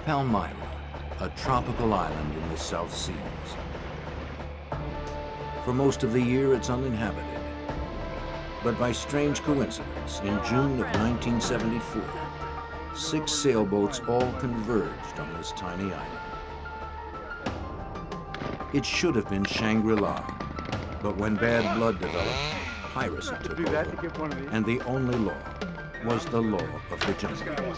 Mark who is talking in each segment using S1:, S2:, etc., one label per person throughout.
S1: Palmyra, a tropical island in the South Seas. For most of the year, it's uninhabited. But by strange coincidence, in June of 1974, 6 sailboats all converged on this tiny island. It should have been Shangri-La, but when bad blood developed, piracy took over, and the only law was the law of the jungle.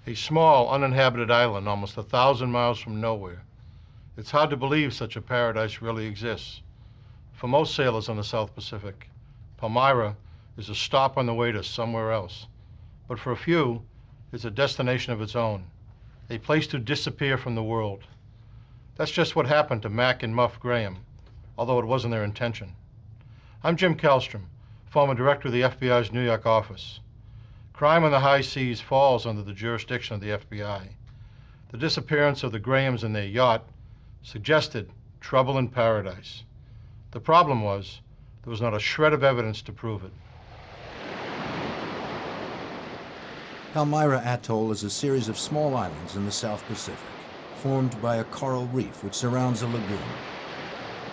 S2: A small, uninhabited island almost 1,000 miles from nowhere. It's hard to believe such a paradise really exists. For most sailors on the South Pacific, Palmyra is a stop on the way to somewhere else. But for a few, it's a destination of its own, a place to disappear from the world. That's just what happened to Mac and Muff Graham, although it wasn't their intention. I'm Jim Kallstrom, former director of the FBI's New York office. Crime on the high seas falls under the jurisdiction of the FBI. The disappearance of the Grahams and their yacht suggested trouble in paradise. The problem was, there was not a shred of evidence to prove it.
S1: Palmyra Atoll is a series of small islands in the South Pacific, formed by a coral reef which surrounds a lagoon.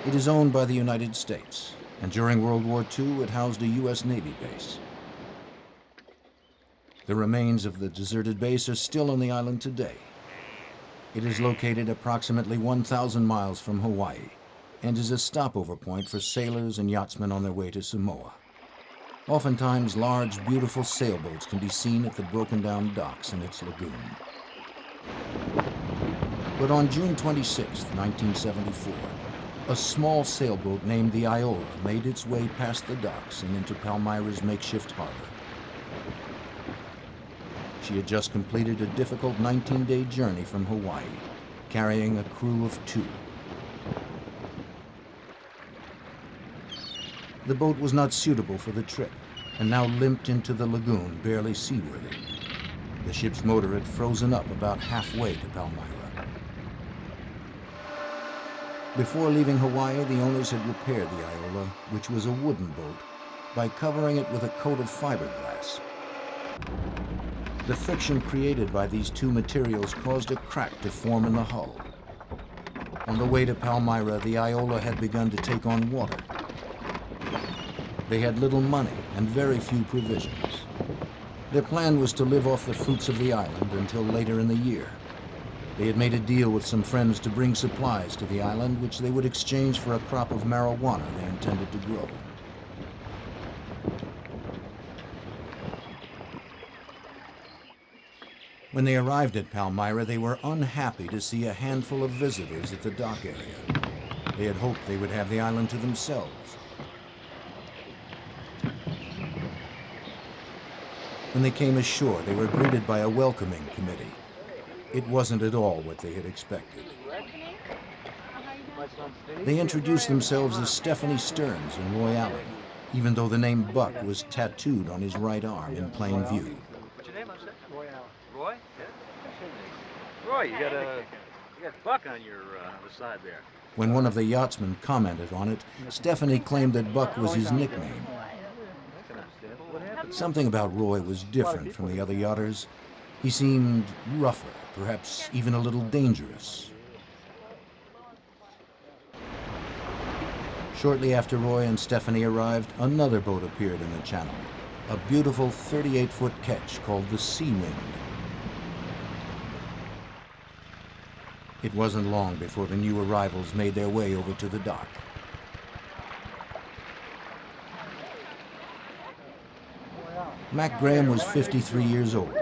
S1: It is owned by the United States, and during World War II, it housed a U.S. Navy base. The remains of the deserted base are still on the island today. It is located approximately 1,000 miles from Hawaii and is a stopover point for sailors and yachtsmen on their way to Samoa. Oftentimes, large, beautiful sailboats can be seen at the broken-down docks in its lagoon. But on June 26, 1974, a small sailboat named the Iola made its way past the docks and into Palmyra's makeshift harbor. She had just completed a difficult 19-day journey from Hawaii, carrying a crew of 2. The boat was not suitable for the trip, and now limped into the lagoon, barely seaworthy. The ship's motor had frozen up about halfway to Palmyra. Before leaving Hawaii, the owners had repaired the Iola, which was a wooden boat, by covering it with a coat of fiberglass. The friction created by these 2 materials caused a crack to form in the hull. On the way to Palmyra, the Iola had begun to take on water. They had little money and very few provisions. Their plan was to live off the fruits of the island until later in the year. They had made a deal with some friends to bring supplies to the island, which they would exchange for a crop of marijuana they intended to grow. When they arrived at Palmyra, they were unhappy to see a handful of visitors at the dock area. They had hoped they would have the island to themselves. When they came ashore, they were greeted by a welcoming committee. It wasn't at all what they had expected. They introduced themselves as Stephanie Stearns and Roy Allen, even though the name Buck was tattooed on his right arm in plain view.
S3: What's your name? I'm sorry? Roy Allen. Roy? Yeah. Roy, you got Buck on your the side there.
S1: When one of the yachtsmen commented on it, Stephanie claimed that Buck was his nickname. Something about Roy was different from the other yachters. He seemed rougher, perhaps even a little dangerous. Shortly after Roy and Stephanie arrived, another boat appeared in the channel, a beautiful 38-foot ketch called the Sea Wind. It wasn't long before the new arrivals made their way over to the dock. Mac Graham was 53 years old.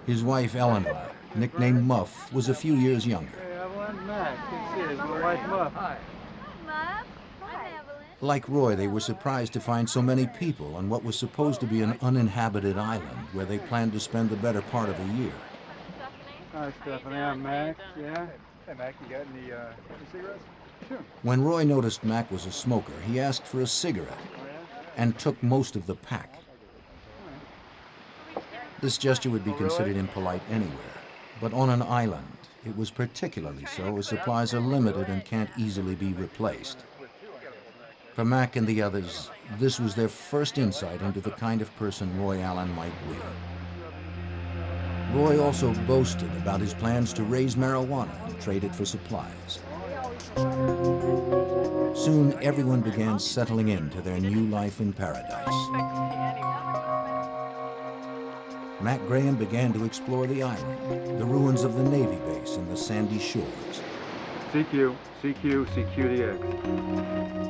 S1: His wife, Eleanor, nicknamed Muff, was a few years younger.
S4: Hey, I want Mac. This is my wife, Muff.
S5: Muff. Hi, Evelyn.
S1: Like Roy, they were surprised to find so many people on what was supposed to be an uninhabited island where they planned to spend the better part of a year.
S4: Hi, Stephanie. I'm Mac. Yeah? Hey, Mac, you got any cigarettes? Sure.
S1: When Roy noticed Mac was a smoker, he asked for a cigarette and took most of the pack. This gesture would be considered impolite anywhere, but on an island, it was particularly so as supplies are limited and can't easily be replaced. For Mac and the others, this was their first insight into the kind of person Roy Allen might be. Roy also boasted about his plans to raise marijuana and trade it for supplies. Soon, everyone began settling into their new life in paradise. Mac Graham began to explore the island, the ruins of the Navy base and the sandy shores.
S4: CQ, CQ, CQDX.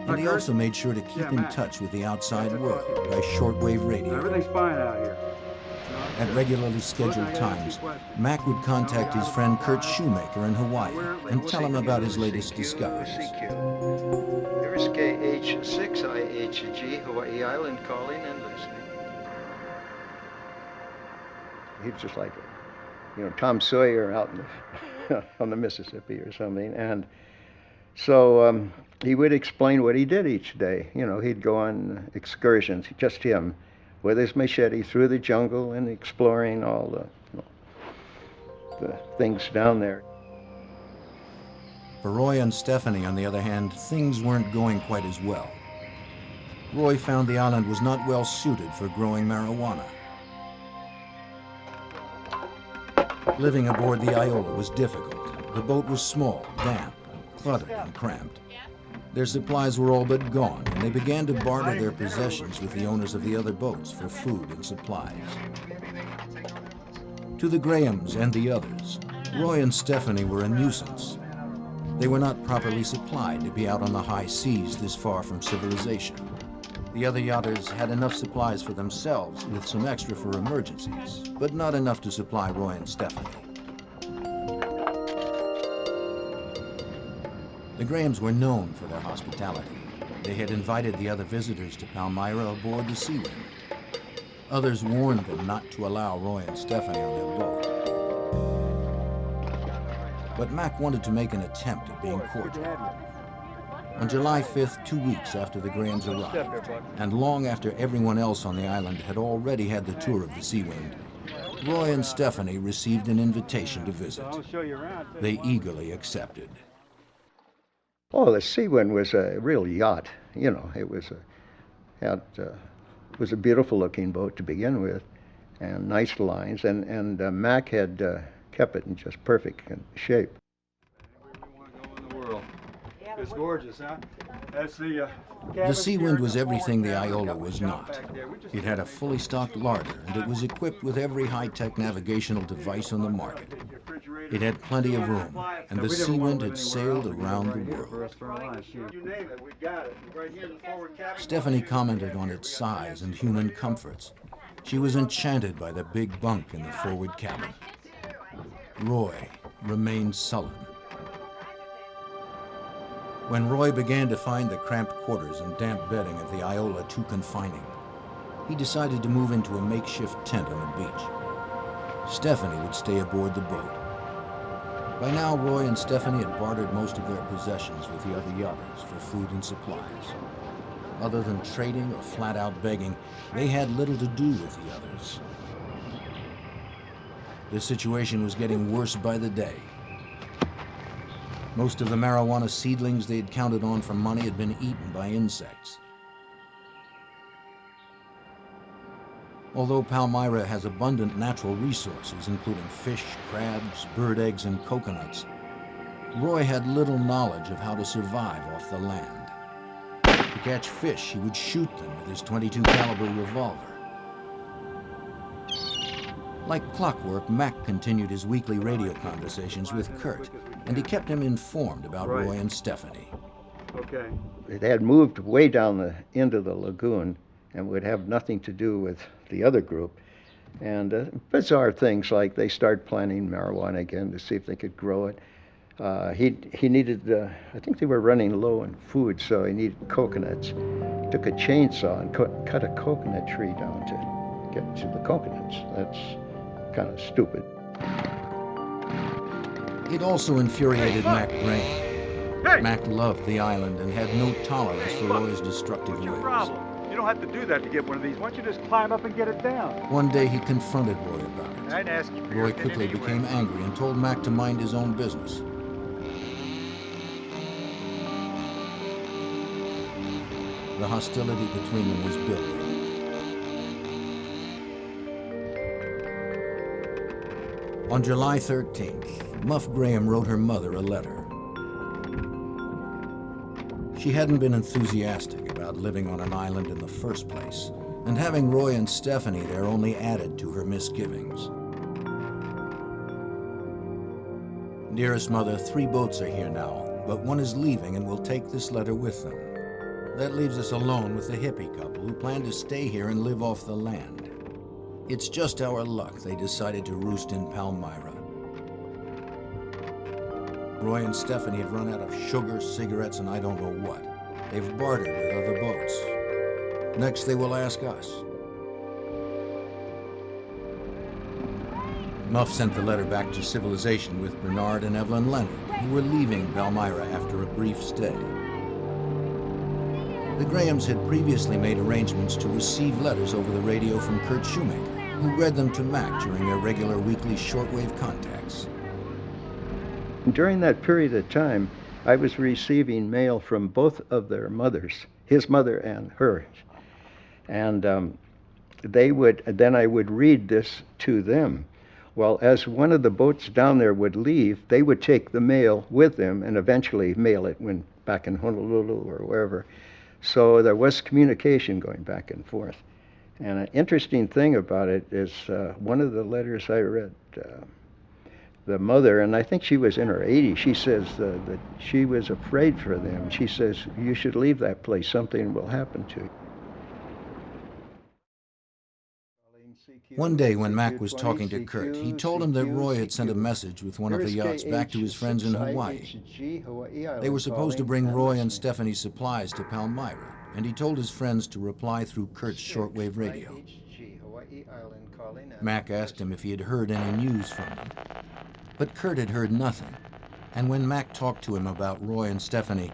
S1: And he also made sure to keep in touch with the outside world by shortwave radio.
S4: Everything's fine out here.
S1: At regularly scheduled times, Mac would contact his friend Kurt Shoemaker in Hawaii and tell him about his latest discoveries.
S5: Here's KH6IHG, Hawaii Island, calling and listening. He was just like, Tom Sawyer out in the, on the Mississippi or something. And so he would explain what he did each day. He'd go on excursions, just him, with his machete through the jungle and exploring all the things down there.
S1: For Roy and Stephanie, on the other hand, things weren't going quite as well. Roy found the island was not well suited for growing marijuana. Living aboard the Iola was difficult. The boat was small, damp, cluttered, and cramped. Their supplies were all but gone, and they began to barter their possessions with the owners of the other boats for food and supplies. To the Grahams and the others, Roy and Stephanie were a nuisance. They were not properly supplied to be out on the high seas this far from civilization. The other yachters had enough supplies for themselves, with some extra for emergencies, but not enough to supply Roy and Stephanie. The Grahams were known for their hospitality. They had invited the other visitors to Palmyra aboard the Sea Wind. Others warned them not to allow Roy and Stephanie on their boat. But Mac wanted to make an attempt at being cordial. On July 5th, 2 weeks after the Grahams arrived, and long after everyone else on the island had already had the tour of the Sea Wind, Roy and Stephanie received an invitation to visit. They eagerly accepted.
S5: Oh, the Sea Wind was a real yacht. It was a beautiful looking boat to begin with, and nice lines, and Mac had kept it in just perfect shape.
S4: It's gorgeous, huh? That's the
S1: Sea Wind was everything the Iola was not. It had a fully stocked larder, and it was equipped with every high-tech navigational device on the market. It had plenty of room, and the Sea Wind had sailed around the world. Stephanie commented on its size and human comforts. She was enchanted by the big bunk in the forward cabin. Roy remained sullen. When Roy began to find the cramped quarters and damp bedding of the Iola too confining, he decided to move into a makeshift tent on the beach. Stephanie would stay aboard the boat. By now, Roy and Stephanie had bartered most of their possessions with the other yachters for food and supplies. Other than trading or flat-out begging, they had little to do with the others. The situation was getting worse by the day. Most of the marijuana seedlings they had counted on for money had been eaten by insects. Although Palmyra has abundant natural resources, including fish, crabs, bird eggs, and coconuts, Roy had little knowledge of how to survive off the land. To catch fish, he would shoot them with his .22 caliber revolver. Like clockwork, Mac continued his weekly radio conversations with Kurt, and he kept him informed about Roy and Stephanie.
S4: Okay.
S5: It had moved way down the end of the lagoon and would have nothing to do with the other group. And bizarre things like they started planting marijuana again to see if they could grow it. He needed, I think they were running low on food, so he needed coconuts. He took a chainsaw and cut a coconut tree down to get to the coconuts. That's kind of stupid.
S1: It also infuriated Mac Graham. Mac loved the island and had no tolerance for Roy's destructive
S4: What's your
S1: ways.
S4: problem? You don't have to do that to get one of these. Why don't you just climb up and get it down?
S1: One day he confronted Roy about it.
S4: I didn't ask you for
S1: Roy
S4: your opinion
S1: quickly
S4: anyway.
S1: became angry and told Mac to mind his own business. The hostility between them was building. On July 13th, Muff Graham wrote her mother a letter. She hadn't been enthusiastic about living on an island in the first place, and having Roy and Stephanie there only added to her misgivings. Dearest Mother, 3 boats are here now, but one is leaving and will take this letter with them. That leaves us alone with the hippie couple who plan to stay here and live off the land. It's just our luck they decided to roost in Palmyra. Roy and Stephanie have run out of sugar, cigarettes, and I don't know what. They've bartered with other boats. Next, they will ask us. Muff sent the letter back to civilization with Bernard and Evelyn Leonard, who were leaving Palmyra after a brief stay. The Grahams had previously made arrangements to receive letters over the radio from Kurt Shoemaker, who read them to Mac during their regular weekly shortwave contacts.
S5: During that period of time, I was receiving mail from both of their mothers, his mother and hers. And then I would read this to them. Well, as one of the boats down there would leave, they would take the mail with them and eventually mail it when back in Honolulu or wherever. So there was communication going back and forth. And an interesting thing about it is one of the letters I read, the mother, and I think she was in her 80s, she says that she was afraid for them. She says, you should leave that place, something will happen to you.
S1: One day when Mac was talking to Kurt, he told him that Roy had sent a message with one of the yachts back to his friends in Hawaii. They were supposed to bring Roy and Stephanie's supplies to Palmyra, and he told his friends to reply through Kurt's shortwave radio. Mac asked him if he had heard any news from them, but Kurt had heard nothing. And when Mac talked to him about Roy and Stephanie,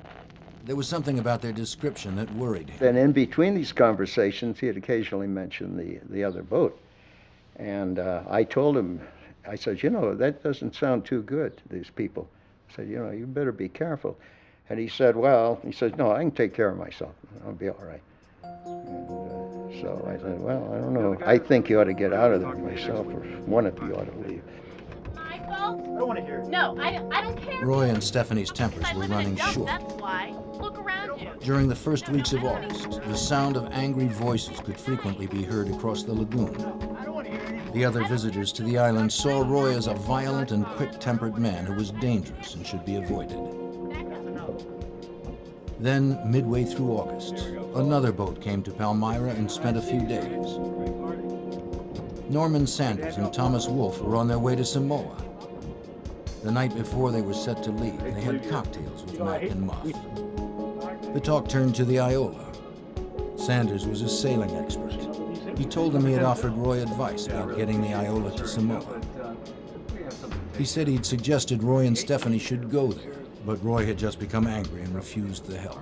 S1: there was something about their description that worried him.
S5: And in between these conversations, he had occasionally mentioned the other boat. And I told him, I said, you know, that doesn't sound too good, these people. I said, you know, you better be careful. And he said, well, no, I can take care of myself. I'll be all right. And, so I said, well, I don't know. I think you ought to get out of there myself, or one of you ought to leave.
S6: My fault?
S4: I don't want to hear it.
S6: No, I don't care.
S1: Roy and Stephanie's tempers
S6: I
S1: were
S6: live in a
S1: running
S6: dump,
S1: short.
S6: That's why. Look around you.
S1: During the first weeks of August, the sound of angry voices could frequently be heard across the lagoon. The other visitors to the island saw Roy as a violent and quick-tempered man who was dangerous and should be avoided. Then, midway through August, another boat came to Palmyra and spent a few days. Norman Sanders and Thomas Wolfe were on their way to Samoa. The night before they were set to leave, they had cocktails with Mac and Muff. The talk turned to the Iola. Sanders was a sailing expert. He told them he had offered Roy advice about getting the Iola to Samoa. He said he'd suggested Roy and Stephanie should go there, but Roy had just become angry and refused the help.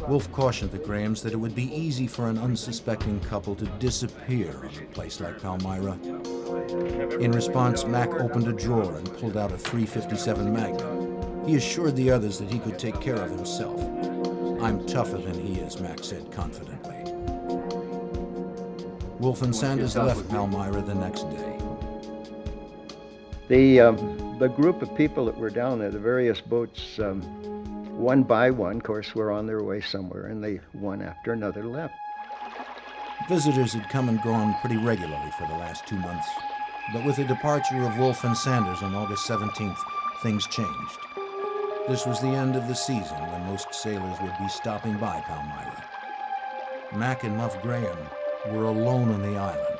S1: Wolfe cautioned the Grahams that it would be easy for an unsuspecting couple to disappear on a place like Palmyra. In response, Mac opened a drawer and pulled out a .357 Magnum. He assured the others that he could take care of himself. I'm tougher than he is, Mac said confidently. Wolfe and Sanders left Palmyra the next day.
S5: The group of people that were down there, the various boats, one by one, of course, were on their way somewhere, and they, one after another, left.
S1: Visitors had come and gone pretty regularly for the last 2 months, but with the departure of Wolfe and Sanders on August 17th, things changed. This was the end of the season when most sailors would be stopping by Palmyra. Mac and Muff Graham were alone on the island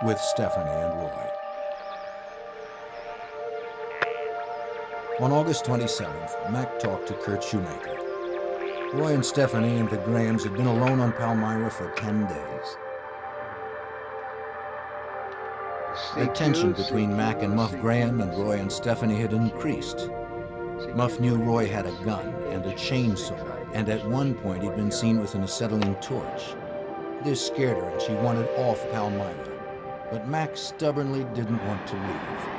S1: with Stephanie and Roy. On August 27th, Mac talked to Kurt Shoemaker. Roy and Stephanie and the Grahams had been alone on Palmyra for 10 days. The tension between Mac and Muff Graham and Roy and Stephanie had increased. Muff knew Roy had a gun and a chainsaw, and at one point he'd been seen with an acetylene torch. This scared her and she wanted off Palmyra, but Mac stubbornly didn't want to leave.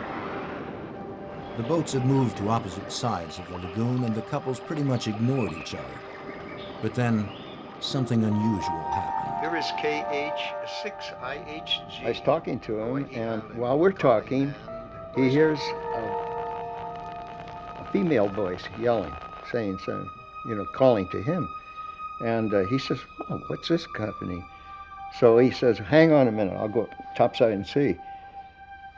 S1: The boats had moved to opposite sides of the lagoon and the couples pretty much ignored each other. But then, something unusual happened.
S5: Here is KH6IHG. I was talking to him, and while we're talking, he hears a female voice yelling, saying something, calling to him. And he says, "Oh, what's this company?" So he says, "Hang on a minute, I'll go topside and see."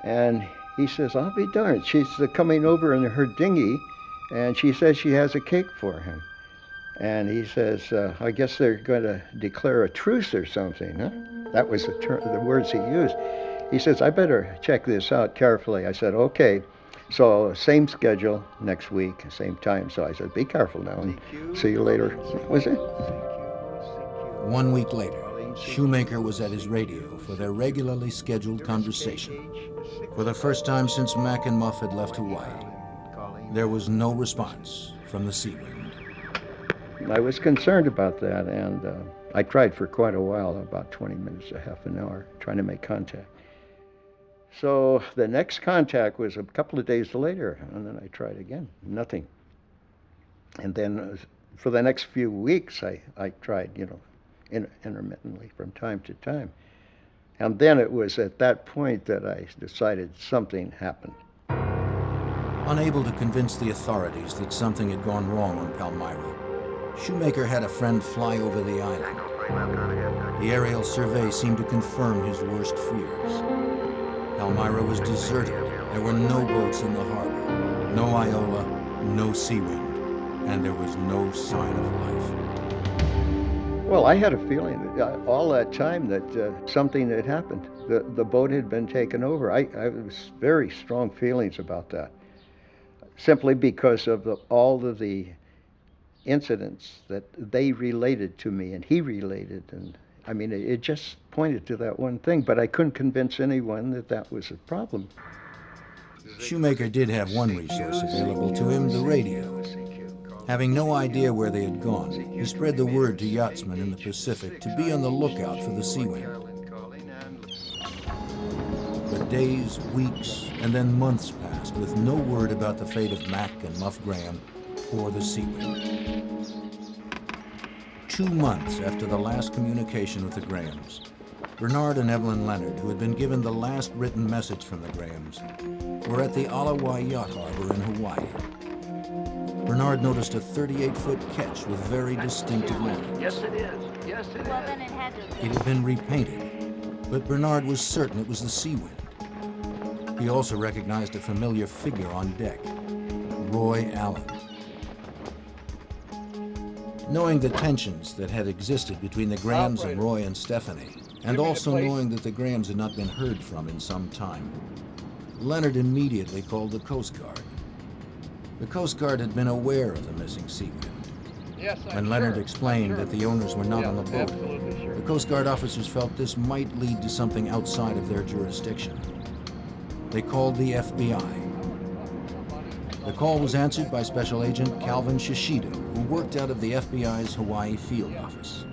S5: And he says, "I'll be darned. She's coming over in her dinghy, and she says she has a cake for him." And he says, "I guess they're going to declare a truce or something, huh?" That was the words he used. He says, "I better check this out carefully." I said, "Okay." So same schedule next week, same time. So I said, "Be careful now, and see you later." That was it.
S1: 1 week later, Shoemaker was at his radio for their regularly scheduled conversation. For the first time since Mac and Muff had left Hawaii, there was no response from the sea wind.
S5: I was concerned about that, and I tried for quite a while, about 20 minutes to half an hour, trying to make contact. So the next contact was a couple of days later, and then I tried again, nothing. And then for the next few weeks, I tried, intermittently from time to time. And then it was at that point that I decided something happened.
S1: Unable to convince the authorities that something had gone wrong on Palmyra, Shoemaker had a friend fly over the island. The aerial survey seemed to confirm his worst fears. Palmyra was deserted. There were no boats in the harbor, no Iola, no sea wind, and there was no sign of life.
S5: Well, I had a feeling that all that time that something had happened. The boat had been taken over. I was very strong feelings about that, simply because of all of the incidents that they related to me and he related. And I mean, it just pointed to that one thing, but I couldn't convince anyone that that was a problem.
S1: Shoemaker did have one resource available to him, the radio. Having no idea where they had gone, he spread the word to yachtsmen in the Pacific to be on the lookout for the sea wind. But days, weeks, and then months passed with no word about the fate of Mac and Muff Graham or the sea wind. 2 months after the last communication with the Grahams, Bernard and Evelyn Leonard, who had been given the last written message from the Grahams, were at the Alawai Yacht Harbor in Hawaii. Bernard noticed a 38-foot ketch with very distinctive lines.
S3: Yes, it is. Yes, it
S6: Well,
S3: is.
S6: then it had to
S1: It had been repainted, but Bernard was certain it was the sea wind. He also recognized a familiar figure on deck, Roy Allen. Knowing the tensions that had existed between the Grahams and Roy and Stephanie, and also knowing that the Grahams had not been heard from in some time, Leonard immediately called the Coast Guard. The Coast Guard had been aware of the missing sea wind. When Leonard explained that the owners were not on the boat, the Coast Guard officers felt this might lead to something outside of their jurisdiction. They called the FBI. The call was answered by Special Agent Calvin Shishido, who worked out of the FBI's Hawaii field office.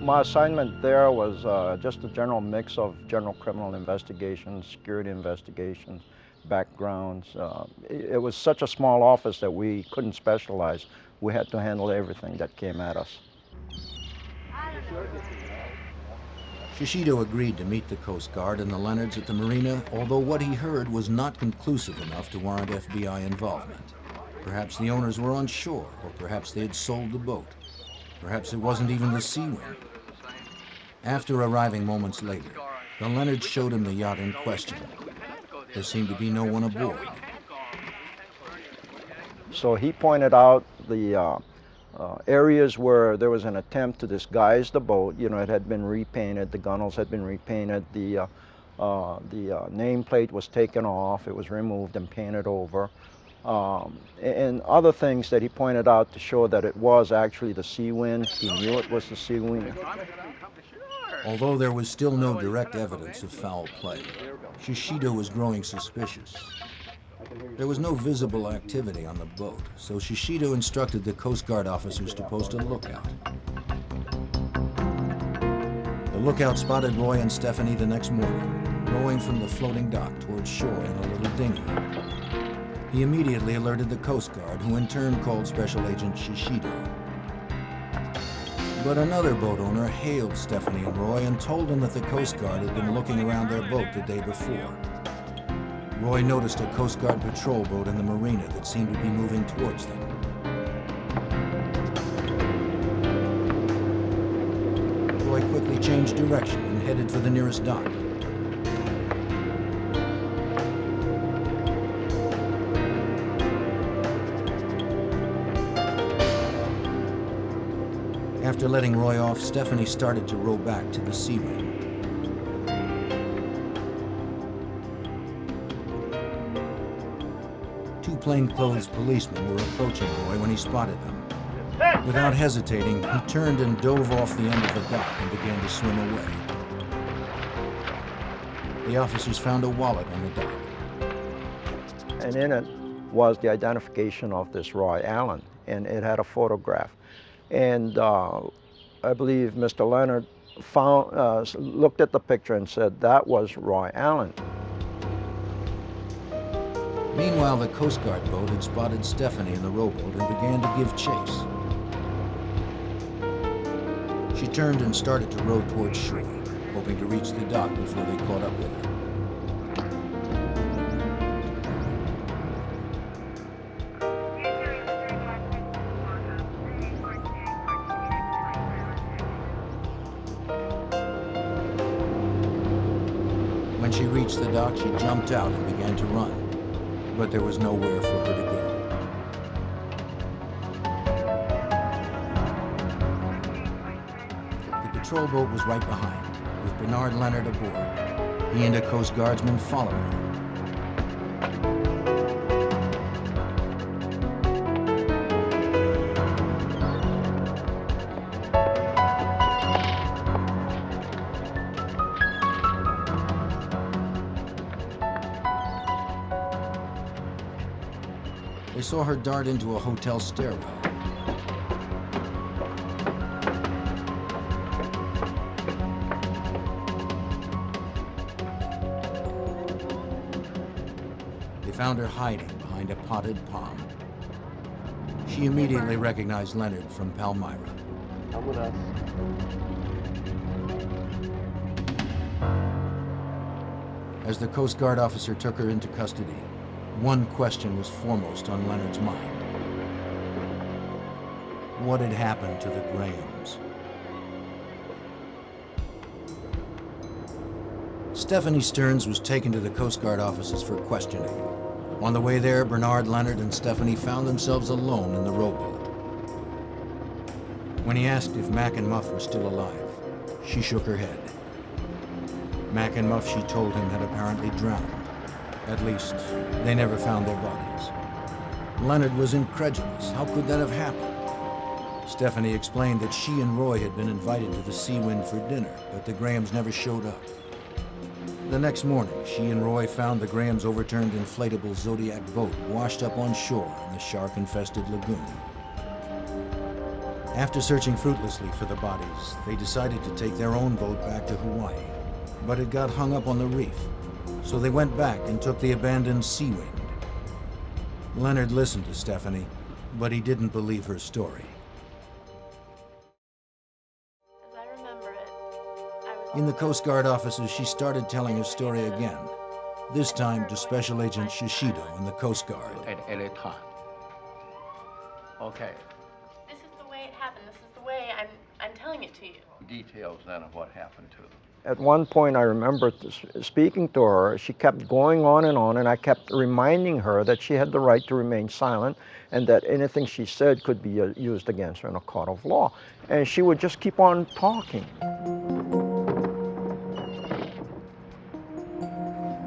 S7: My assignment there was just a general mix of general criminal investigations, security investigations, backgrounds. It was such a small office that we couldn't specialize. We had to handle everything that came at us.
S1: Shishido agreed to meet the Coast Guard and the Leonards at the marina, although what he heard was not conclusive enough to warrant FBI involvement. Perhaps the owners were on shore, or perhaps they had sold the boat. Perhaps it wasn't even the sea wind. After arriving moments later, the Leonards showed him the yacht in question. There seemed to be no one aboard.
S7: So he pointed out the areas where there was an attempt to disguise the boat. You know, it had been repainted, the gunnels had been repainted, the nameplate was taken off, it was removed and painted over. and other things that he pointed out to show that it was actually the sea wind. He knew it was the sea wind.
S1: Although there was still no direct evidence of foul play, Shishido was growing suspicious. There was no visible activity on the boat, so Shishido instructed the Coast Guard officers to post a lookout. The lookout spotted Roy and Stephanie the next morning, rowing from the floating dock towards shore in a little dinghy. He immediately alerted the Coast Guard, who in turn called Special Agent Shishido. But another boat owner hailed Stephanie and Roy and told them that the Coast Guard had been looking around their boat the day before. Roy noticed a Coast Guard patrol boat in the marina that seemed to be moving towards them. Roy quickly changed direction and headed for the nearest dock. After letting Roy off, Stephanie started to row back to the sea ring. Two plainclothes policemen were approaching Roy when he spotted them. Without hesitating, he turned and dove off the end of the dock and began to swim away. The officers found a wallet on the dock.
S7: And in it was the identification of this Roy Allen, and it had a photograph. And I believe Mr. Leonard looked at the picture and said that was Roy Allen.
S1: Meanwhile, the Coast Guard boat had spotted Stephanie in the rowboat and began to give chase. She turned and started to row towards shore, hoping to reach the dock before they caught up with her. When she reached the dock, she jumped out and began to run, but there was nowhere for her to go. The patrol boat was right behind, with Bernard Leonard aboard. He and a Coast Guardsman followed her. They saw her dart into a hotel stairwell. They found her hiding behind a potted palm. She immediately recognized Leonard from Palmyra.
S3: Come with us.
S1: As the Coast Guard officer took her into custody, one question was foremost on Leonard's mind. What had happened to the Grahams? Stephanie Stearns was taken to the Coast Guard offices for questioning. On the way there, Bernard Leonard and Stephanie found themselves alone in the rowboat. When he asked if Mac and Muff were still alive, she shook her head. Mac and Muff, she told him, had apparently drowned. At least, they never found their bodies. Leonard was incredulous. How could that have happened? Stephanie explained that she and Roy had been invited to the Sea Wind for dinner, but the Grahams never showed up. The next morning, she and Roy found the Grahams' overturned inflatable Zodiac boat washed up on shore in the shark-infested lagoon. After searching fruitlessly for the bodies, they decided to take their own boat back to Hawaii, but it got hung up on the reef. So they went back and took the abandoned Sea Wind. Leonard listened to Stephanie, but he didn't believe her story.
S6: As I remember it, I was
S1: In the Coast Guard offices, she started telling her story again, this time to Special Agent Shishido and the Coast Guard.
S8: At any time. Okay,
S6: This is the way it happened. This is the way I'm telling it to you.
S8: details then of what happened to them.
S7: At one point, I remember speaking to her. She kept going on, and I kept reminding her that she had the right to remain silent and that anything she said could be used against her in a court of law. And she would just keep on talking.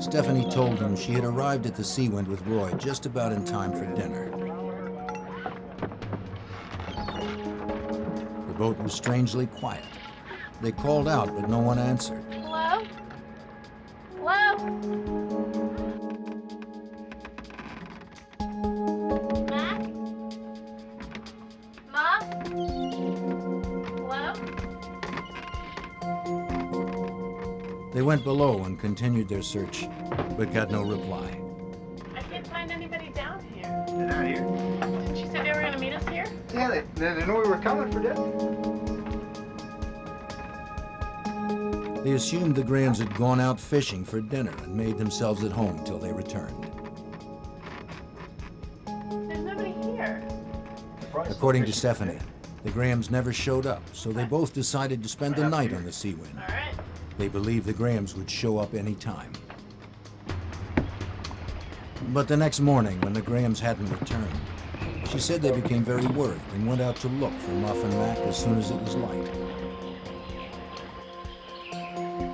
S1: Stephanie told him she had arrived at the Seawind with Roy just about in time for dinner. The boat was strangely quiet. They called out, but no one answered.
S6: Hello? Hello? Mac? Mom? Hello?
S1: They went below and continued their search, but got no reply.
S6: I can't find anybody down here.
S4: They're not here.
S6: Didn't you say they were gonna meet us here?
S4: Yeah, they knew we were coming for dinner.
S1: They assumed the Grahams had gone out fishing for dinner and made themselves at home till they returned.
S6: There's nobody here.
S1: According to Stephanie, the Grahams never showed up, so they both decided to spend the night on the Seawind.
S6: All right.
S1: They believed the Grahams would show up any time. But the next morning, when the Grahams hadn't returned, she said they became very worried and went out to look for Muff and Mac as soon as it was light.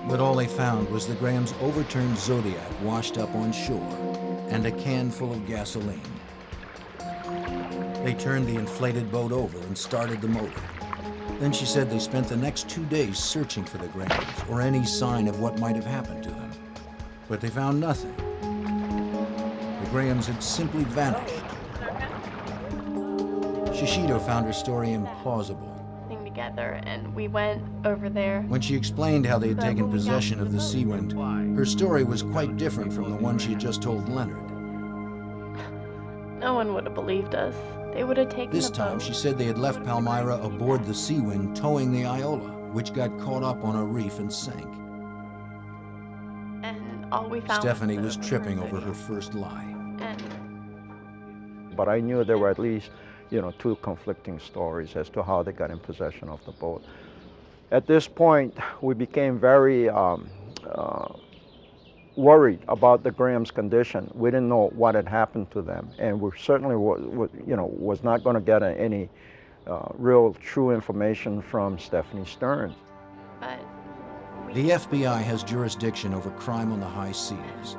S1: But all they found was the Grahams' overturned Zodiac washed up on shore and a can full of gasoline. They turned the inflated boat over and started the motor. Then she said they spent the next 2 days searching for the Grahams or any sign of what might have happened to them. But they found nothing. The Grahams had simply vanished. Shishido found her story implausible.
S6: Together, and we went over there.
S1: When she explained how they had taken possession of the Seawind, her story was quite different from the one she had just told Leonard.
S6: No one would have believed us. They would have taken
S1: This
S6: the
S1: time,
S6: boat.
S1: she said they had left Palmyra aboard the Seawind towing the Iola, which got caught up on a reef and sank.
S6: And all we found
S1: Stephanie was
S6: the
S1: tripping
S6: Zodiac.
S1: over her first lie.
S6: And
S7: But I knew there were at least, two conflicting stories as to how they got in possession of the boat. At this point, we became very worried about the Graham's condition. We didn't know what had happened to them, and we certainly was not going to get any real true information from Stephanie Stearns.
S6: but
S1: The FBI has jurisdiction over crime on the high seas.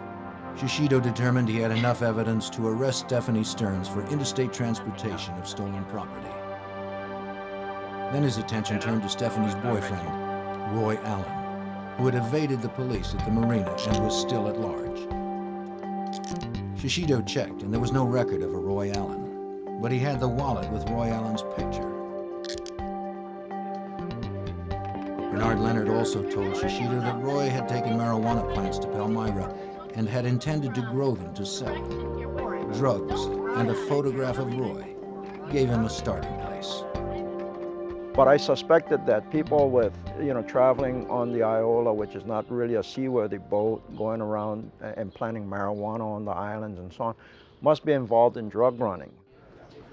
S1: Shishido determined he had enough evidence to arrest Stephanie Stearns for interstate transportation of stolen property. Then his attention turned to Stephanie's boyfriend, Roy Allen, who had evaded the police at the marina and was still at large. Shishido checked, and there was no record of a Roy Allen, but he had the wallet with Roy Allen's picture. Bernard Leonard also told Shishido that Roy had taken marijuana plants to Palmyra and had intended to grow them to sell. Drugs and a photograph of Roy gave him a starting place.
S7: But I suspected that people with, traveling on the Iola, which is not really a seaworthy boat, going around and planting marijuana on the islands and so on, must be involved in drug running.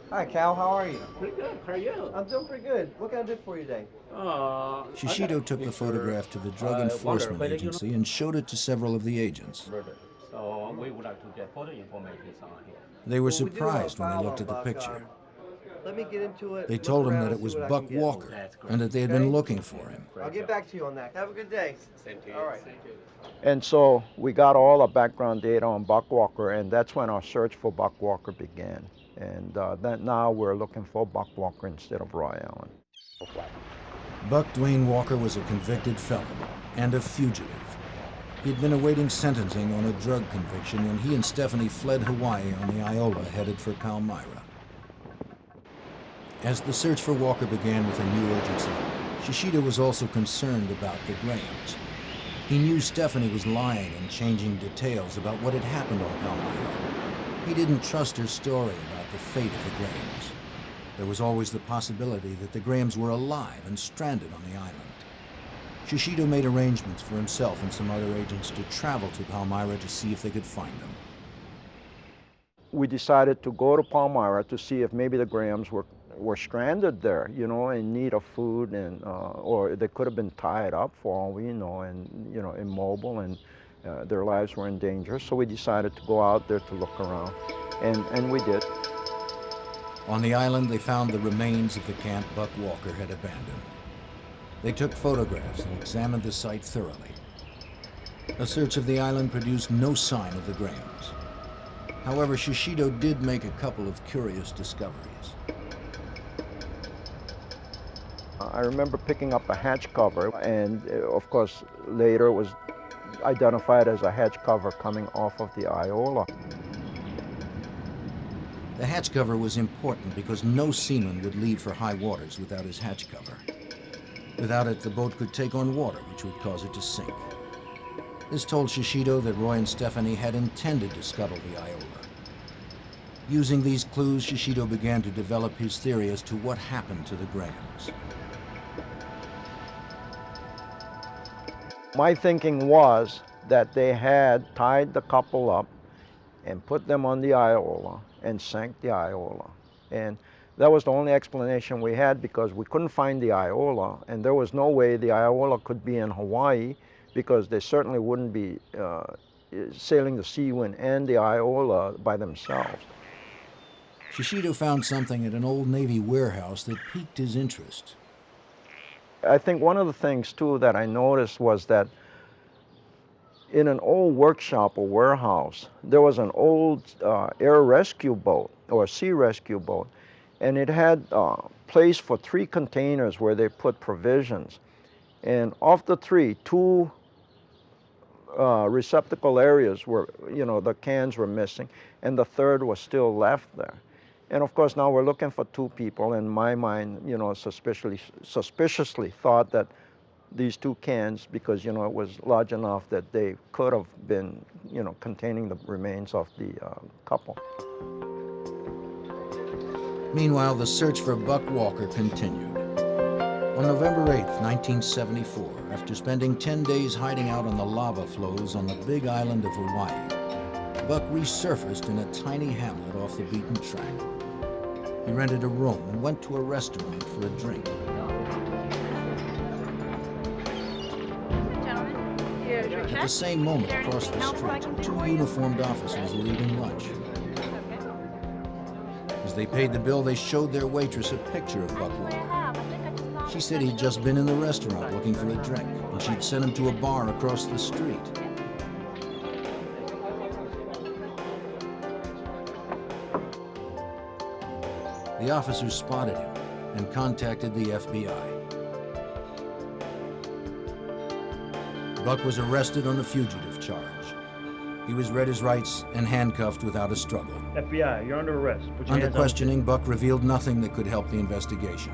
S9: Hi, Cal. How are you?
S3: Pretty good. How are you?
S9: I'm doing pretty good. What can I do for you today?
S1: Shishido took the photograph to the Drug Enforcement Agency and showed it to several of the agents.
S3: So we would like to get further information on here.
S1: They were
S9: Well, we do have a
S1: surprised when they
S9: file
S1: looked
S9: on
S1: at the
S9: Buck.
S1: picture.
S9: Let me get into it.
S1: They
S9: look
S1: told him
S9: around
S1: that
S9: and
S1: it was
S9: see what I
S1: Buck
S9: can get.
S1: Walker
S3: That's great.
S1: and that they had been looking for him.
S9: I'll get back to you on that. Have a good day.
S3: Same to you.
S9: All right.
S7: And so we got all the background data on Buck Walker, and that's when our search for Buck Walker began. And then now we're looking for Buck Walker instead of Roy Allen.
S1: Buck Dwayne Walker was a convicted felon and a fugitive. He'd been awaiting sentencing on a drug conviction when he and Stephanie fled Hawaii on the Iola headed for Palmyra. As the search for Walker began with a new urgency, Shishido was also concerned about the Grahams. He knew Stephanie was lying and changing details about what had happened on Palmyra. He didn't trust her story about the fate of the Grahams. There was always the possibility that the Grahams were alive and stranded on the island. Shishido made arrangements for himself and some other agents to travel to Palmyra to see if they could find them.
S7: We decided to go to Palmyra to see if maybe the Grahams were stranded there, in need of food, and or they could have been tied up for all we know, and immobile, and their lives were in danger. So we decided to go out there to look around, and we did.
S1: On the island, they found the remains of the camp Buck Walker had abandoned. They took photographs and examined the site thoroughly. A search of the island produced no sign of the Grahams. However, Shishido did make a couple of curious discoveries.
S7: I remember picking up a hatch cover, and of course later it was identified as a hatch cover coming off of the Iola.
S1: The hatch cover was important because no seaman would leave for high waters without his hatch cover. Without it, the boat could take on water, which would cause it to sink. This told Shishido that Roy and Stephanie had intended to scuttle the Iola. Using these clues, Shishido began to develop his theory as to what happened to the Grahams.
S7: My thinking was that they had tied the couple up and put them on the Iola and sank the Iola. And that was the only explanation we had because we couldn't find the Iola, and there was no way the Iola could be in Hawaii because they certainly wouldn't be sailing the Seawind and the Iola by themselves.
S1: Shishido found something at an old Navy warehouse that piqued his interest.
S7: I think one of the things too that I noticed was that in an old workshop or warehouse, there was an old air rescue boat or sea rescue boat, and it had place for 3 containers where they put provisions. And of the 3, 2 receptacle areas were, the cans were missing, and the third was still left there. And of course, now we're looking for 2 people. In my mind, suspiciously thought that these 2 cans, because it was large enough that they could have been, containing the remains of the couple.
S1: Meanwhile, the search for Buck Walker continued. On November 8th, 1974, after spending 10 days hiding out on the lava flows on the big island of Hawaii, Buck resurfaced in a tiny hamlet off the beaten track. He rented a room and went to a restaurant for a drink. At the same moment, across the street, 2 uniformed officers were eating lunch. As they paid the bill, they showed their waitress a picture of Buck Walker. She said he'd just been in the restaurant looking for a drink, and she'd sent him to a bar across the street. The officers spotted him and contacted the FBI. Buck was arrested on a fugitive charge. He was read his rights and handcuffed without a struggle.
S10: FBI, you're under arrest. Put your
S1: Under
S10: hands on
S1: questioning, Buck revealed nothing that could help the investigation.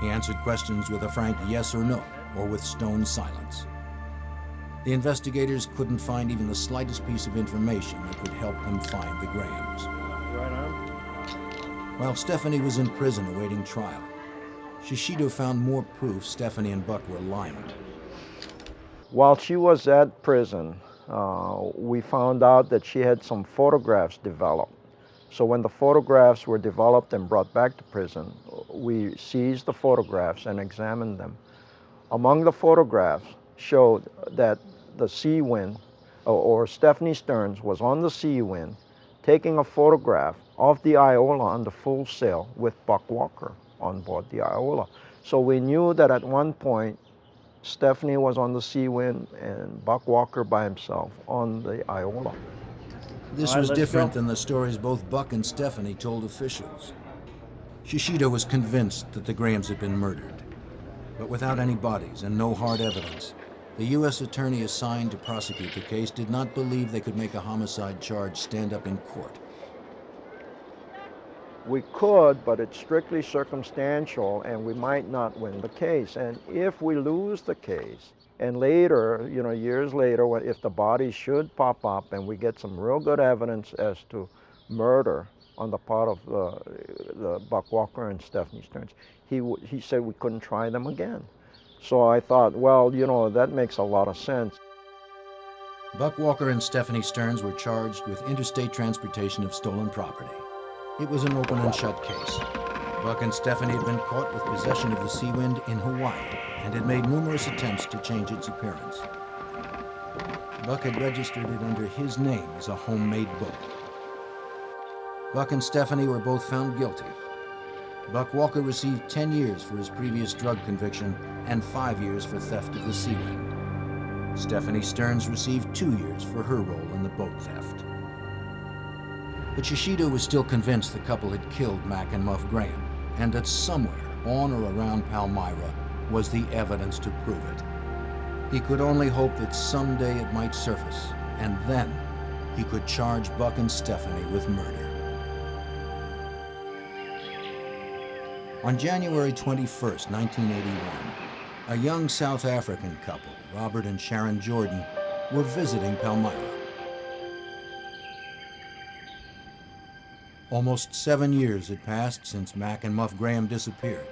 S1: He answered questions with a frank yes or no, or with stone silence. The investigators couldn't find even the slightest piece of information that could help them find the Grahams.
S10: Right arm.
S1: While Stephanie was in prison awaiting trial, Shishido found more proof Stephanie and Buck were lying.
S7: While she was at prison, we found out that she had some photographs developed. So when the photographs were developed and brought back to prison, we seized the photographs and examined them. Among the photographs showed that the Seawind, or Stephanie Stearns, was on the Seawind taking a photograph of the Iola under full sail with Buck Walker on board the Iola. So we knew that at one point Stephanie was on the Seawind and Buck Walker by himself on the Iola.
S1: This was different than the stories both Buck and Stephanie told officials. Shishido was convinced that the Grahams had been murdered. But without any bodies and no hard evidence, the U.S. attorney assigned to prosecute the case did not believe they could make a homicide charge stand up in court.
S7: We could, but it's strictly circumstantial, and we might not win the case. And if we lose the case, and later, years later, if the bodies should pop up and we get some real good evidence as to murder on the part of the Buck Walker and Stephanie Stearns, he said we couldn't try them again. So I thought, well, that makes a lot of sense.
S1: Buck Walker and Stephanie Stearns were charged with interstate transportation of stolen property. It was an open and shut case. Buck and Stephanie had been caught with possession of the Seawind in Hawaii and had made numerous attempts to change its appearance. Buck had registered it under his name as a homemade boat. Buck and Stephanie were both found guilty. Buck Walker received 10 years for his previous drug conviction and 5 years for theft of the Seawind. Stephanie Stearns received 2 years for her role in the boat theft. But Shishido was still convinced the couple had killed Mac and Muff Graham, and that somewhere on or around Palmyra was the evidence to prove it. He could only hope that someday it might surface, and then he could charge Buck and Stephanie with murder. On January 21st, 1981, a young South African couple, Robert and Sharon Jordan, were visiting Palmyra. Almost 7 years had passed since Mac and Muff Graham disappeared.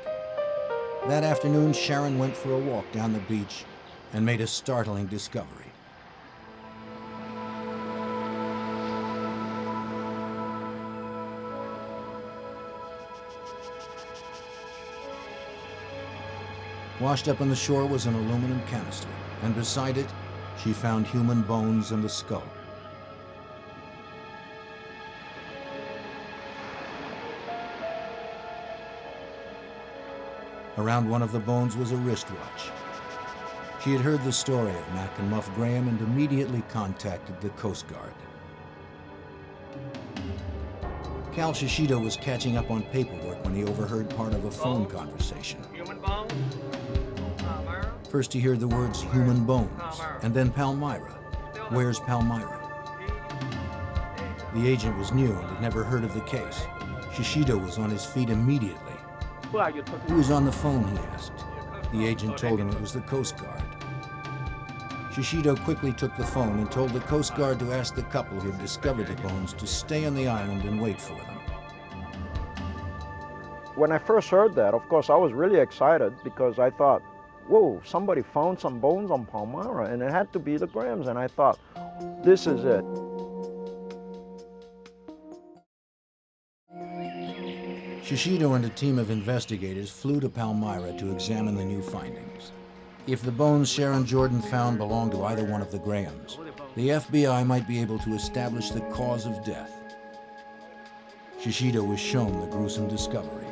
S1: That afternoon, Sharon went for a walk down the beach and made a startling discovery. Washed up on the shore was an aluminum canister, and beside it, she found human bones and a skull. Around one of the bones was a wristwatch. She had heard the story of Mac and Muff Graham and immediately contacted the Coast Guard. Cal Shishido was catching up on paperwork when he overheard part of a phone conversation.
S3: Human bones? Palmyra?
S1: First he heard the words human bones, and then Palmyra. Where's Palmyra? The agent was new and had never heard of the case. Shishido was on his feet immediately. Who was on the phone, he asked. The agent told him it was the Coast Guard. Shishido quickly took the phone and told the Coast Guard to ask the couple who had discovered the bones to stay on the island and wait for them.
S7: When I first heard that, of course, I was really excited because I thought, whoa, somebody found some bones on Palmyra, and it had to be the Grahams, and I thought, this is it.
S1: Shishido and a team of investigators flew to Palmyra to examine the new findings. If the bones Sharon Jordan found belonged to either one of the Grahams, the FBI might be able to establish the cause of death. Shishido was shown the gruesome discovery: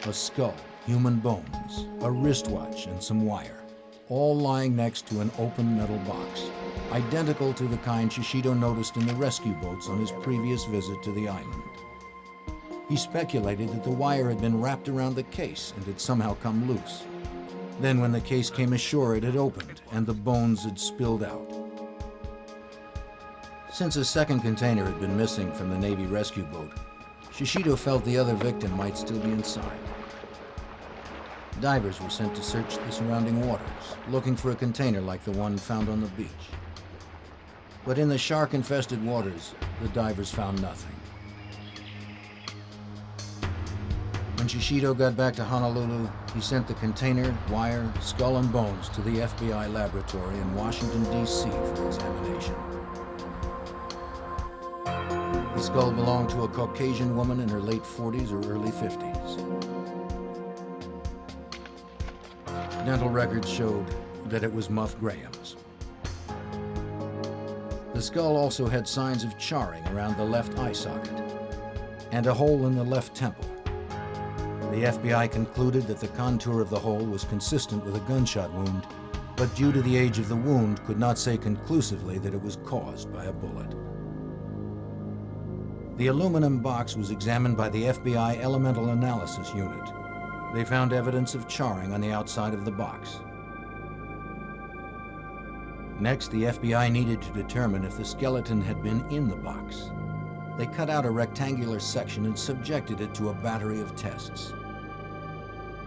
S1: a skull, human bones, a wristwatch, and some wire, all lying next to an open metal box, identical to the kind Shishido noticed in the rescue boats on his previous visit to the island. He speculated that the wire had been wrapped around the case and had somehow come loose. Then when the case came ashore, it had opened and the bones had spilled out. Since a second container had been missing from the Navy rescue boat, Shishido felt the other victim might still be inside. Divers were sent to search the surrounding waters, looking for a container like the one found on the beach. But in the shark-infested waters, the divers found nothing. When Shishido got back to Honolulu, he sent the container, wire, skull, and bones to the FBI laboratory in Washington, D.C. for examination. The skull belonged to a Caucasian woman in her late 40s or early 50s. Dental records showed that it was Muff Graham's. The skull also had signs of charring around the left eye socket and a hole in the left temple. The FBI concluded that the contour of the hole was consistent with a gunshot wound, but due to the age of the wound, could not say conclusively that it was caused by a bullet. The aluminum box was examined by the FBI Elemental Analysis Unit. They found evidence of charring on the outside of the box. Next, the FBI needed to determine if the skeleton had been in the box. They cut out a rectangular section and subjected it to a battery of tests.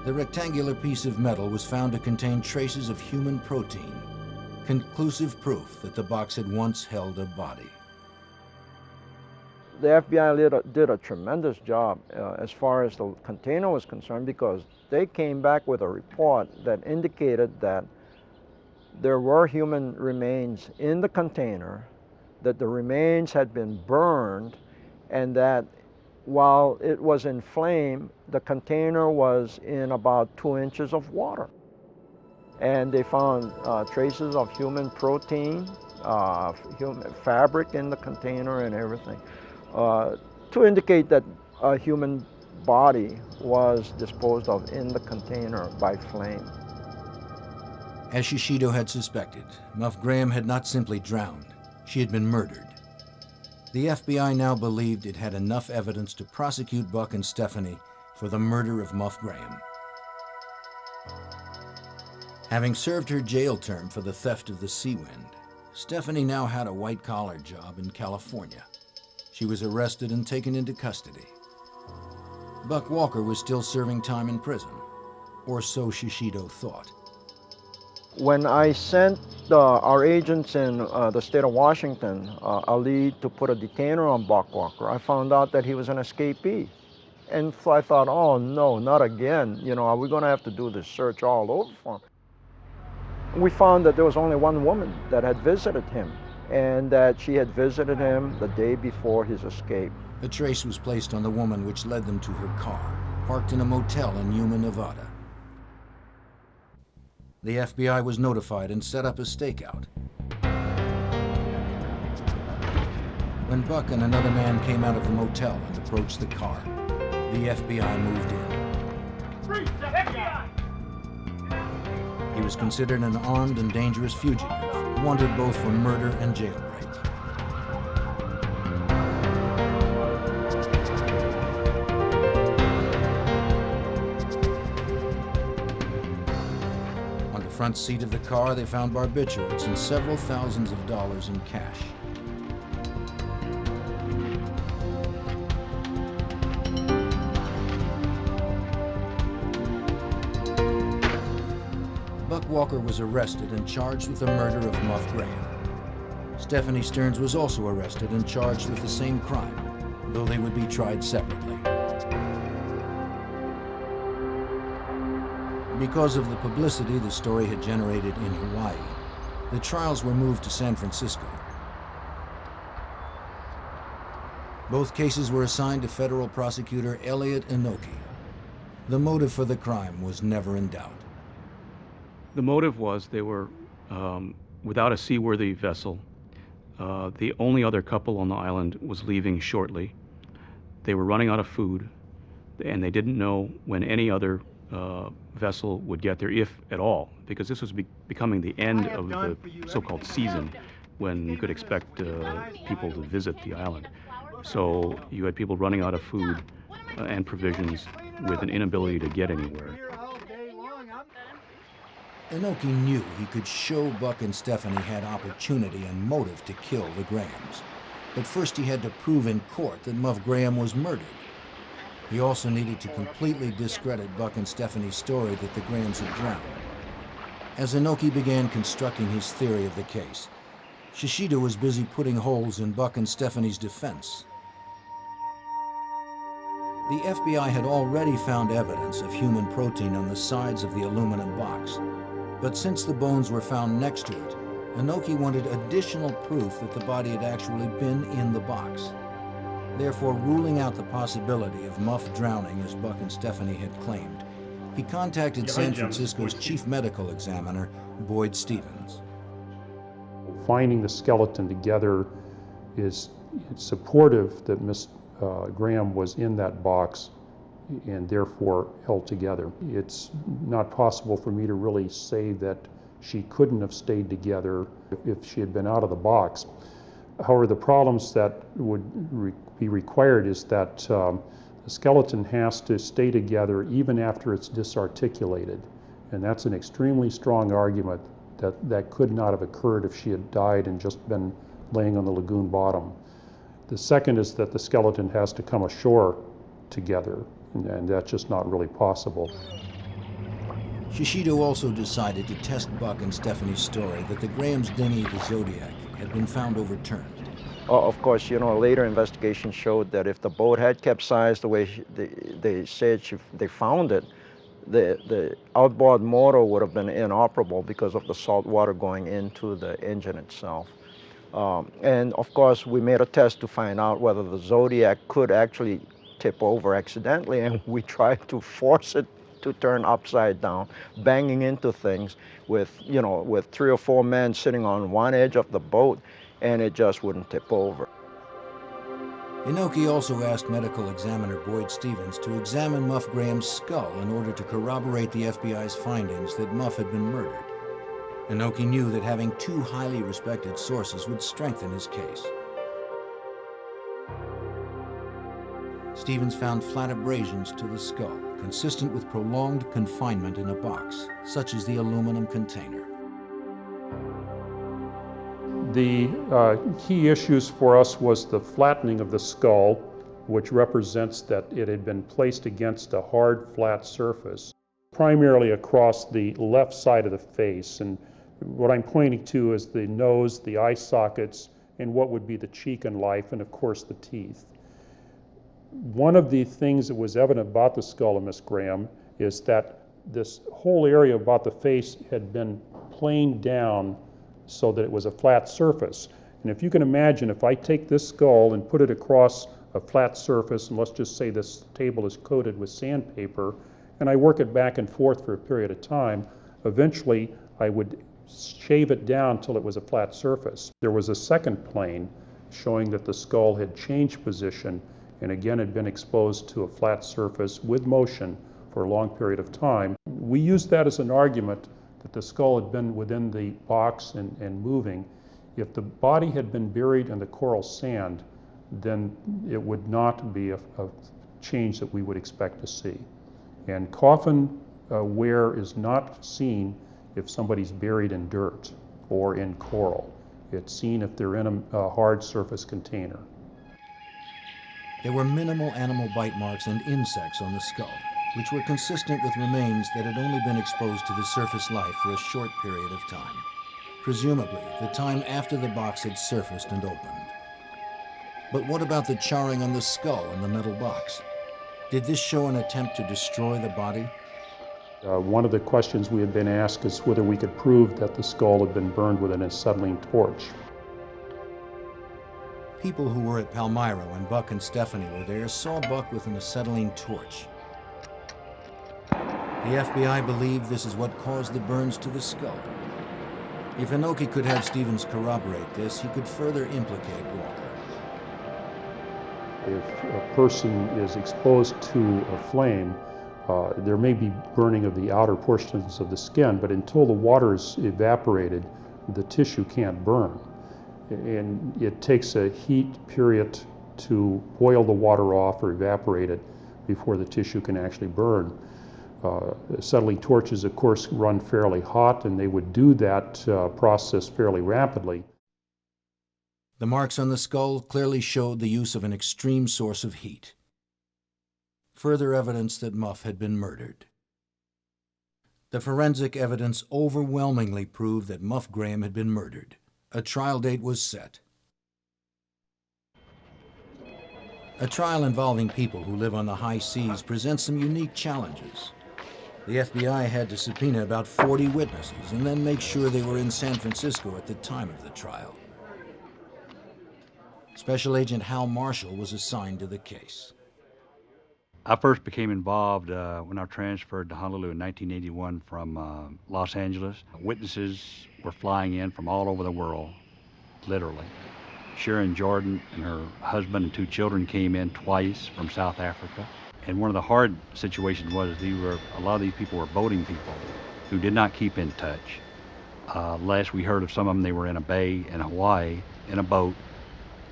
S1: The rectangular piece of metal was found to contain traces of human protein, conclusive proof that the box had once held a body.
S7: The FBI did a tremendous job as far as the container was concerned, because they came back with a report that indicated that there were human remains in the container, that the remains had been burned, and that while it was in flame, the container was in about 2 inches of water. And they found traces of human protein, human fabric in the container and everything, to indicate that a human body was disposed of in the container by flame.
S1: As Shishido had suspected, Muff Graham had not simply drowned, she had been murdered. The FBI now believed it had enough evidence to prosecute Buck and Stephanie for the murder of Muff Graham. Having served her jail term for the theft of the Seawind, Stephanie now had a white-collar job in California. She was arrested and taken into custody. Buck Walker was still serving time in prison, or so Shishido thought.
S7: When I sent our agents in the state of Washington a lead to put a detainer on Buck Walker, I found out that he was an escapee. And so I thought, oh no, not again. You know, are we going to have to do this search all over for him? We found that there was only one woman that had visited him, and that she had visited him the day before his escape.
S1: A trace was placed on the woman, which led them to her car, parked in a motel in Yuma, Nevada. The FBI was notified and set up a stakeout. When Buck and another man came out of the motel and approached the car, the FBI moved in. He was considered an armed and dangerous fugitive, wanted both for murder and jailbreak. On the front seat of the car, they found barbiturates and several thousands of dollars in cash. Buck Walker was arrested and charged with the murder of Muff Graham. Stephanie Stearns was also arrested and charged with the same crime, though they would be tried separately. Because of the publicity the story had generated in Hawaii, the trials were moved to San Francisco. Both cases were assigned to federal prosecutor Elliot Inoki. The motive for the crime was never in doubt.
S11: The motive was they were without a seaworthy vessel. The only other couple on the island was leaving shortly. They were running out of food, and they didn't know when any other vessel would get there, if at all, because this was becoming the end of the so-called season when you could expect people to visit the island. So you had people running out of food and provisions with an inability to get anywhere.
S1: Inoki knew he could show Buck and Stephanie had opportunity and motive to kill the Grahams. But first he had to prove in court that Muff Graham was murdered. He also needed to completely discredit Buck and Stephanie's story that the Grahams had drowned. As Inoki began constructing his theory of the case, Shishido was busy putting holes in Buck and Stephanie's defense. The FBI had already found evidence of human protein on the sides of the aluminum box. But since the bones were found next to it, Inoki wanted additional proof that the body had actually been in the box. Therefore, ruling out the possibility of Muff drowning as Buck and Stephanie had claimed, he contacted San Francisco's chief medical examiner, Boyd Stevens.
S12: Finding the skeleton together is supportive that Miss Graham was in that box and therefore held together. It's not possible for me to really say that she couldn't have stayed together if she had been out of the box. However, the problems that would be required is that the skeleton has to stay together even after it's disarticulated. And that's an extremely strong argument that could not have occurred if she had died and just been laying on the lagoon bottom. The second is that the skeleton has to come ashore together, and that's just not really possible.
S1: Shishido also decided to test Buck and Stephanie's story that the Grahams' dinghy, the Zodiac, had been found overturned.
S7: Of course, you know, later investigation showed that if the boat had capsized the way they said they found it, the outboard motor would have been inoperable because of the salt water going into the engine itself. And of course, we made a test to find out whether the Zodiac could actually tip over accidentally, and we tried to force it to turn upside down, banging into things with 3 or 4 men sitting on one edge of the boat, and it just wouldn't tip over.
S1: Inoki also asked medical examiner Boyd Stevens to examine Muff Graham's skull in order to corroborate the FBI's findings that Muff had been murdered. Inoki knew that having two highly respected sources would strengthen his case. Stevens found flat abrasions to the skull, consistent with prolonged confinement in a box, such as the aluminum container.
S12: The key issues for us was the flattening of the skull, which represents that it had been placed against a hard, flat surface, primarily across the left side of the face. And what I'm pointing to is the nose, the eye sockets, and what would be the cheek and life, and of course the teeth. One of the things that was evident about the skull of Miss Graham is that this whole area about the face had been planed down so that it was a flat surface. And if you can imagine, if I take this skull and put it across a flat surface, and let's just say this table is coated with sandpaper, and I work it back and forth for a period of time, eventually I would shave it down till it was a flat surface. There was a second plane showing that the skull had changed position and again had been exposed to a flat surface with motion for a long period of time. We used that as an argument that the skull had been within the box and moving. If the body had been buried in the coral sand, then it would not be a change that we would expect to see. And coffin wear is not seen if somebody's buried in dirt or in coral. It's seen if they're in a hard surface container.
S1: There were minimal animal bite marks and insects on the skull, which were consistent with remains that had only been exposed to the surface life for a short period of time, presumably the time after the box had surfaced and opened. But what about the charring on the skull and the metal box? Did this show an attempt to destroy the body?
S12: One of the questions we had been asked is whether we could prove that the skull had been burned with an acetylene torch.
S1: People who were at Palmyra when Buck and Stephanie were there saw Buck with an acetylene torch. The FBI believed this is what caused the burns to the skull. If Inoki could have Stevens corroborate this, he could further implicate Walker.
S12: If a person is exposed to a flame, there may be burning of the outer portions of the skin, but until the water is evaporated, the tissue can't burn. And it takes a heat period to boil the water off or evaporate it before the tissue can actually burn. Acetylene torches, of course, run fairly hot, and they would do that process fairly rapidly.
S1: The marks on the skull clearly showed the use of an extreme source of heat. Further evidence that Muff had been murdered. The forensic evidence overwhelmingly proved that Muff Graham had been murdered. A trial date was set. A trial involving people who live on the high seas presents some unique challenges. The FBI had to subpoena about 40 witnesses and then make sure they were in San Francisco at the time of the trial. Special Agent Hal Marshall was assigned to the case.
S13: I first became involved when I transferred to Honolulu in 1981 from Los Angeles. Witnesses were flying in from all over the world, literally. Sharon Jordan and her husband and 2 children came in twice from South Africa. And one of the hard situations was a lot of these people were boating people who did not keep in touch. Last we heard of some of them, they were in a bay in Hawaii in a boat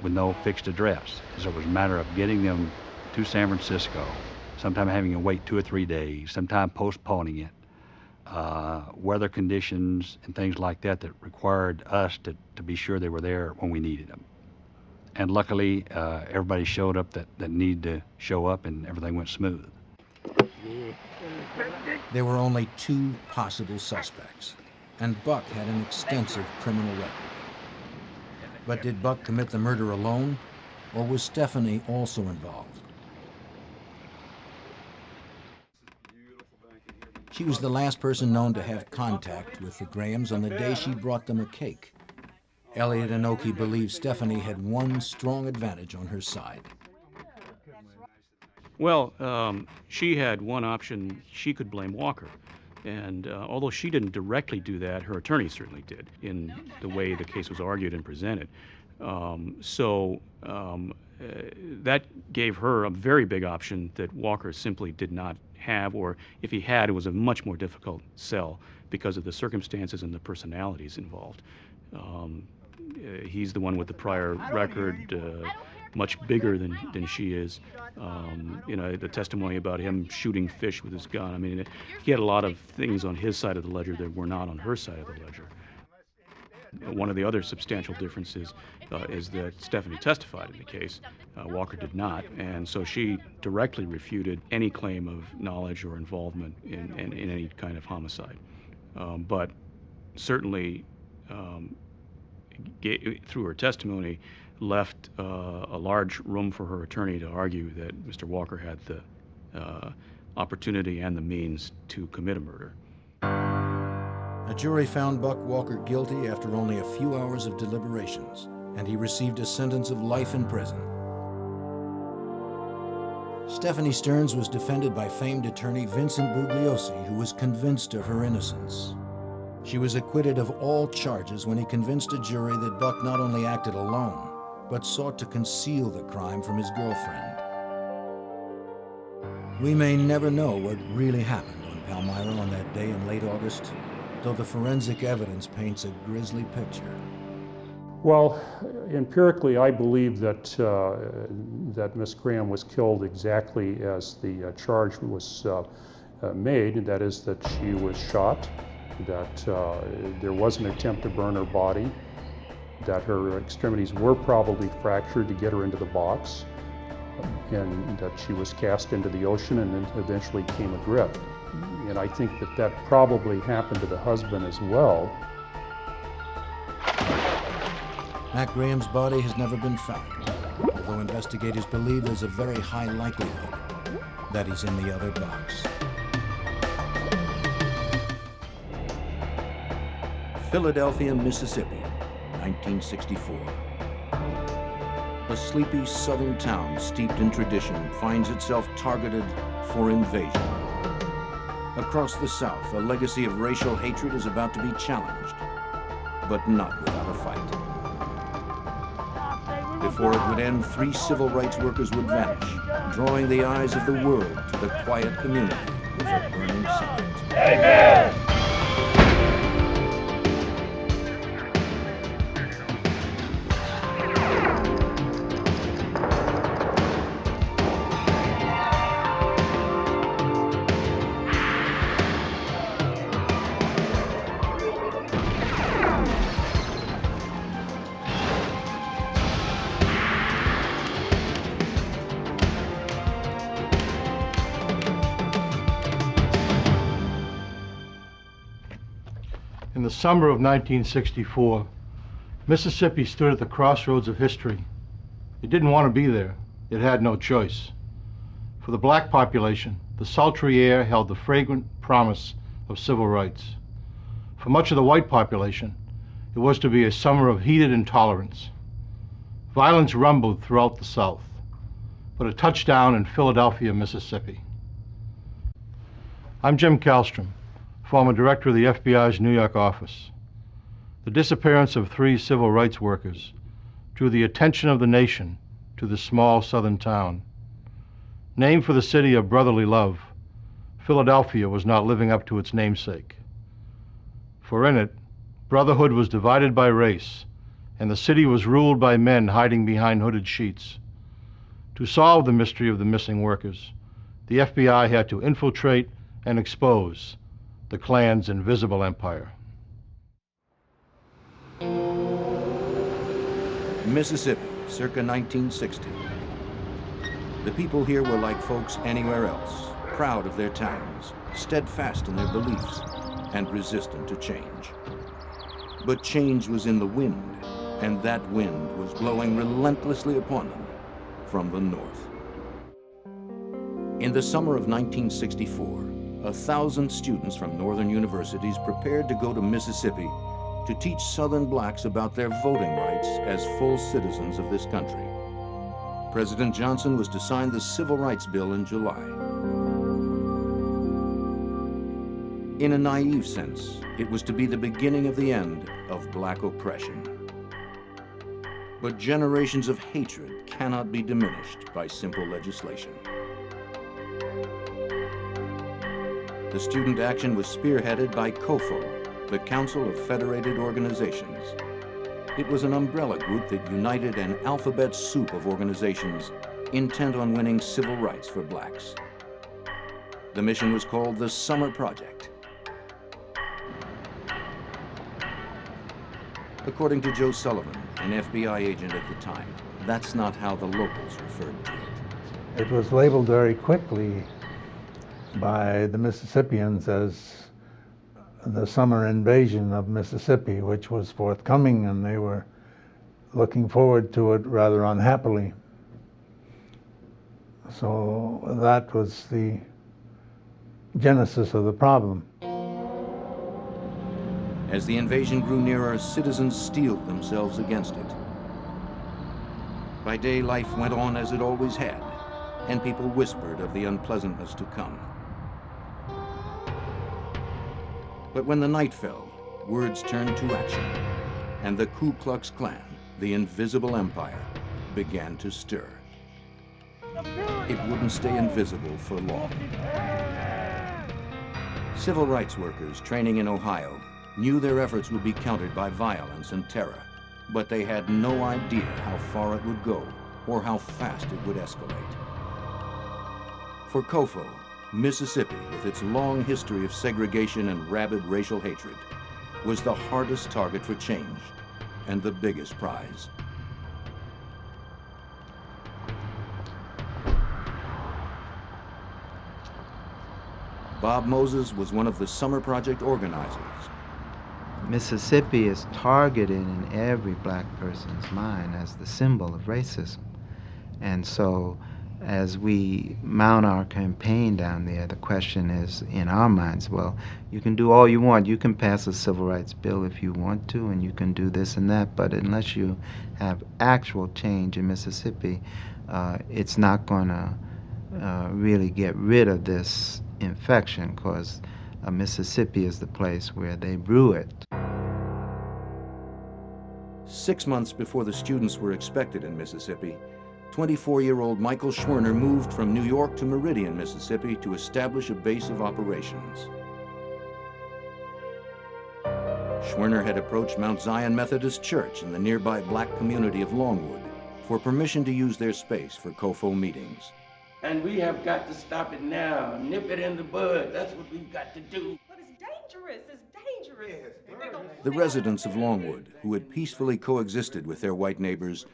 S13: with no fixed address. So it was a matter of getting them to San Francisco, sometime having to wait 2 or 3 days, sometime postponing it. Weather conditions and things like that that required us to be sure they were there when we needed them. And luckily, everybody showed up that needed to show up, and everything went smooth.
S1: There were only 2 possible suspects, and Buck had an extensive criminal record. But did Buck commit the murder alone, or was Stephanie also involved? She was the last person known to have contact with the Grahams on the day she brought them a cake. Elliot Inoki believes Stephanie had one strong advantage on her side.
S11: Well, she had one option. She could blame Walker. And although she didn't directly do that, her attorney certainly did in the way the case was argued and presented. That gave her a very big option that Walker simply did not have, or if he had, it was a much more difficult sell because of the circumstances and the personalities involved. He's the one with the prior record, much bigger than she is. The testimony about him shooting fish with his gun. I mean, he had a lot of things on his side of the ledger that were not on her side of the ledger. One of the other substantial differences is that Stephanie testified in the case. Walker did not, and so she directly refuted any claim of knowledge or involvement in any kind of homicide. But certainly, through her testimony, left a large room for her attorney to argue that Mr. Walker had the opportunity and the means to commit a murder.
S1: A jury found Buck Walker guilty after only a few hours of deliberations, and he received a sentence of life in prison. Stephanie Stearns was defended by famed attorney Vincent Bugliosi, who was convinced of her innocence. She was acquitted of all charges when he convinced a jury that Buck not only acted alone, but sought to conceal the crime from his girlfriend. We may never know what really happened on Palmyra on that day in late August, though the forensic evidence paints a grisly picture.
S12: Well, empirically, I believe that that Miss Graham was killed exactly as the charge was made, and that is that she was shot, that there was an attempt to burn her body, that her extremities were probably fractured to get her into the box, and that she was cast into the ocean and then eventually came adrift. And I think that probably happened to the husband as well.
S1: Matt Graham's body has never been found, although investigators believe there's a very high likelihood that he's in the other box. Philadelphia, Mississippi, 1964. A sleepy southern town steeped in tradition finds itself targeted for invasion. Across the South, a legacy of racial hatred is about to be challenged, but not without a fight. Before it would end, 3 civil rights workers would vanish, drawing the eyes of the world to the quiet community with a burning secret. Amen!
S2: In the summer of 1964, Mississippi stood at the crossroads of history. It didn't want to be there. It had no choice. For the black population, the sultry air held the fragrant promise of civil rights. For much of the white population, it was to be a summer of heated intolerance. Violence rumbled throughout the South, but it touched down in Philadelphia, Mississippi. I'm Jim Kallstrom, former director of the FBI's New York office. The disappearance of 3 civil rights workers drew the attention of the nation to this small southern town. Named for the city of brotherly love, Philadelphia was not living up to its namesake. For in it, brotherhood was divided by race, and the city was ruled by men hiding behind hooded sheets. To solve the mystery of the missing workers, the FBI had to infiltrate and expose the Klan's invisible empire.
S1: Mississippi, circa 1960. The people here were like folks anywhere else, proud of their towns, steadfast in their beliefs, and resistant to change. But change was in the wind, and that wind was blowing relentlessly upon them from the north. In the summer of 1964, 1,000 students from northern universities prepared to go to Mississippi to teach Southern blacks about their voting rights as full citizens of this country. President Johnson was to sign the Civil Rights Bill in July. In a naive sense, it was to be the beginning of the end of black oppression. But generations of hatred cannot be diminished by simple legislation. The the student action was spearheaded by COFO, the Council of Federated Organizations. It was an umbrella group that united an alphabet soup of organizations intent on winning civil rights for blacks. The mission was called the Summer Project. According to Joe Sullivan, an FBI agent at the time, that's not how the locals referred to it.
S14: It was labeled very quickly by the Mississippians as the summer invasion of Mississippi, which was forthcoming, and they were looking forward to it rather unhappily. So that was the genesis of the problem.
S1: As the invasion grew nearer, citizens steeled themselves against it. By day, life went on as it always had, and people whispered of the unpleasantness to come. But when the night fell, words turned to action, and the Ku Klux Klan, the invisible empire, began to stir. It wouldn't stay invisible for long. Civil rights workers training in Ohio knew their efforts would be countered by violence and terror, but they had no idea how far it would go or how fast it would escalate. For COFO, Mississippi, with its long history of segregation and rabid racial hatred, was the hardest target for change and the biggest prize. Bob Moses was one of the Summer Project organizers.
S15: Mississippi is targeted in every black person's mind as the symbol of racism. And so as we mount our campaign down there, the question is in our minds, well, you can do all you want. You can pass a civil rights bill if you want to, and you can do this and that, but unless you have actual change in Mississippi, it's not going to really get rid of this infection, because Mississippi is the place where they brew it.
S1: 6 months before the students were expected in Mississippi, 24-year-old Michael Schwerner moved from New York to Meridian, Mississippi to establish a base of operations. Schwerner had approached Mount Zion Methodist Church in the nearby black community of Longwood for permission to use their space for COFO meetings.
S16: And we have got to stop it now, nip it in the bud. That's what we've got to do.
S17: But it's dangerous, it's dangerous.
S1: The residents of Longwood, who had peacefully coexisted with their white neighbors,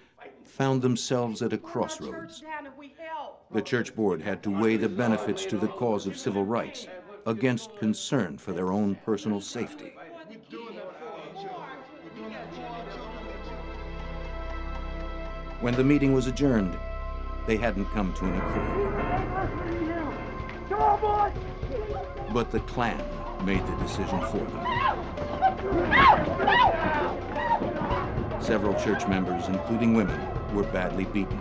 S1: found themselves at a crossroads. The church board had to weigh the benefits to the cause of civil rights against concern for their own personal safety. When the meeting was adjourned, they hadn't come to an accord. But the Klan made the decision for them. Several church members, including women, were badly beaten.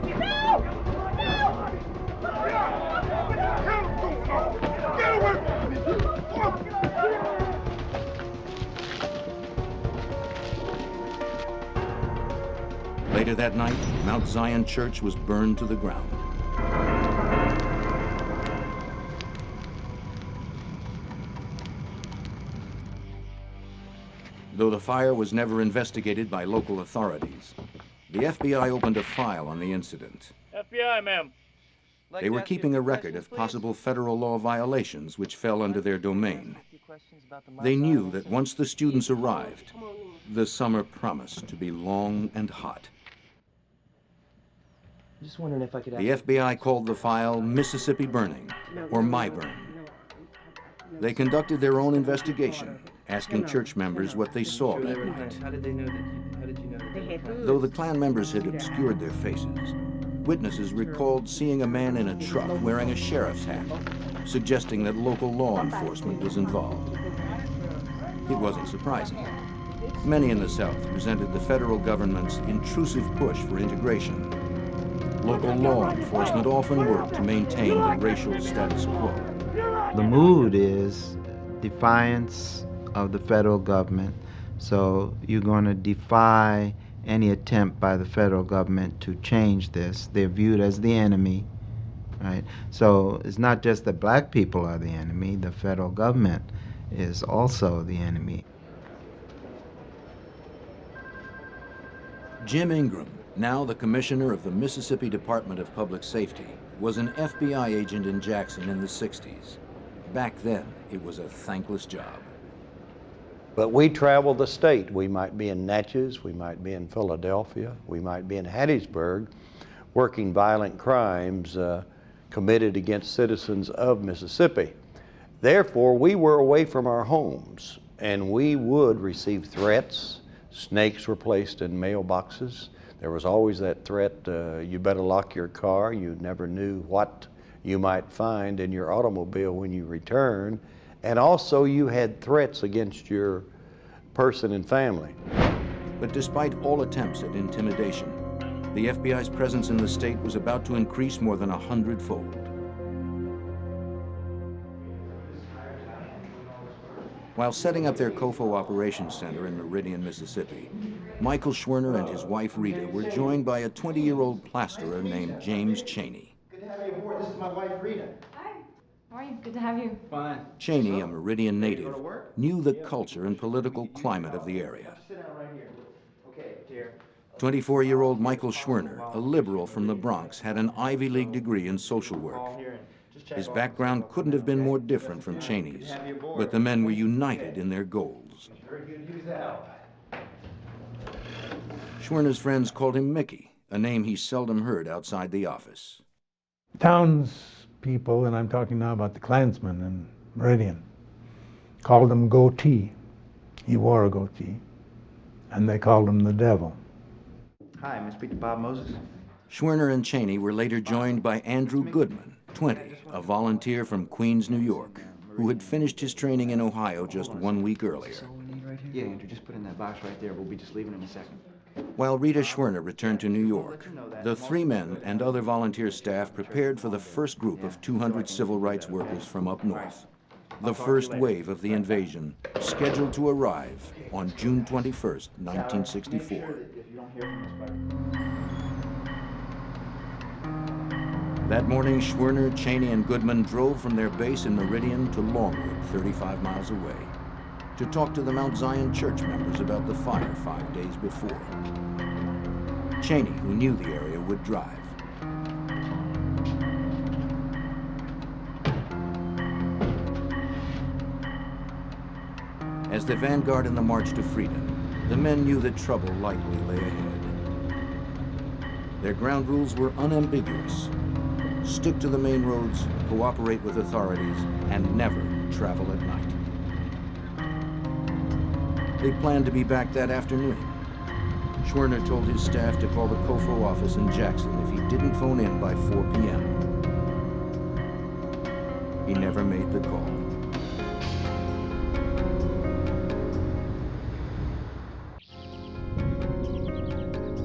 S1: Later that night, Mount Zion Church was burned to the ground. Though the fire was never investigated by local authorities, the FBI opened a file on the incident.
S10: FBI, ma'am.
S1: They were keeping a record of possible federal law violations which fell under their domain. They knew that once the students arrived, the summer promised to be long and hot.
S9: Just wondering if I could
S1: The FBI called the file Mississippi Burning, or My Burn. They conducted their own investigation, asking church members what they saw that night.
S9: How did they know that? How did you know that?
S1: Though the Klan members had obscured their faces, witnesses recalled seeing a man in a truck wearing a sheriff's hat, suggesting that local law enforcement was involved. It wasn't surprising. Many in the South resented the federal government's intrusive push for integration. Local law enforcement often worked to maintain the racial status quo.
S15: The mood is defiance of the federal government, so you're going to defy any attempt by the federal government to change this. They're viewed as the enemy, right? So it's not just that black people are the enemy, the federal government is also the enemy.
S1: Jim Ingram, now the commissioner of the Mississippi Department of Public Safety, was an FBI agent in Jackson in the 60s. Back then, it was a thankless job.
S18: But we travel the state. We might be in Natchez, we might be in Philadelphia, we might be in Hattiesburg, working violent crimes committed against citizens of Mississippi. Therefore, we were away from our homes, and we would receive threats. Snakes were placed in mailboxes. There was always that threat, you better lock your car. You never knew what you might find in your automobile when you return. And also you had threats against your person and family.
S1: But despite all attempts at intimidation, the FBI's presence in the state was about to increase more than 100-fold. While setting up their COFO Operations Center in Meridian, Mississippi, Michael Schwerner and his wife Rita were joined by a 20-year-old plasterer named James Cheney.
S19: Good to have you aboard. This is my wife, Rita.
S20: Hi. How are you? Good to have you.
S19: Fine.
S1: Cheney, a Meridian native, knew the culture and political climate of the area.
S19: Sit down right here. Okay, here.
S1: 24-year-old Michael Schwerner, a liberal from the Bronx, had an Ivy League degree in social work. His background couldn't have been more different from Cheney's, but the men were united in their goals. Schwerner's friends called him Mickey, a name he seldom heard outside the office.
S14: Townspeople, and I'm talking now about the Klansmen in Meridian, called him Goatee. He wore a goatee, and they called him the Devil.
S19: Hi, may I speak to Bob Moses?
S1: Schwerner and Cheney were later joined by Andrew Goodman, 20, a volunteer from Queens, New York, who had finished his training in Ohio just 1 week earlier.
S19: Yeah, Andrew, just put in that box right there. We'll be just leaving in a second.
S1: While Rita Schwerner returned to New York, the three men and other volunteer staff prepared for the first group of 200 civil rights workers from up north. The first wave of the invasion, scheduled to arrive on June 21st, 1964. That morning, Schwerner, Cheney, and Goodman drove from their base in Meridian to Longwood, 35 miles away, to talk to the Mount Zion church members about the fire 5 days before. Cheney, who knew the area, would drive. As the vanguard in the march to freedom, the men knew that trouble likely lay ahead. Their ground rules were unambiguous. Stick to the main roads, cooperate with authorities, and never travel at night. They planned to be back that afternoon. Schwerner told his staff to call the COFO office in Jackson if he didn't phone in by 4 p.m. He never made the call.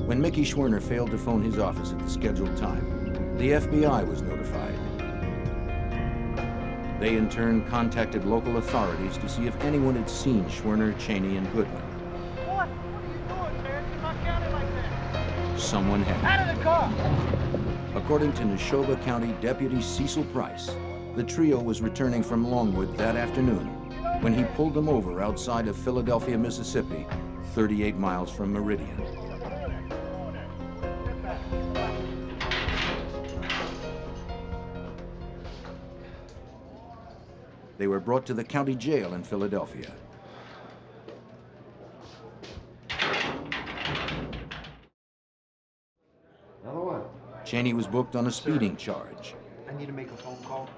S1: When Mickey Schwerner failed to phone his office at the scheduled time, the FBI was notified. They in turn contacted local authorities to see if anyone had seen Schwerner, Cheney, and Goodman.
S21: What are you doing, man? You're not counting like that.
S1: Someone had.
S21: Out of the car!
S1: According to Neshoba County Deputy Cecil Price, the trio was returning from Longwood that afternoon when he pulled them over outside of Philadelphia, Mississippi, 38 miles from Meridian. They were brought to the county jail in Philadelphia.
S19: Another one.
S1: Cheney was booked on a speeding charge.
S19: I need to make a phone call.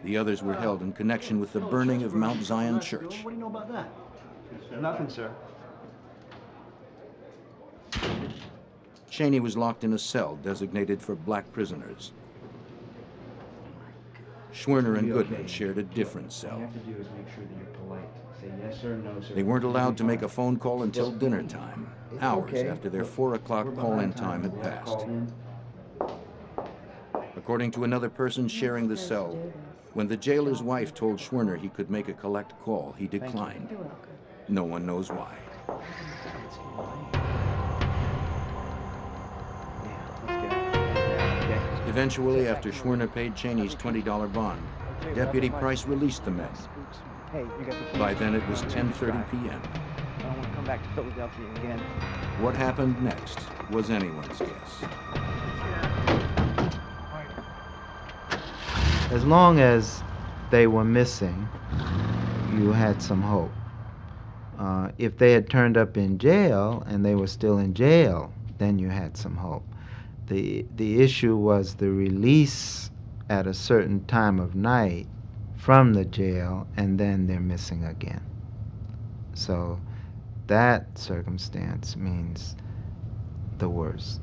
S1: The others were held in connection with the burning of Mount Zion Church.
S19: What do you know about that? Nothing, sir.
S1: Cheney was locked in a cell designated for black prisoners. Schwerner and Goodman shared a different cell.
S19: All you have to do is make sure that you're polite. Say yes or no, sir.
S1: They weren't allowed to make a phone call until dinner time, hours after their 4 o'clock call-in time had passed. According to another person sharing the cell, when the jailer's wife told Schwerner he could make a collect call, he declined. No one knows why. Eventually, after Schwerner paid Cheney's $20 bond, Deputy Price released the men.
S19: Hey, you got the keys.
S1: By then, it was 10:30 p.m.
S19: I don't want to come back to Philadelphia again.
S1: What happened next was anyone's guess.
S15: As long as they were missing, you had some hope. If they had turned up in jail and they were still in jail, then you had some hope. The issue was the release at a certain time of night from the jail, and then they're missing again. So that circumstance means the worst.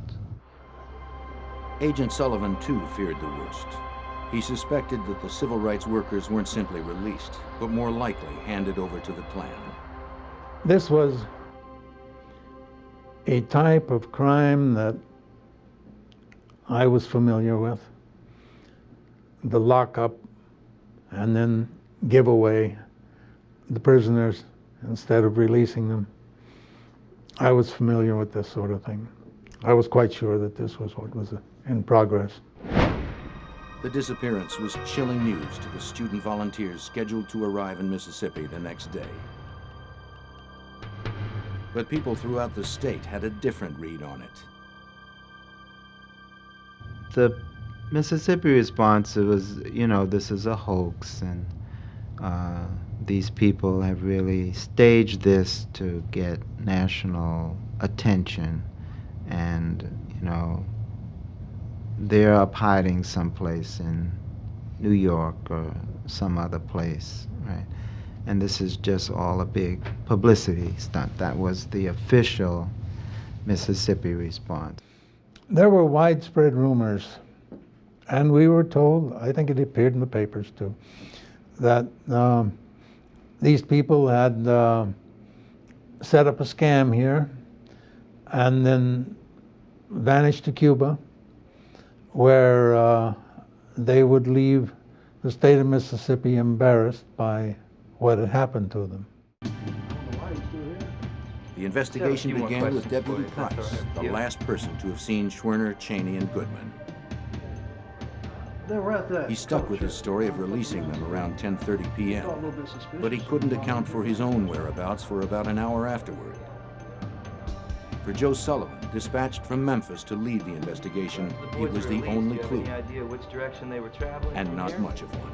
S1: Agent Sullivan, too, feared the worst. He suspected that the civil rights workers weren't simply released, but more likely handed over to the Klan.
S14: This was a type of crime that I was familiar with. The lockup and then give away the prisoners instead of releasing them. I was familiar with this sort of thing. I was quite sure that this was what was in progress.
S1: The disappearance was chilling news to the student volunteers scheduled to arrive in Mississippi the next day. But people throughout the state had a different read on it.
S15: The Mississippi response, it was, this is a hoax, and these people have really staged this to get national attention, and, they're up hiding someplace in New York or some other place, right? And this is just all a big publicity stunt. That was the official Mississippi response.
S14: There were widespread rumors, and we were told, I think it appeared in the papers too, that these people had set up a scam here and then vanished to Cuba, where they would leave the state of Mississippi embarrassed by what had happened to them.
S1: The investigation began with Deputy Price, the last person to have seen Schwerner, Cheney, and Goodman. He stuck with his story of releasing them around 10:30 p.m., but he couldn't account for his own whereabouts for about an hour afterward. For Joe Sullivan, dispatched from Memphis to lead the investigation, it was the only clue, and not much of one.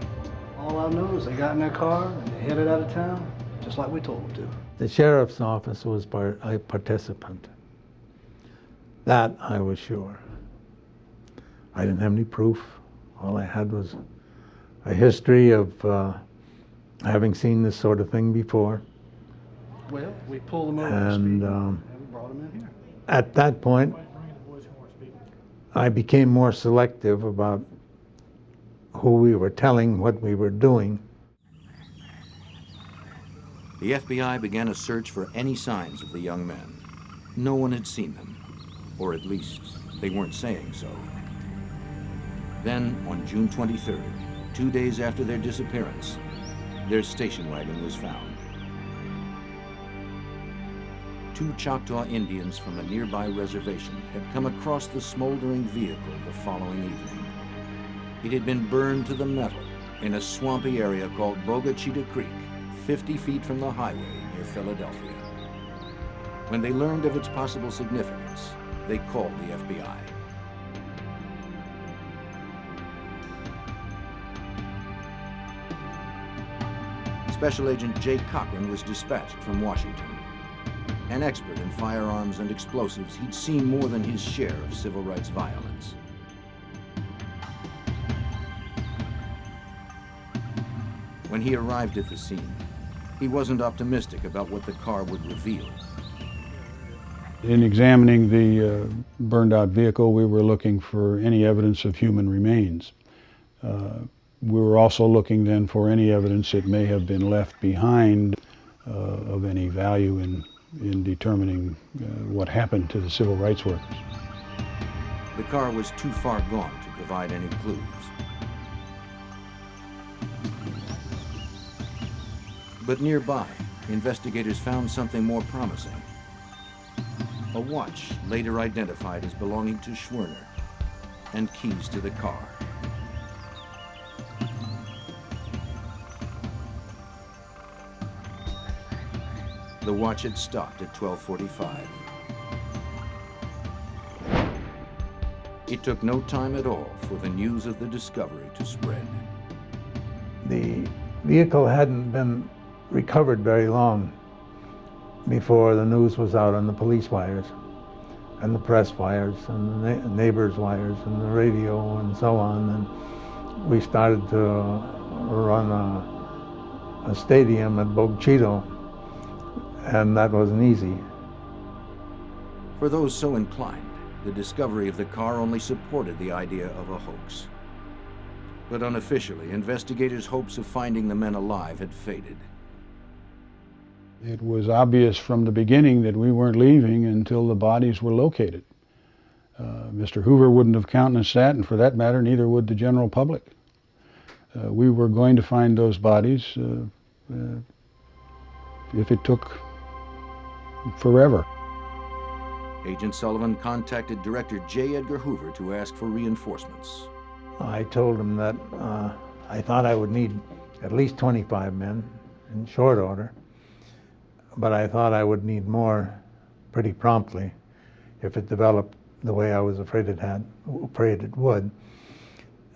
S9: All I know is they got in their car and they headed out of town, just like we told them to.
S14: The sheriff's office was a participant. That I was sure. I didn't have any proof. All I had was a history of having seen this sort of thing before.
S9: Well, we pulled them over
S14: and
S9: we brought them in here.
S14: At that point, I became more selective about who we were telling, what we were doing.
S1: The FBI began a search for any signs of the young men. No one had seen them, or at least they weren't saying so. Then, on June 23rd, 2 days after their disappearance, their station wagon was found. 2 Choctaw Indians from a nearby reservation had come across the smoldering vehicle the following evening. It had been burned to the metal in a swampy area called Bogachita Creek, 50 feet from the highway near Philadelphia. When they learned of its possible significance, they called the FBI. Special Agent Jay Cochran was dispatched from Washington. An expert in firearms and explosives, he'd seen more than his share of civil rights violence. When he arrived at the scene, he wasn't optimistic about what the car would reveal.
S5: In examining the burned out vehicle, we were looking for any evidence of human remains. We were also looking then for any evidence that may have been left behind of any value in determining what happened to the civil rights workers.
S1: The car was too far gone to provide any clues. But nearby, investigators found something more promising. A watch later identified as belonging to Schwerner. and keys to the car. The watch had stopped at 12:45. It took no time at all for the news of the discovery to spread.
S14: The vehicle hadn't been recovered very long before the news was out on the police wires and the press wires and the neighbors' wires and the radio and so on. And we started to run a stadium at Bogchito, and that wasn't easy.
S1: For those so inclined, the discovery of the car only supported the idea of a hoax. But unofficially, investigators' hopes of finding the men alive had faded.
S5: It was obvious from the beginning that we weren't leaving until the bodies were located. Mr. Hoover wouldn't have countenanced that, and for that matter, neither would the general public. We were going to find those bodies if it took forever.
S1: Agent Sullivan contacted Director J. Edgar Hoover to ask for reinforcements.
S14: I told him that I thought I would need at least 25 men in short order, but I thought I would need more pretty promptly if it developed the way I was afraid it would.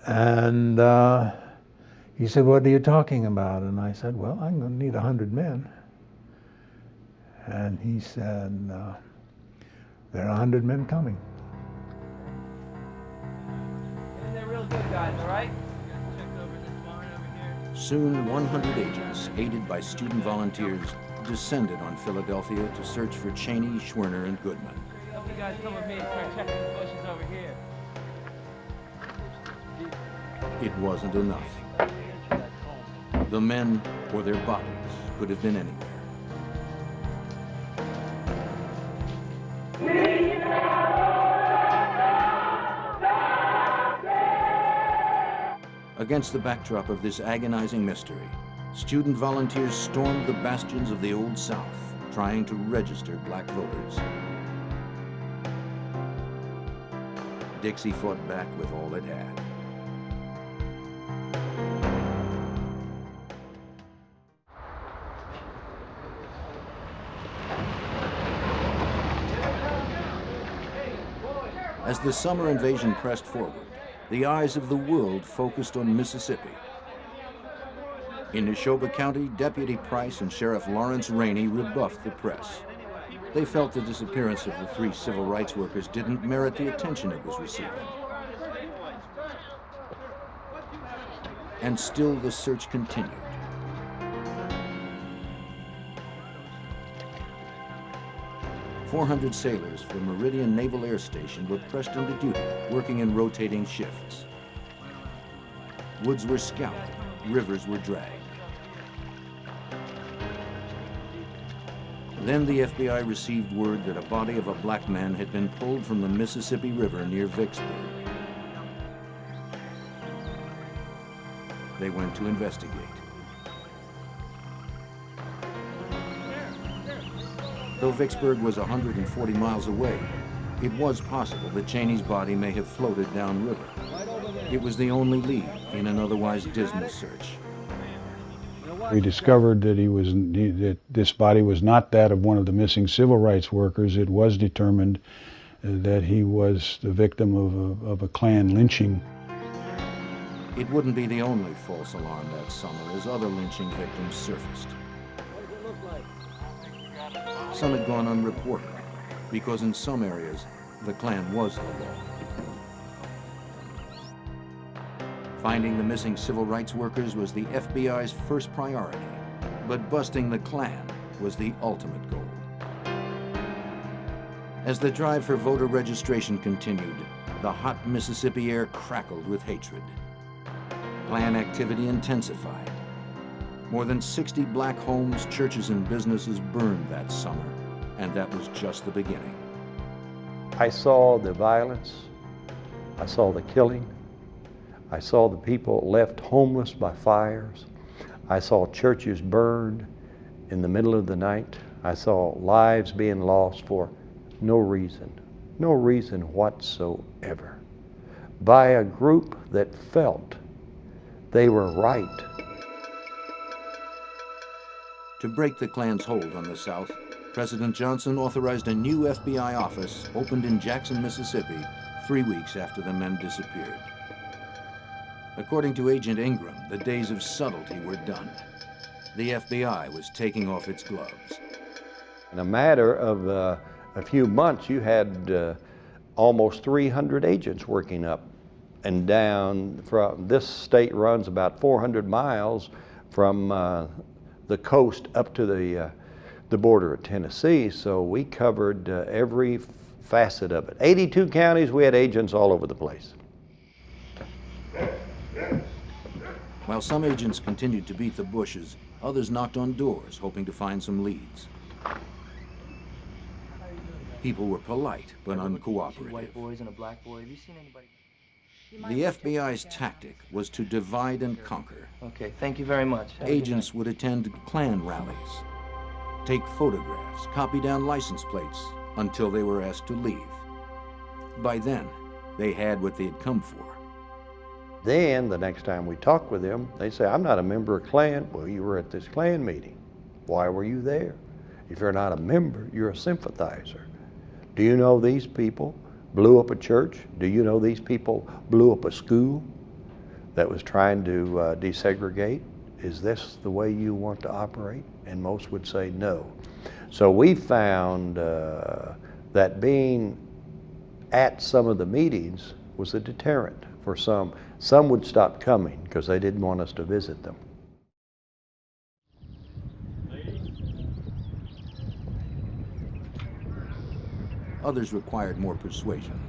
S14: And he said, "What are you talking about?" And I said, "Well, I'm going to need 100 men." And he said, "There are 100 men coming."
S3: They're real good guys, all right?
S1: Soon, 100 agents, aided by student volunteers, descended on Philadelphia to search for Cheney, Schwerner, and Goodman.
S3: Help you guys come with me and start checking the bushes over here.
S1: It wasn't enough. The men or their bodies could have been anywhere. Against the backdrop of this agonizing mystery, student volunteers stormed the bastions of the Old South, trying to register black voters. Dixie fought back with all it had. As the summer invasion pressed forward, the eyes of the world focused on Mississippi. In Neshoba County, Deputy Price and Sheriff Lawrence Rainey rebuffed the press. They felt the disappearance of the 3 civil rights workers didn't merit the attention it was receiving. And still the search continued. "400 sailors from Meridian Naval Air Station were pressed into duty, working in rotating shifts. Woods were scoured, rivers were dragged. Then the FBI received word that a body of a black man had been pulled from the Mississippi River near Vicksburg. They went to investigate. Though Vicksburg was 140 miles away, it was possible that Cheney's body may have floated downriver. It was the only lead in an otherwise dismal search.
S5: We discovered that that this body was not that of one of the missing civil rights workers. It was determined that he was the victim of a Klan lynching.
S1: It wouldn't be the only false alarm that summer as other lynching victims surfaced. Some had gone unreported, because in some areas, the Klan was the law. Finding the missing civil rights workers was the FBI's first priority, but busting the Klan was the ultimate goal. As the drive for voter registration continued, the hot Mississippi air crackled with hatred. Klan activity intensified. More than 60 black homes, churches, and businesses burned that summer, and that was just the beginning.
S18: I saw the violence, I saw the killing, I saw the people left homeless by fires, I saw churches burned in the middle of the night, I saw lives being lost for no reason whatsoever. by a group that felt they were right.
S1: To break the Klan's hold on the South, President Johnson authorized a new FBI office opened in Jackson, Mississippi, 3 weeks after the men disappeared. According to Agent Ingram, the days of subtlety were done. The FBI was taking off its gloves.
S18: In a matter of a few months, you had almost 300 agents working up and down. From this state runs about 400 miles from the coast up to the border of Tennessee, so we covered every facet of it. 82 counties, we had agents all over the place.
S1: While some agents continued to beat the bushes, others knocked on doors, hoping to find some leads. People were polite, but uncooperative.
S3: White boys and a black boy. Have you seen anybody?
S1: The FBI's tactic was to divide and conquer.
S3: Okay, thank you very much.
S1: Agents would attend Klan rallies, take photographs, copy down license plates until they were asked to leave. By then, they had what they had come for.
S18: Then, the next time we talked with them, they say, I'm not a member of Klan. Well, you were at this Klan meeting. Why were you there? If you're not a member, you're a sympathizer. Do you know these people blew up a church? Do you know these people blew up a school that was trying to desegregate? Is this the way you want to operate? And most would say no. So we found that being at some of the meetings was a deterrent for some. Some would stop coming because they didn't want us to visit them.
S1: Others required more persuasion.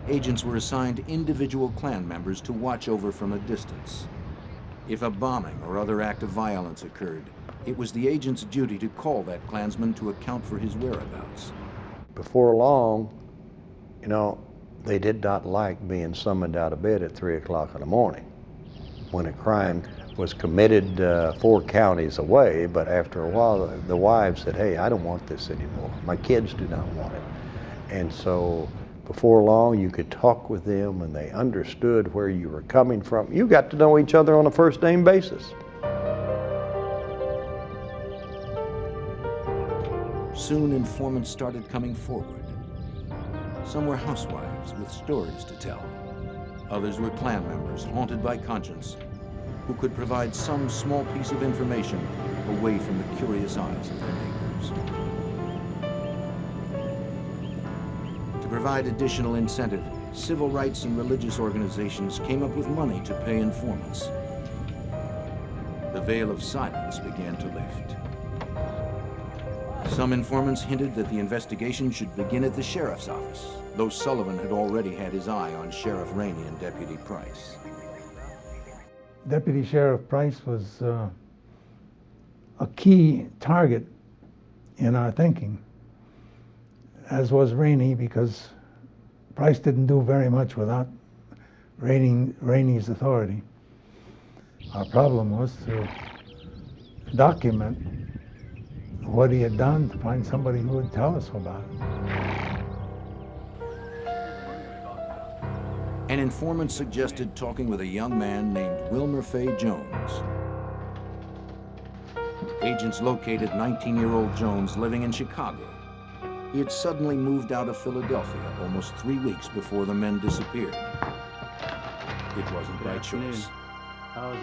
S1: Agents were assigned individual Klan members to watch over from a distance. If a bombing or other act of violence occurred, it was the agent's duty to call that Klansman to account for his whereabouts.
S18: Before long, you know, they did not like being summoned out of bed at 3 o'clock in the morning when a crime was committed 4 counties away, but after a while the wives said, hey, I don't want this anymore. My kids do not want it. And so before long you could talk with them and they understood where you were coming from. You got to know each other on a first name basis.
S1: Soon informants started coming forward. Some were housewives with stories to tell. Others were Klan members haunted by conscience who could provide some small piece of information away from the curious eyes of their neighbors. To provide additional incentive, civil rights and religious organizations came up with money to pay informants. The veil of silence began to lift. Some informants hinted that the investigation should begin at the sheriff's office, though Sullivan had already had his eye on Sheriff Rainey and Deputy Price.
S14: Deputy Sheriff Price was a key target in our thinking, as was Rainey, because Price didn't do very much without Rainey's authority. Our problem was to document what he had done, to find somebody who would tell us about it.
S1: An informant suggested talking with a young man named Wilmer Fay Jones. Agents located 19-year-old Jones living in Chicago. He had suddenly moved out of Philadelphia almost 3 weeks before the men disappeared. It wasn't by choice.
S3: I was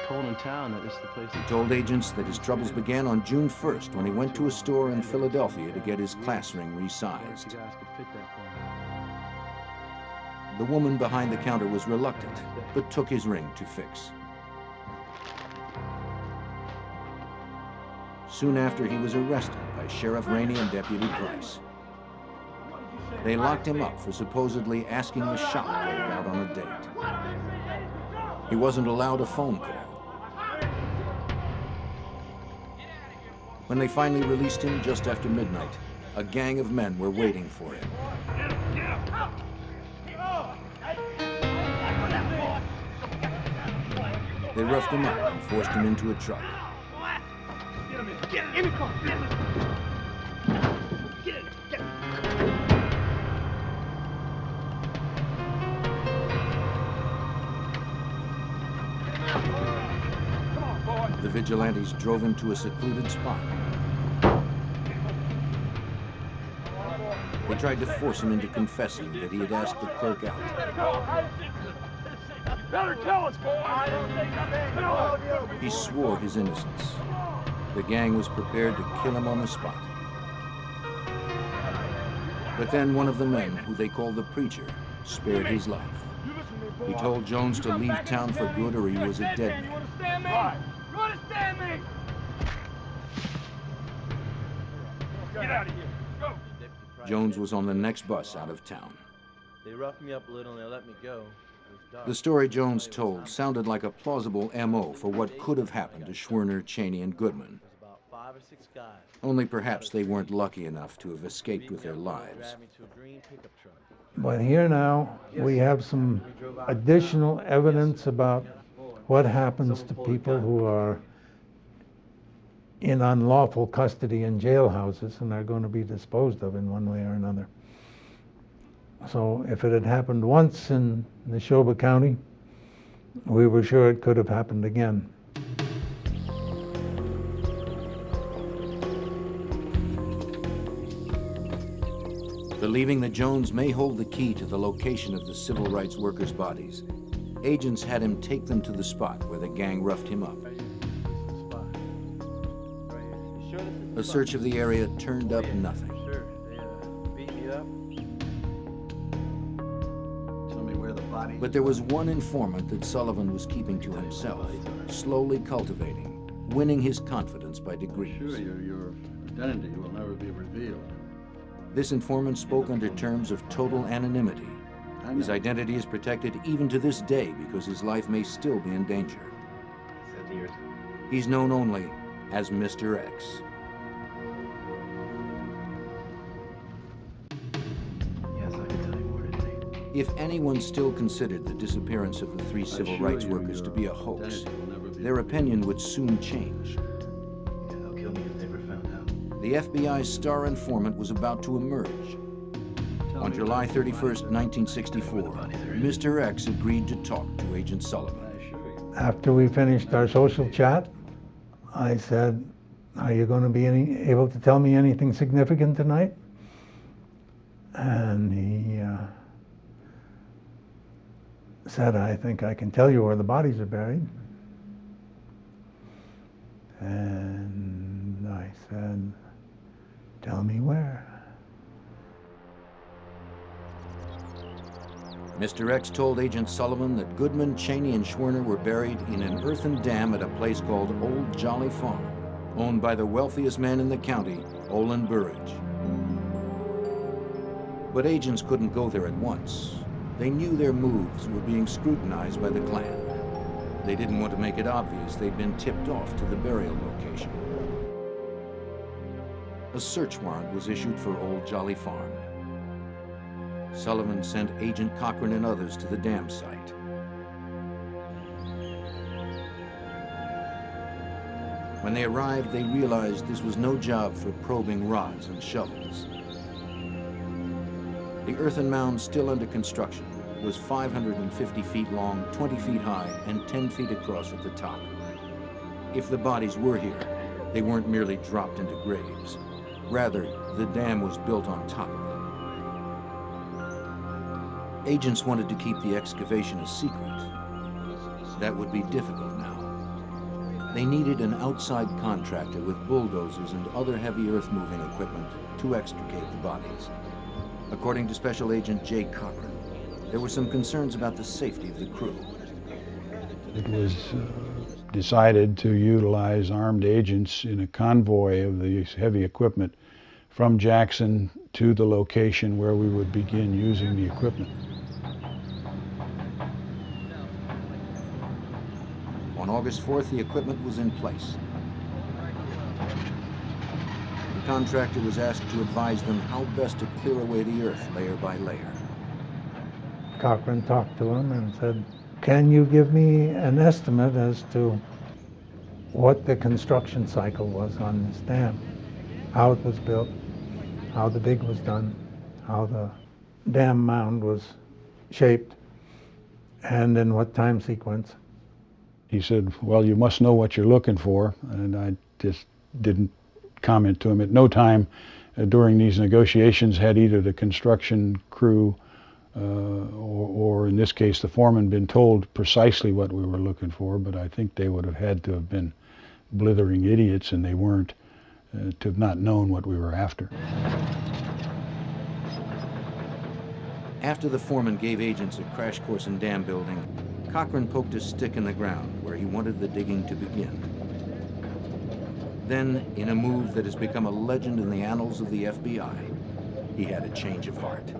S3: told in town that this is the place.
S1: He told agents that his troubles began on June 1st when he went to a store in Philadelphia to get his class ring resized.
S3: You guys could fit that for me.
S1: The woman behind the counter was reluctant, but took his ring to fix. Soon after, he was arrested by Sheriff Rainey and Deputy Price. They locked him up for supposedly asking the shop clerk out on a date. He wasn't allowed a phone call. When they finally released him just after midnight, a gang of men were waiting for him. They roughed him up and forced him into a truck.
S21: Get in the car! Get in the car! Get in! Get in!
S1: vigilantes drove him to a secluded spot. They tried to force him into confessing that he had asked the clerk out.
S21: Better tell us, boy!
S1: He swore his innocence. The gang was prepared to kill him on the spot. But then one of the men, who they called the preacher, spared his life. He told Jones to leave town for good or he was a dead man.
S21: You understand me? You understand me? Get out of here. Go.
S1: Jones was on the next bus out of town.
S8: They roughed me up a little and they let me go.
S1: The story Jones told sounded like a plausible M.O. for what could have happened to Schwerner, Cheney, and Goodman. Only perhaps they weren't lucky enough to have escaped with their lives.
S14: But here now, we have some additional evidence about what happens to people who are in unlawful custody in jailhouses and are going to be disposed of in one way or another. So if it had happened once in Neshoba County, we were sure it could have happened again.
S1: Believing that Jones may hold the key to the location of the civil rights workers' bodies, agents had him take them to the spot where the gang roughed him up. A search of the area turned up nothing. But there was one informant that Sullivan was keeping to himself, slowly cultivating, winning his confidence by degrees.
S22: Sure, your identity will never be revealed.
S1: This informant spoke under terms of total anonymity. His identity is protected even to this day because his life may still be in danger. He's known only as Mr. X. If anyone still considered the disappearance of the three civil rights workers to be a hoax, their opinion would soon change.
S19: They'll kill me if they were found out.
S1: The FBI's star informant was about to emerge. On July 31st, 1964, Mr. X agreed to talk to Agent Sullivan.
S14: After we finished our social chat, I said, "Are you going to be able to tell me anything significant tonight?" And he said, "I think I can tell you where the bodies are buried." And I said, "Tell me where."
S1: Mr. X told Agent Sullivan that Goodman, Cheney, and Schwerner were buried in an earthen dam at a place called Old Jolly Farm, owned by the wealthiest man in the county, Olin Burridge. But agents couldn't go there at once. They knew their moves were being scrutinized by the Klan. They didn't want to make it obvious they'd been tipped off to the burial location. A search warrant was issued for Old Jolly Farm. Sullivan sent Agent Cochran and others to the dam site. When they arrived, they realized this was no job for probing rods and shovels. The earthen mound still under construction was 550 feet long, 20 feet high, and 10 feet across at the top. If the bodies were here, they weren't merely dropped into graves. Rather, the dam was built on top of them. Agents wanted to keep the excavation a secret. That would be difficult now. They needed an outside contractor with bulldozers and other heavy earth-moving equipment to extricate the bodies. According to Special Agent J. Cochran, there were some concerns about the safety of the crew.
S5: It was decided to utilize armed agents in a convoy of the heavy equipment from Jackson to the location where we would begin using the equipment.
S1: On August 4th, the equipment was in place. The contractor was asked to advise them how best to clear away the earth layer by layer.
S14: Cochran talked to him and said, "Can you give me an estimate as to what the construction cycle was on this dam? How it was built, how the dig was done, how the dam mound was shaped, and in what time sequence?"
S5: He said, well, you must know what you're looking for, and I just didn't comment to him. At no time during these negotiations had either the construction crew or in this case the foreman been told precisely what we were looking for, but I think they would have had to have been blithering idiots, and they weren't, to have not known what we were after.
S1: After the foreman gave agents a crash course in dam building, Cochran poked a stick in the ground where he wanted the digging to begin. Then, in a move that has become a legend in the annals of the FBI, he had a change of heart.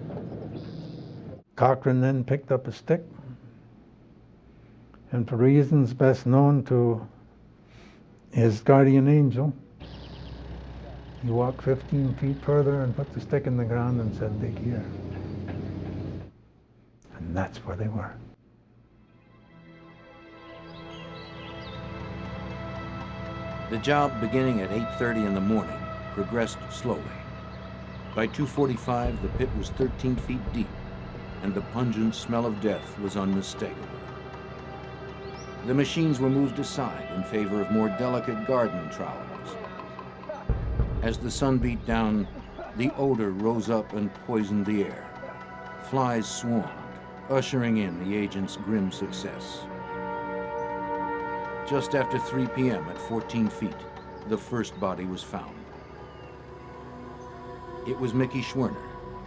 S14: Cochran then picked up a stick, and for reasons best known to his guardian angel, he walked 15 feet further and put the stick in the ground and said, dig here. And that's where they were.
S1: The job, beginning at 8:30 in the morning, progressed slowly. By 2:45, the pit was 13 feet deep, and the pungent smell of death was unmistakable. The machines were moved aside in favor of more delicate garden trowels. As the sun beat down, the odor rose up and poisoned the air. Flies swarmed, ushering in the agent's grim success. Just after 3 p.m. at 14 feet, the first body was found. It was Mickey Schwerner,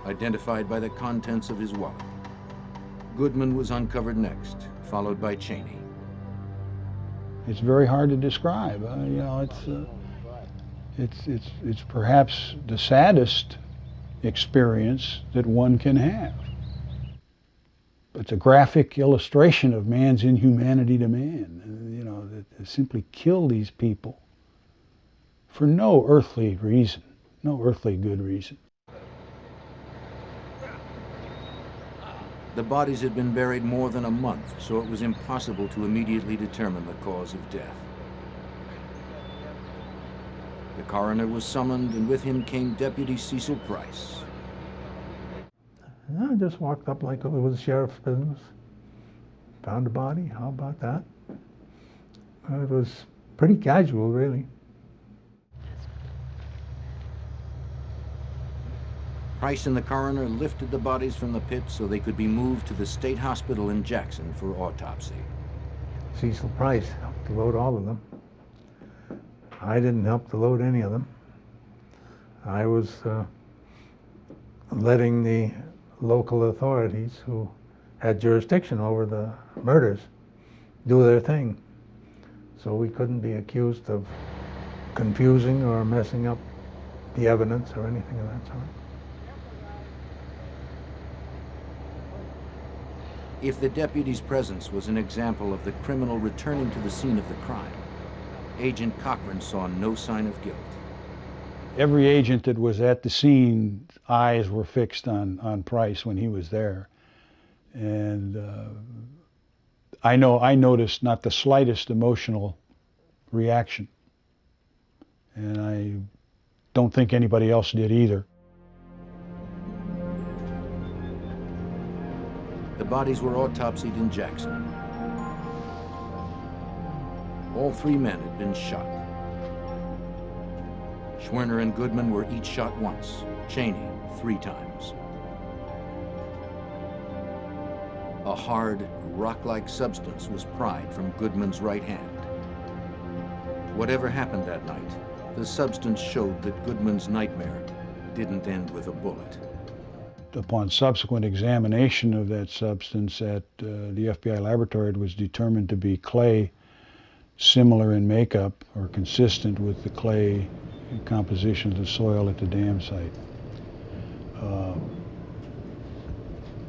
S1: identified by the contents of his wallet. Goodman was uncovered next, followed by Cheney.
S5: It's very hard to describe. You know, it's perhaps the saddest experience that one can have. It's a graphic illustration of man's inhumanity to man. You know, to simply kill these people for no earthly reason, no earthly good reason.
S1: The bodies had been buried more than a month, so it was impossible to immediately determine the cause of death. The coroner was summoned, and with him came Deputy Cecil Price.
S14: I just walked up like it was sheriff's business. Found a body, how about that? It was pretty casual, really.
S1: Price and the coroner lifted the bodies from the pit so they could be moved to the state hospital in Jackson for autopsy.
S14: Cecil Price helped to load all of them. I didn't help to load any of them. I was letting the local authorities who had jurisdiction over the murders do their thing. So we couldn't be accused of confusing or messing up the evidence or anything of that sort.
S1: If the deputy's presence was an example of the criminal returning to the scene of the crime, Agent Cochran saw no sign of guilt.
S5: Every agent that was at the scene, eyes were fixed on Price when he was there. And I noticed not the slightest emotional reaction. And I don't think anybody else did either.
S1: The bodies were autopsied in Jackson. All 3 men had been shot. Schwerner and Goodman were each shot once, Cheney 3 times. A hard, rock-like substance was pried from Goodman's right hand. Whatever happened that night, the substance showed that Goodman's nightmare didn't end with a bullet.
S5: Upon subsequent examination of that substance at the FBI laboratory, it was determined to be clay similar in makeup or consistent with the clay composition of the soil at the dam site.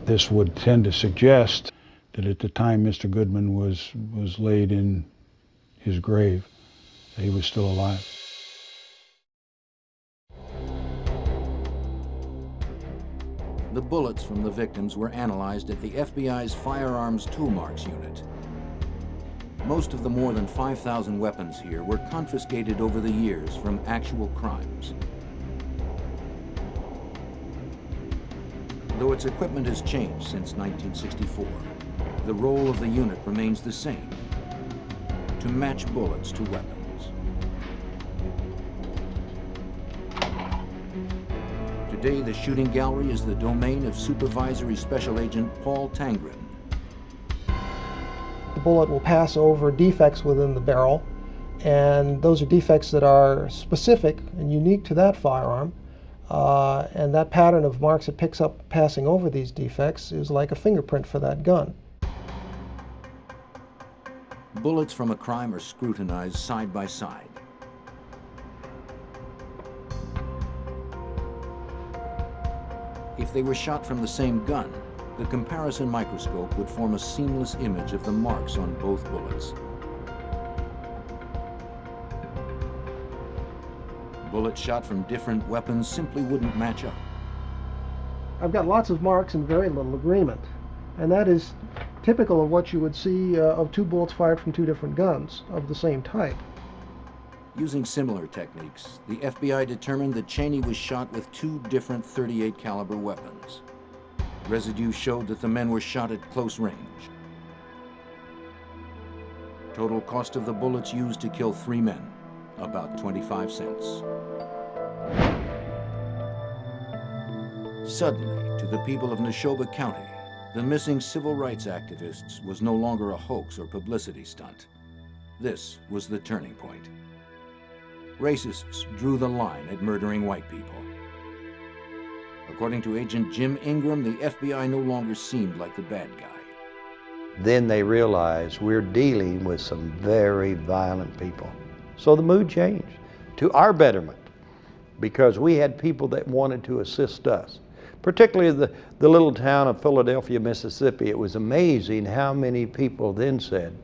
S5: This would tend to suggest that at the time Mr. Goodman was laid in his grave, he was still alive.
S1: The bullets from the victims were analyzed at the FBI's Firearms Toolmarks Unit. Most of the more than 5,000 weapons here were confiscated over the years from actual crimes. Though its equipment has changed since 1964, the role of the unit remains the same: to match bullets to weapons. Today, the shooting gallery is the domain of Supervisory Special Agent Paul Tangren.
S4: The bullet will pass over defects within the barrel, and those are defects that are specific and unique to that firearm. And that pattern of marks it picks up passing over these defects is like a fingerprint for that gun.
S1: Bullets from a crime are scrutinized side by side. If they were shot from the same gun, the comparison microscope would form a seamless image of the marks on both bullets. Bullets shot from different weapons simply wouldn't match up.
S4: I've got lots of marks and very little agreement, and that is typical of what you would see of two bullets fired from two different guns of the same type.
S1: Using similar techniques, the FBI determined that Cheney was shot with two different .38 caliber weapons. Residue showed that the men were shot at close range. Total cost of the bullets used to kill 3 men, about 25 cents. Suddenly, to the people of Neshoba County, the missing civil rights activists was no longer a hoax or publicity stunt. This was the turning point. Racists drew the line at murdering white people. According to Agent Jim Ingram, the FBI no longer seemed like the bad guy.
S18: Then they realized we're dealing with some very violent people. So the mood changed to our betterment, because we had people that wanted to assist us. Particularly the little town of Philadelphia, Mississippi. It was amazing how many people then said,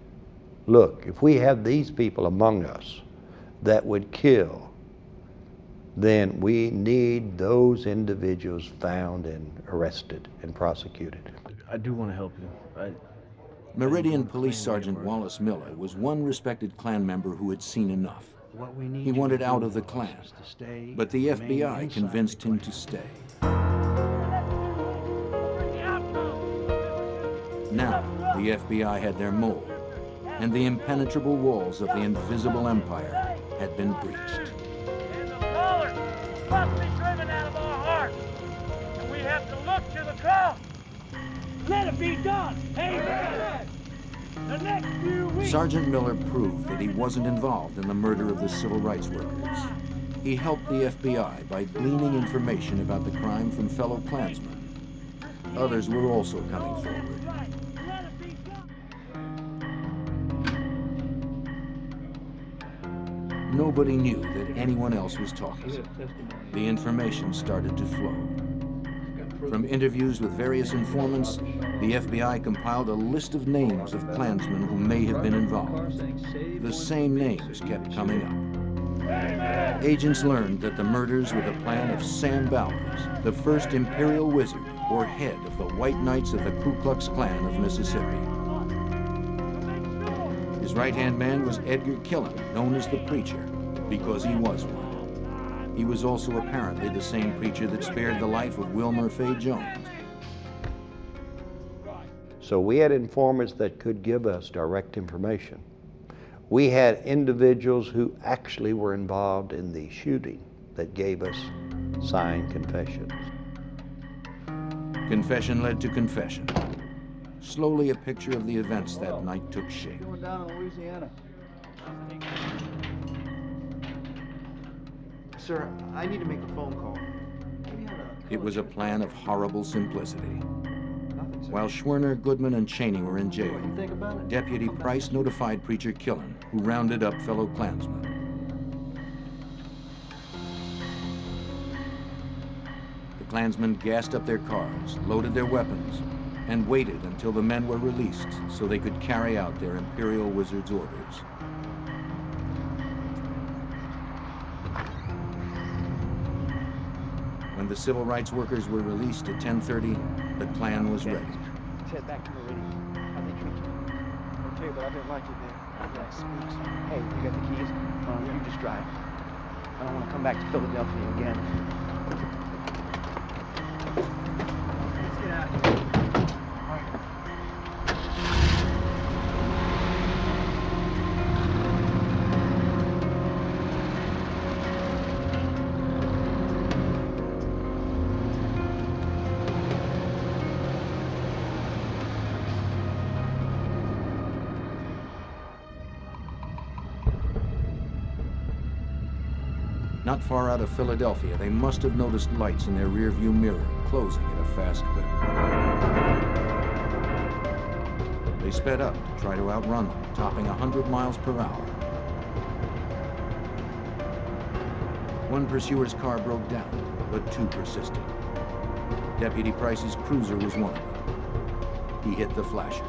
S18: look, if we have these people among us that would kill, then we need those individuals found and arrested and prosecuted.
S22: I do want to help you.
S1: Meridian Police Sergeant Wallace Miller was one respected Klan member who had seen enough. He wanted out of the Klan, but the FBI convinced him to stay. Now, the FBI had their mold, and the impenetrable walls of the invisible empire had been breached.
S21: And the color must be driven out of our hearts. And we have to look to the cross. Let it be done. Amen. The next few weeks.
S1: Sergeant Miller proved that he wasn't involved in the murder of the civil rights workers. He helped the FBI by gleaning information about the crime from fellow Klansmen. Others were also coming forward. Nobody knew that anyone else was talking. The information started to flow. From interviews with various informants, the FBI compiled a list of names of Klansmen who may have been involved. The same names kept coming up. Agents learned that the murders were the plan of Sam Bowers, the first Imperial Wizard, or head of the White Knights of the Ku Klux Klan of Mississippi. His right-hand man was Edgar Killen, known as the Preacher, because he was one. He was also apparently the same preacher that spared the life of Wilmer Fay Jones.
S18: So we had informants that could give us direct information. We had individuals who actually were involved in the shooting that gave us signed confessions.
S1: Confession led to confession. Slowly, a picture of the events that night took shape.
S22: Going down in Louisiana.
S19: Sir, I need to make a phone call.
S1: It was a plan of horrible simplicity. While Schwerner, Goodman, and Cheney were in jail, Deputy Price notified Preacher Killen, who rounded up fellow Klansmen. The Klansmen gassed up their cars, loaded their weapons, and waited until the men were released so they could carry out their Imperial Wizard's orders. When the civil rights workers were released at 10:30, the Klan was ready.
S19: Let's head back to Meridian. How'd they treat you? Okay, but I didn't like it there. That spooks. Hey, you got the keys? You just drive. I don't want to come back to Philadelphia again. Let's get out of here.
S1: Not far out of Philadelphia, they must have noticed lights in their rearview mirror, closing at a fast clip. They sped up to try to outrun them, topping 100 miles per hour. One pursuer's car broke down, but two persisted. Deputy Price's cruiser was one of them. He hit the flashers.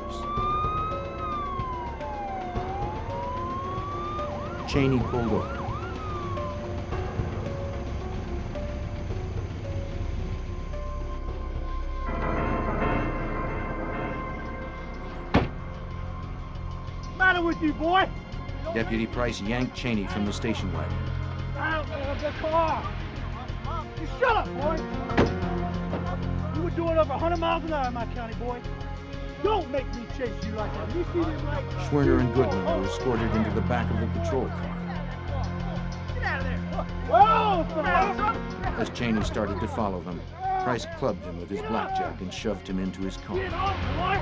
S1: Cheney pulled over.
S21: What's the matter with you, boy?
S1: Deputy Price yanked Cheney from the station wagon.
S21: Out of the car! You shut up, boy! You were doing over 100 miles an hour in my county, boy. Don't make me chase you like that. You see this light?
S1: Schwerner and Goodman were escorted into the back of the patrol car.
S21: Get out of there! Whoa!
S1: As Cheney started to follow them, Price clubbed him with his blackjack and shoved him into his car.
S21: Get off, boy!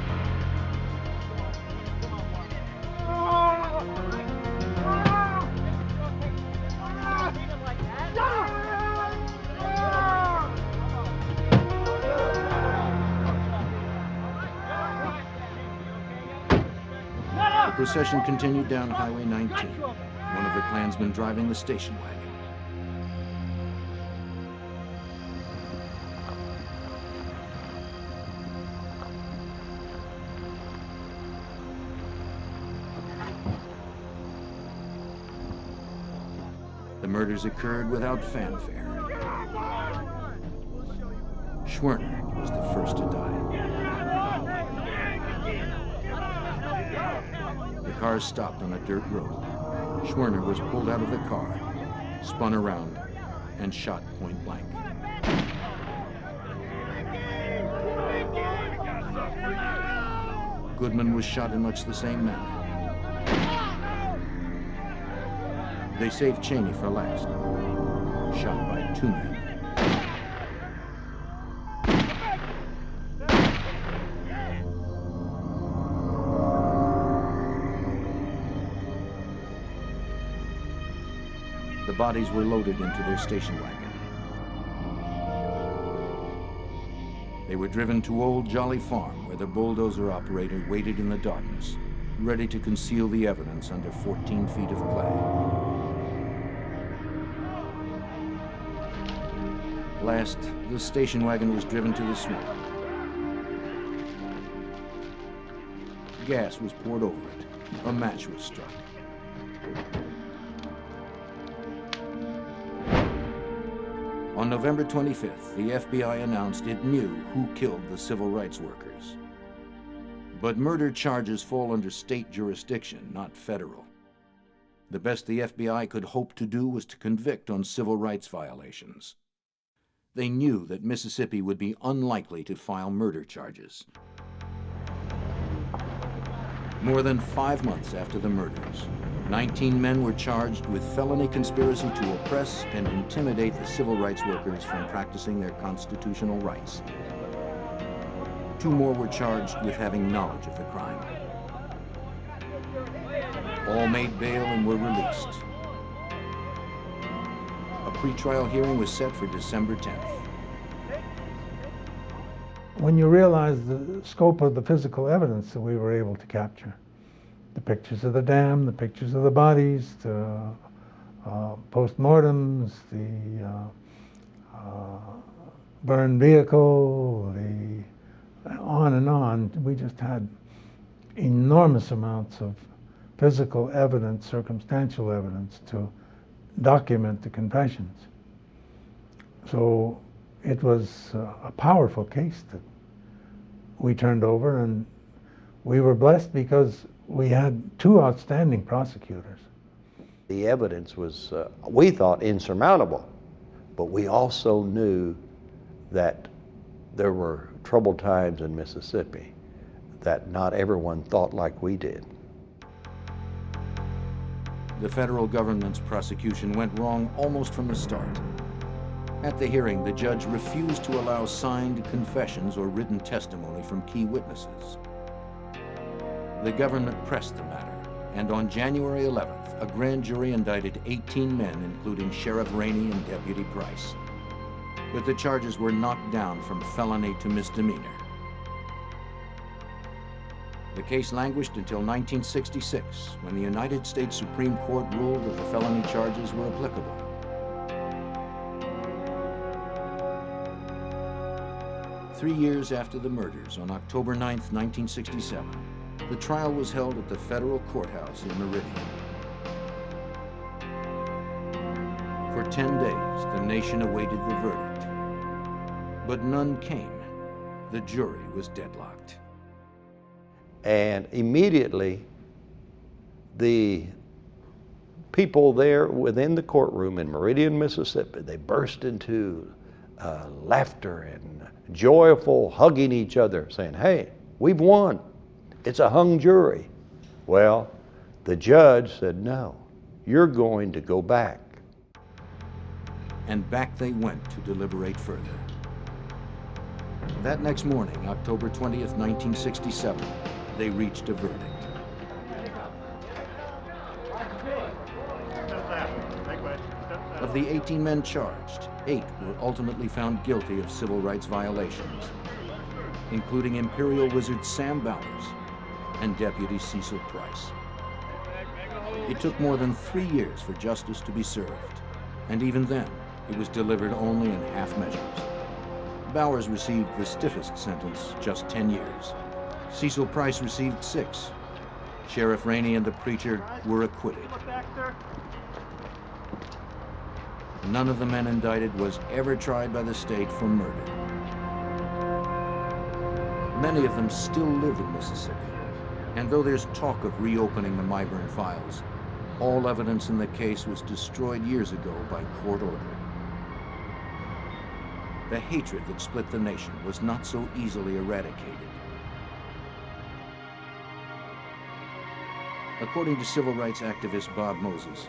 S1: The procession continued down Highway 19, one of the Klansmen driving the station wagon. The murders occurred without fanfare. Schwerner was the first to die. The cars stopped on a dirt road. Schwerner was pulled out of the car, spun around, and shot point blank. Goodman was shot in much the same manner. They saved Cheney for last, shot by two men. The bodies were loaded into their station wagon. They were driven to Old Jolly Farm, where the bulldozer operator waited in the darkness, ready to conceal the evidence under 14 feet of clay. Last, the station wagon was driven to the swamp. Gas was poured over it. A match was struck. On November 25th, the FBI announced it knew who killed the civil rights workers. But murder charges fall under state jurisdiction, not federal. The best the FBI could hope to do was to convict on civil rights violations. They knew that Mississippi would be unlikely to file murder charges. More than 5 months after the murders, 19 men were charged with felony conspiracy to oppress and intimidate the civil rights workers from practicing their constitutional rights. 2 more were charged with having knowledge of the crime. All made bail and were released. A pretrial hearing was set for December 10th.
S14: When you realize the scope of the physical evidence that we were able to capture, the pictures of the dam, the pictures of the bodies, the postmortems, the burned vehicle, on and on, we just had enormous amounts of physical evidence, circumstantial evidence to document the confessions. So it was a powerful case that we turned over, and we were blessed because we had 2 outstanding prosecutors.
S18: The evidence was, we thought, insurmountable, but we also knew that there were troubled times in Mississippi, that not everyone thought like we did.
S1: The federal government's prosecution went wrong almost from the start. At the hearing, the judge refused to allow signed confessions or written testimony from key witnesses. The government pressed the matter, and on January 11th, a grand jury indicted 18 men, including Sheriff Rainey and Deputy Price. But the charges were knocked down from felony to misdemeanor. The case languished until 1966, when the United States Supreme Court ruled that the felony charges were applicable. Three years after the murders, on October 9, 1967, the trial was held at the federal courthouse in Meridian. For 10 days, the nation awaited the verdict. But none came. The jury was deadlocked.
S18: And immediately, the people there within the courtroom in Meridian, Mississippi, they burst into laughter and joyful hugging each other, saying, "Hey, we've won. It's a hung jury." Well, the judge said, "No, you're going to go back."
S1: And back they went to deliberate further. That next morning, October 20th, 1967, they reached a verdict. Of the 18 men charged, 8 were ultimately found guilty of civil rights violations, including Imperial Wizard Sam Bowers and Deputy Cecil Price. It took more than 3 years for justice to be served, and even then, it was delivered only in half measures. Bowers received the stiffest sentence, just 10 years. Cecil Price received 6. Sheriff Rainey and the preacher were acquitted. None of the men indicted was ever tried by the state for murder. Many of them still live in Mississippi, and though there's talk of reopening the Myburn files, all evidence in the case was destroyed years ago by court order. The hatred that split the nation was not so easily eradicated. According to civil rights activist Bob Moses,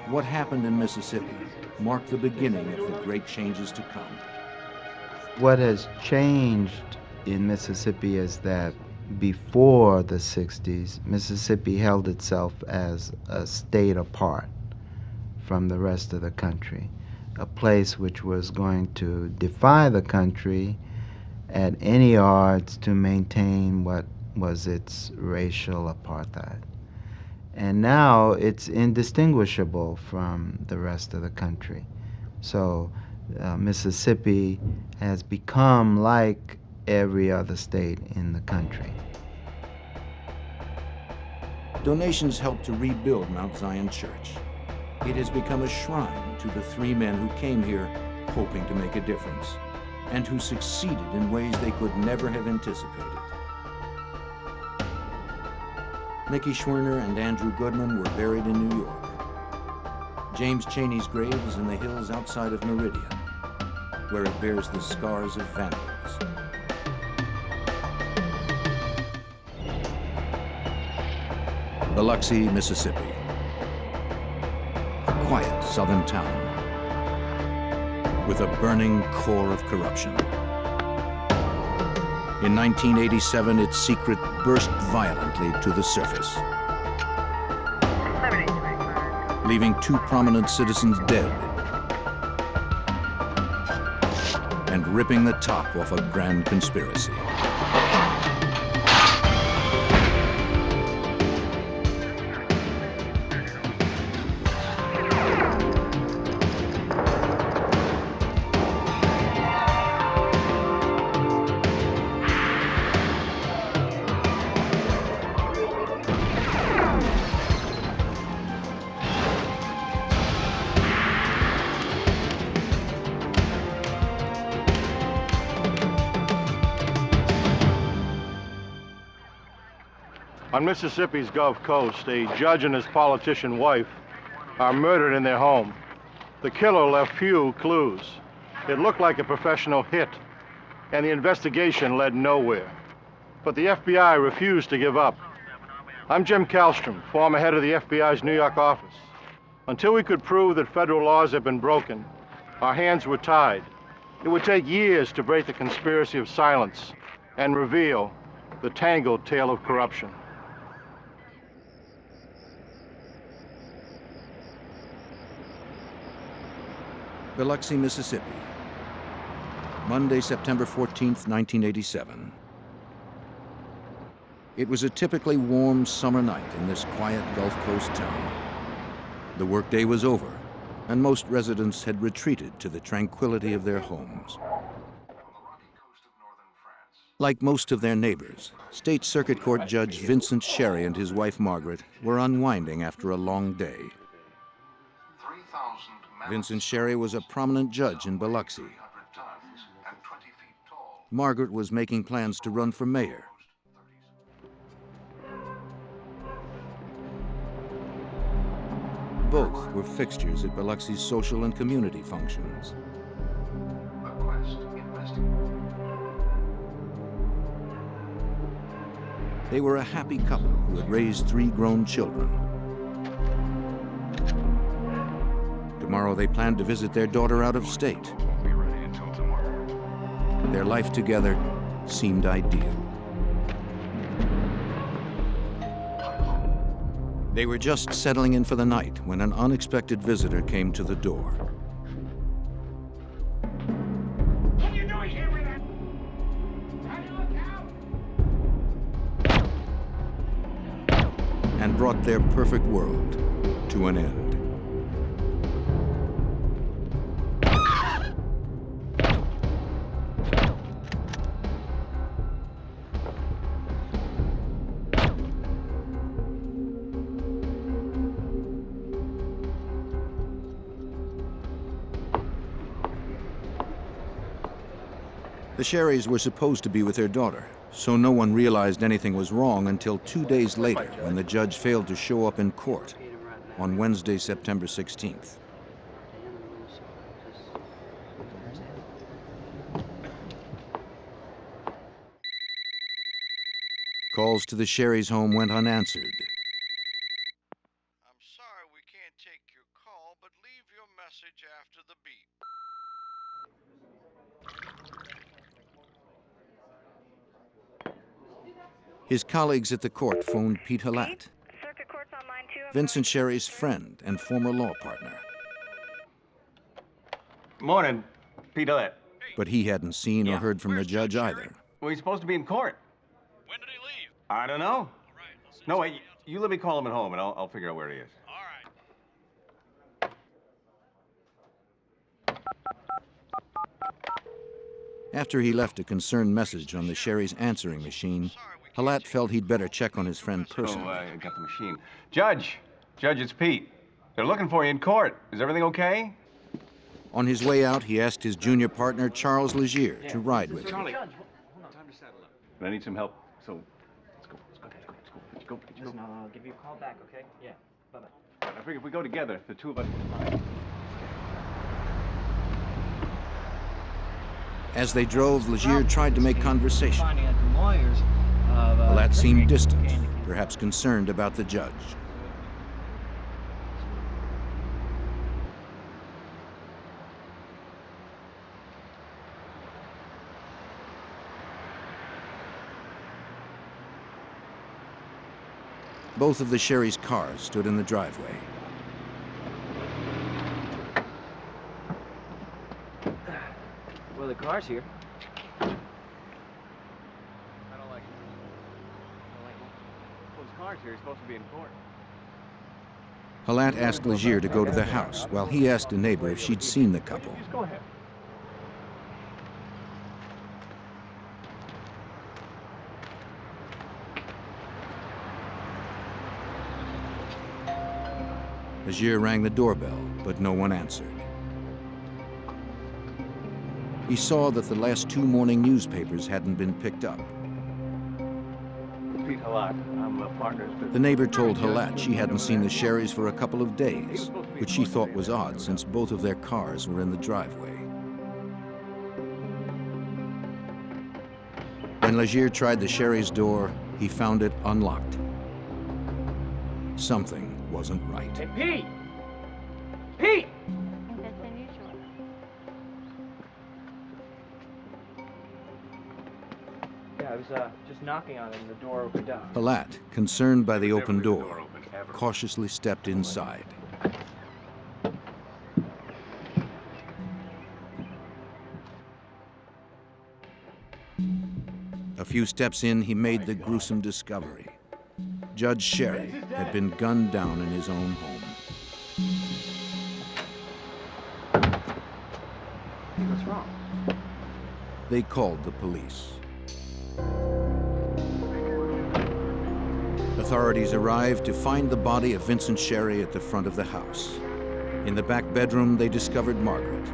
S1: what happened in Mississippi marked the beginning of the great changes to come.
S15: What has changed in Mississippi is that before the 60s, Mississippi held itself as a state apart from the rest of the country, a place which was going to defy the country at any odds to maintain what was its racial apartheid. And now it's indistinguishable from the rest of the country. So Mississippi has become like every other state in the country.
S1: Donations helped to rebuild Mount Zion Church. It has become a shrine to the 3 men who came here hoping to make a difference, and who succeeded in ways they could never have anticipated. Mickey Schwerner and Andrew Goodman were buried in New York. James Chaney's grave is in the hills outside of Meridian, where it bears the scars of vandals. Biloxi, Mississippi. A quiet southern town with a burning core of corruption. In 1987, its secret burst violently to the surface, leaving 2 prominent citizens dead and ripping the top off a grand conspiracy.
S2: On Mississippi's Gulf Coast, a judge and his politician wife are murdered in their home. The killer left few clues. It looked like a professional hit, and the investigation led nowhere. But the FBI refused to give up. I'm Jim Kallstrom, former head of the FBI's New York office. Until we could prove that federal laws had been broken, our hands were tied. It would take years to break the conspiracy of silence and reveal the tangled tale of corruption.
S1: Biloxi, Mississippi. Monday, September 14th, 1987. It was a typically warm summer night in this quiet Gulf Coast town. The workday was over, and most residents had retreated to the tranquility of their homes. Like most of their neighbors, State Circuit Court Judge Vincent Sherry and his wife Margaret were unwinding after a long day. Vincent Sherry was a prominent judge in Biloxi. Margaret was making plans to run for mayor. Both were fixtures at Biloxi's social and community functions. They were a happy couple who had raised 3 grown children. Tomorrow they planned to visit their daughter out of state. Their life together seemed ideal. They were just settling in for the night when an unexpected visitor came to the door.
S21: What are you doing here with that? Trying to look out?
S1: And brought their perfect world to an end. The Sherrys were supposed to be with their daughter, so no one realized anything was wrong until 2 days later when the judge failed to show up in court on Wednesday, September 16th. Calls to the Sherrys' home went unanswered.
S6: I'm sorry we can't take your call, but leave your message after the beep.
S1: His colleagues at the court phoned Pete Halat, Vincent Sherry's friend and former law partner.
S7: Morning, Pete Halat.
S1: But he hadn't seen or heard from the judge either.
S7: Well, he's supposed to be in court. When did he leave? I don't know. No, wait, you let me call him at home and I'll figure out where he is.
S1: After he left a concerned message on the Sherry's answering machine, Halat felt he'd better check on his friend personally.
S7: Oh, I got the machine. Judge, it's Pete. They're looking for you in court. Is everything okay?
S1: On his way out, he asked his junior partner, Charles Legier, to ride with him.
S7: Charlie, hold on, time to saddle up. But I need some help, so let's go.
S19: Listen, I'll give you a call back, okay? Yeah, bye-bye.
S7: I figure if we go together, the two of us can find.
S1: As they drove, Legier tried to make conversation.
S19: Finding out from lawyers.
S1: Halat seemed distant, perhaps concerned about the judge. Both of the Sherry's cars stood in the driveway.
S19: Well, the car's here.
S7: I don't like it. Well, his car's here. He's supposed to be in court.
S1: Halat asked Legier to go to the house, while he asked a neighbor if she'd seen the couple.
S7: Just go ahead.
S1: Legier rang the doorbell, but no one answered. He saw that the last 2 morning newspapers hadn't been picked up.
S7: Pete Halat, I'm a partner.
S1: The neighbor told Halat she hadn't seen the Sherrys for a couple of days, which she thought was odd since both of their cars were in the driveway. When Legier tried the Sherrys' door, he found it unlocked. Something wasn't right.
S21: Hey, Pete! Pete!
S20: That's unusual.
S19: Yeah, I was just knocking on it and the door opened up.
S1: Halat, concerned by the open door, cautiously stepped inside. few steps in, he made the gruesome discovery. Judge Sherry had been gunned down in his own home.
S19: What's wrong?
S1: They called the police. Authorities arrived to find the body of Vincent Sherry at the front of the house. In the back bedroom, they discovered Margaret.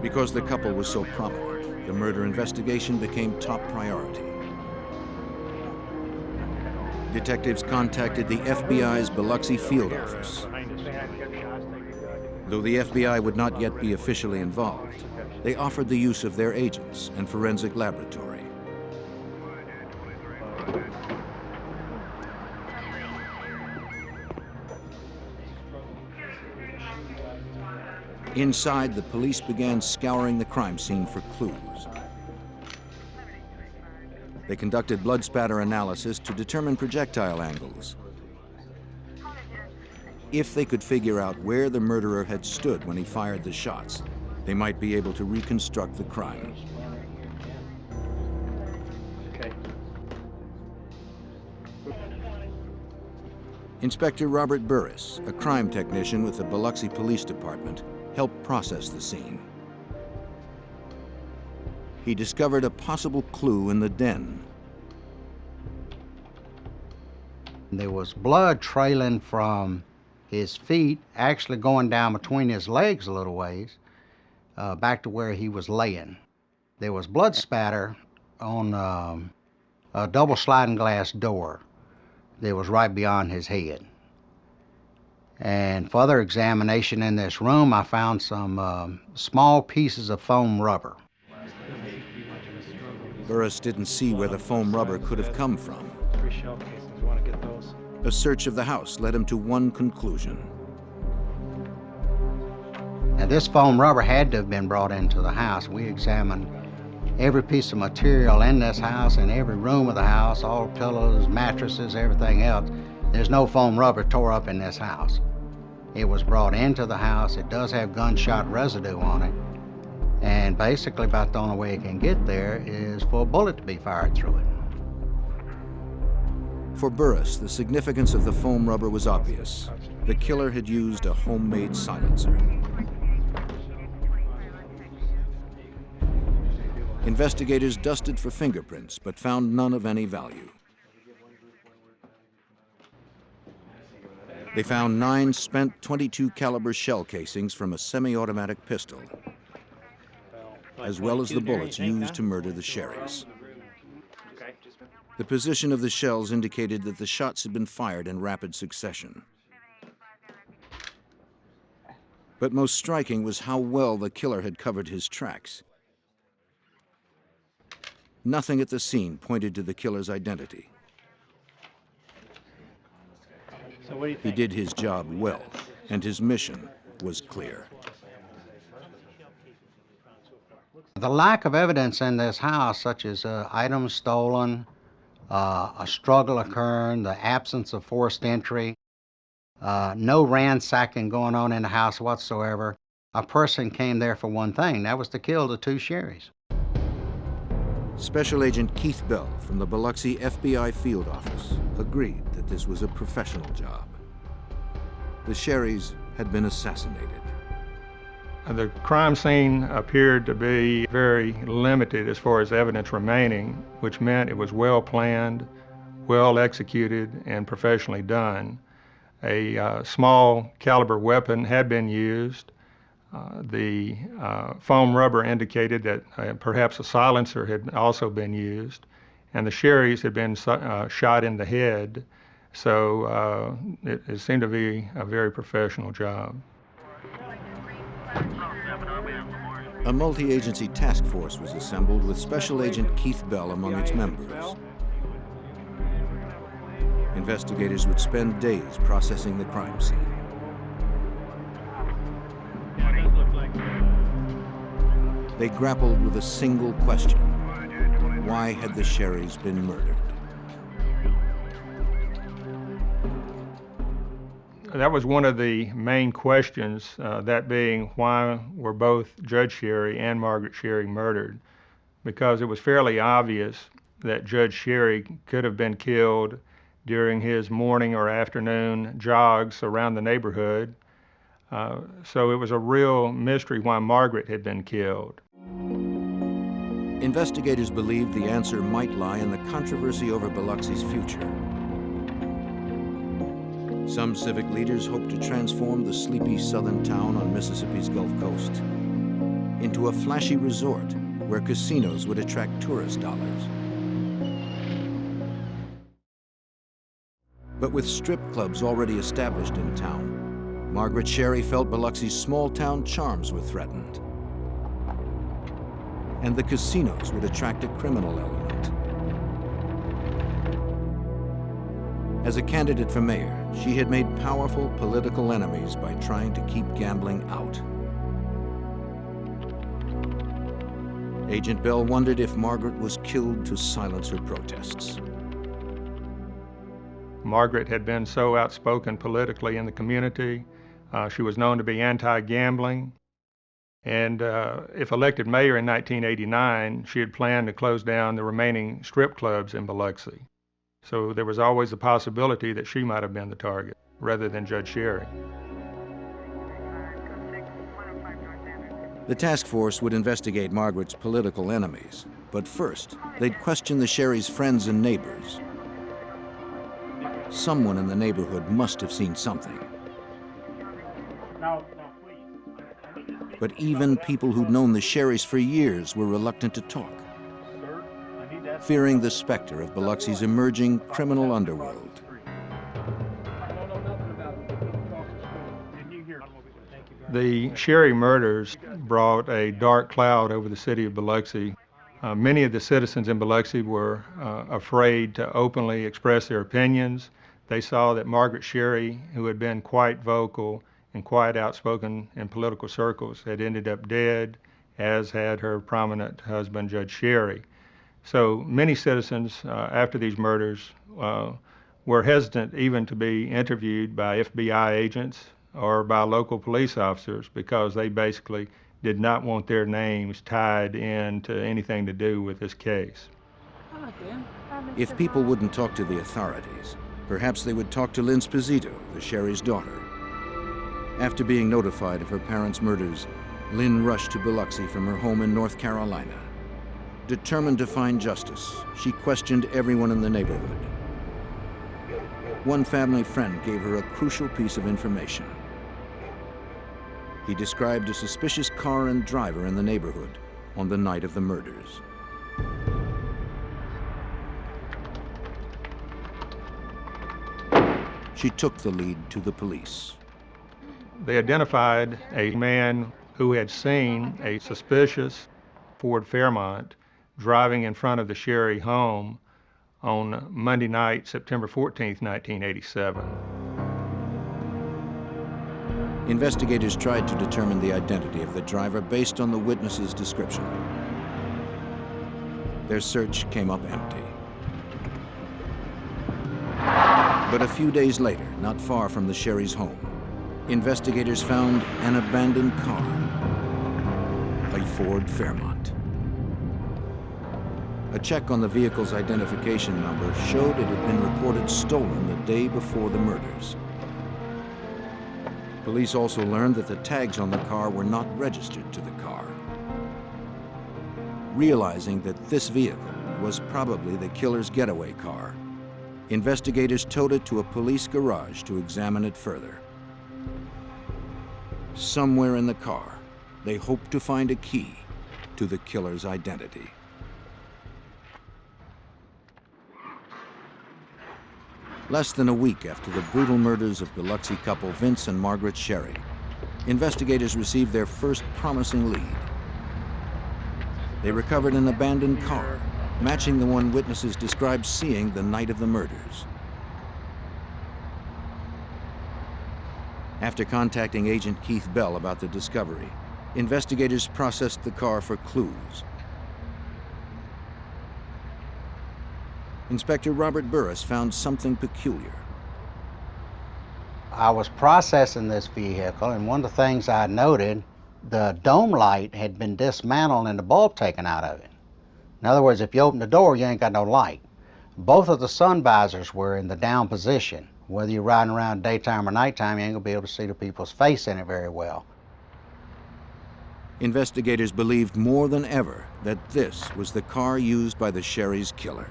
S1: Because the couple was so prominent, the murder investigation became top priority. Detectives contacted the FBI's Biloxi field office. Though the FBI would not yet be officially involved, they offered the use of their agents and forensic laboratory. Inside, the police began scouring the crime scene for clues. They conducted blood spatter analysis to determine projectile angles. If they could figure out where the murderer had stood when he fired the shots, they might be able to reconstruct the crime.
S19: Okay.
S1: Inspector Robert Burris, a crime technician with the Biloxi Police Department, helped process the scene. He discovered a possible clue in the den.
S11: There was blood trailing from his feet, actually going down between his legs a little ways, back to where he was laying. There was blood spatter on a double sliding glass door that was right beyond his head. And further examination in this room, I found some small pieces of foam rubber.
S1: Burris didn't see where the foam rubber could have come from.
S19: 3 shell casings, you want to get those?
S1: A search of the house led him to one conclusion.
S11: Now this foam rubber had to have been brought into the house. We examined every piece of material in this house, in every room of the house, all pillows, mattresses, everything else. There's no foam rubber tore up in this house. It was brought into the house. It does have gunshot residue on it. And basically about the only way it can get there is for a bullet to be fired through it.
S1: For Burris, the significance of the foam rubber was obvious. The killer had used a homemade silencer. Investigators dusted for fingerprints, but found none of any value. They found 9 spent .22 caliber shell casings from a semi-automatic pistol, as well as the bullets used to murder the Sherrys. The position of the shells indicated that the shots had been fired in rapid succession. But most striking was how well the killer had covered his tracks. Nothing at the scene pointed to the killer's identity.
S19: So what do you
S1: He
S19: think?
S1: did his job well, and his mission was clear.
S11: The lack of evidence in this house, such as items stolen, a struggle occurring, the absence of forced entry, no ransacking going on in the house whatsoever. A person came there for one thing, that was to kill the 2 Sherrys.
S1: Special Agent Keith Bell from the Biloxi FBI field office agreed that this was a professional job. The Sherrys had been assassinated.
S12: The crime scene appeared to be very limited as far as evidence remaining, which meant it was well planned, well executed, and professionally done. A small caliber weapon had been used. The foam rubber indicated that perhaps a silencer had also been used, and the Sherrys had been shot in the head, so it seemed to be a very professional job.
S1: A multi-agency task force was assembled with Special Agent Keith Bell among its members. Investigators would spend days processing the crime scene. They grappled with a single question. Why had the Sherrys been murdered?
S12: That was one of the main questions, that being why were both Judge Sherry and Margaret Sherry murdered.
S13: because it was fairly obvious that Judge Sherry could have been killed during his morning or afternoon jogs around the neighborhood. So it was a real mystery why Margaret had been killed.
S1: Investigators believed the answer might lie in the controversy over Biloxi's future. Some civic leaders hoped to transform the sleepy southern town on Mississippi's Gulf Coast into a flashy resort where casinos would attract tourist dollars. But with strip clubs already established in town, Margaret Sherry felt Biloxi's small-town charms were threatened. And the casinos would attract a criminal element. As a candidate for mayor, she had made powerful political enemies by trying to keep gambling out. Agent Bell wondered if Margaret was killed to silence her protests.
S13: Margaret had been so outspoken politically in the community. She was known to be anti-gambling. And if elected mayor in 1989, she had planned to close down the remaining strip clubs in Biloxi. So there was always a possibility that she might have been the target, rather than Judge Sherry.
S1: The task force would investigate Margaret's political enemies, but first, they'd question the Sherry's friends and neighbors. Someone in the neighborhood must have seen something. But even people who'd known the Sherrys for years were reluctant to talk, fearing the specter of Biloxi's emerging criminal underworld.
S13: The Sherry murders brought a dark cloud over the city of Biloxi. Many of the citizens in Biloxi were afraid to openly express their opinions. They saw that Margaret Sherry, who had been quite vocal and quite outspoken in political circles, had ended up dead, as had her prominent husband, Judge Sherry. So many citizens, after these murders, were hesitant even to be interviewed by FBI agents or by local police officers because they basically did not want their names tied into anything to do with this case.
S1: If people wouldn't talk to the authorities, perhaps they would talk to Lynn Sposito, the Sherry's daughter. After being notified of her parents' murders, Lynn rushed to Biloxi from her home in North Carolina. Determined to find justice, she questioned everyone in the neighborhood. One family friend gave her a crucial piece of information. He described a suspicious car and driver in the neighborhood on the night of the murders. She took the lead to the police.
S13: They identified a man who had seen a suspicious Ford Fairmont driving in front of the Sherry home on Monday night, September 14th, 1987.
S1: Investigators tried to determine the identity of the driver based on the witness's description. Their search came up empty. But a few days later, not far from the Sherry's home, investigators found an abandoned car, a Ford Fairmont. A check on the vehicle's identification number showed it had been reported stolen the day before the murders. Police also learned that the tags on the car were not registered to the car. Realizing that this vehicle was probably the killer's getaway car, investigators towed it to a police garage to examine it further. Somewhere in the car, they hoped to find a key to the killer's identity. Less than a week after the brutal murders of Biloxi couple Vince and Margaret Sherry, investigators received their first promising lead. They recovered an abandoned car, matching the one witnesses described seeing the night of the murders. After contacting Agent Keith Bell about the discovery, investigators processed the car for clues. Inspector Robert Burris found something peculiar.
S11: I was processing this vehicle, and one of the things I noted, the dome light had been dismantled and the bulb taken out of it. In other words, if you open the door, you ain't got no light. Both of the sun visors were in the down position. Whether you're riding around daytime or nighttime, you ain't gonna be able to see the people's face in it very well.
S1: Investigators believed more than ever that this was the car used by the Sherry's killer.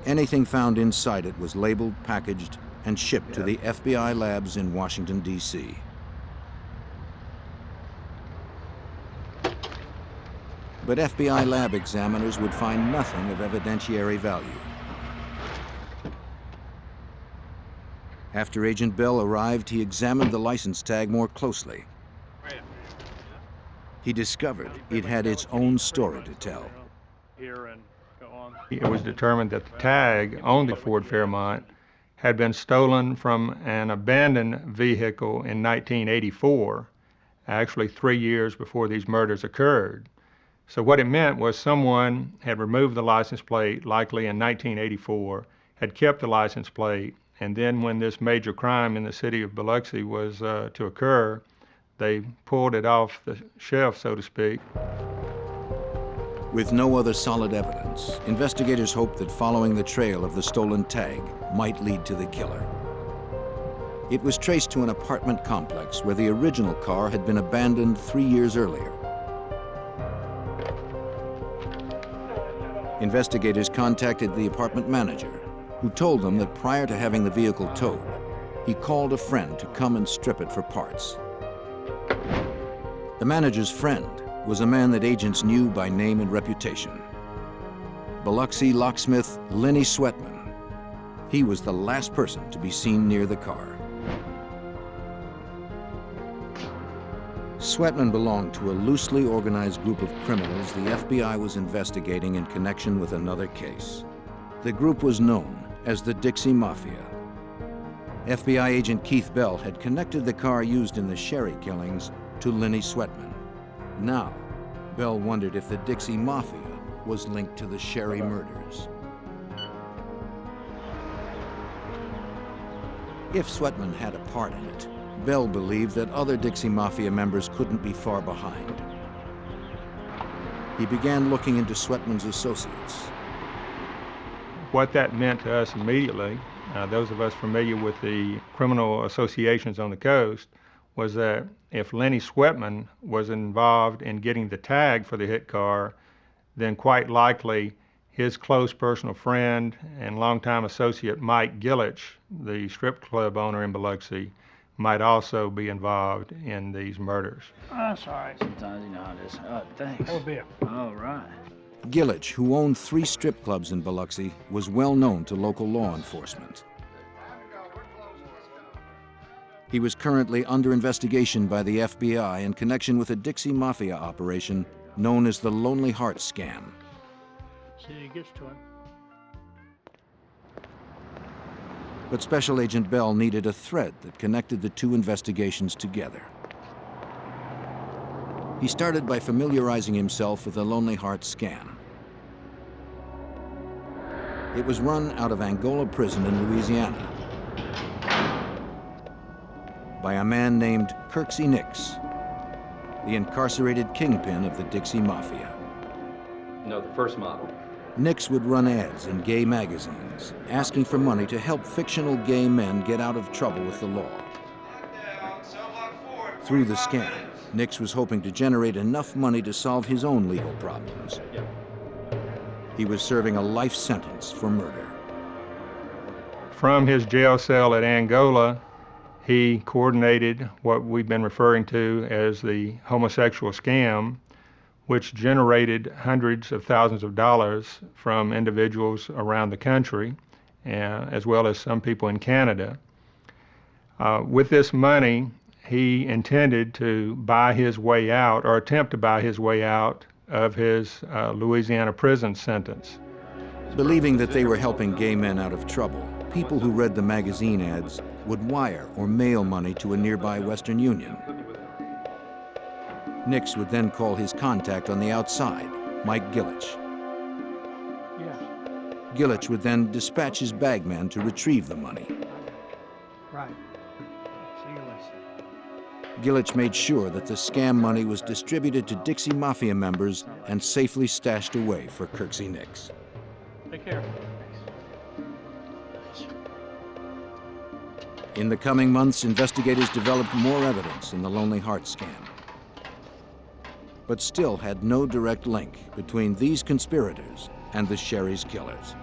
S1: Anything found inside it was labeled, packaged, and shipped to the FBI labs in Washington, D.C. But FBI lab examiners would find nothing of evidentiary value. After Agent Bell arrived, he examined the license tag more closely. He discovered it had its own story to tell.
S13: It was determined that the tag on the Ford Fairmont had been stolen from an abandoned vehicle in 1984, actually 3 years before these murders occurred. So what it meant was someone had removed the license plate, likely in 1984, had kept the license plate, and then when this major crime in the city of Biloxi was to occur, they pulled it off the shelf, so to speak.
S1: With no other solid evidence, investigators hoped that following the trail of the stolen tag might lead to the killer. It was traced to an apartment complex where the original car had been abandoned 3 years earlier. Investigators contacted the apartment manager, who told them that prior to having the vehicle towed, he called a friend to come and strip it for parts. The manager's friend was a man that agents knew by name and reputation. Biloxi locksmith Lenny Sweatman. He was the last person to be seen near the car. Sweatman belonged to a loosely organized group of criminals the FBI was investigating in connection with another case. The group was known as the Dixie Mafia. FBI agent Keith Bell had connected the car used in the Sherry killings to Lenny Sweatman. Now, Bell wondered if the Dixie Mafia was linked to the Sherry murders. If Sweatman had a part in it, Bell believed that other Dixie Mafia members couldn't be far behind. He began looking into Sweatman's associates.
S13: What that meant to us immediately, those of us familiar with the criminal associations on the coast, was that if Lenny Sweatman was involved in getting the tag for the hit car, then quite likely his close personal friend and longtime associate Mike Gillich, the strip club owner in Biloxi, might also be involved in these murders.
S10: That's all right. Sometimes you know how it is. Thanks. Have a beer. All right.
S1: Gillich, who owned 3 strip clubs in Biloxi, was well known to local law enforcement. He was currently under investigation by the FBI in connection with a Dixie Mafia operation known as the Lonely Heart Scam.
S10: See, he gets to him.
S1: But Special Agent Bell needed a thread that connected the two investigations together. He started by familiarizing himself with the Lonely Heart Scam. It was run out of Angola Prison in Louisiana by a man named Kirksey Nix, the incarcerated kingpin of the Dixie Mafia.
S3: No, the first model.
S1: Nix would run ads in gay magazines, asking for money to help fictional gay men get out of trouble with the law. Through the scam, Nix was hoping to generate enough money to solve his own legal problems. He was serving a life sentence for murder.
S13: From his jail cell at Angola, he coordinated what we've been referring to as the homosexual scam, which generated hundreds of thousands of dollars from individuals around the country, as well as some people in Canada. With this money, he intended to buy his way out, or attempt to buy his way out, of his Louisiana prison sentence.
S1: Believing that they were helping gay men out of trouble, people who read the magazine ads would wire or mail money to a nearby Western Union. Nix would then call his contact on the outside, Mike Gillich. Gillich would then dispatch his bagman to retrieve the money.
S10: Right. See you later.
S1: Gillich made sure that the scam money was distributed to Dixie Mafia members and safely stashed away for Kirksey Nix.
S2: Take care.
S1: In the coming months, investigators developed more evidence in the Lonely Heart scam, but still had no direct link between these conspirators and the Sherry's killers.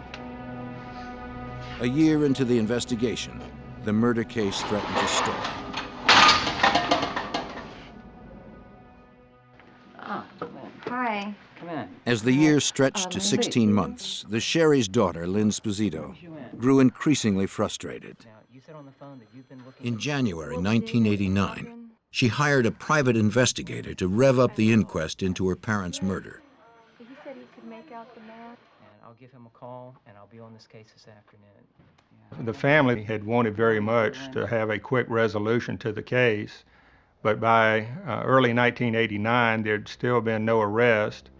S1: A year into the investigation, the murder case threatened to stall.
S16: Hi.
S3: Come in.
S1: As the years stretched to 16 months, the Sherry's daughter, Lynn Sposito, grew increasingly frustrated. In January 1989, she hired a private investigator to rev up the inquest into her parents' murder.
S16: He said he could make out the man.
S3: And I'll give him a call, and I'll be on this case this afternoon.
S13: The family had wanted very much to have a quick resolution to the case, but by early 1989, there'd still been no arrest.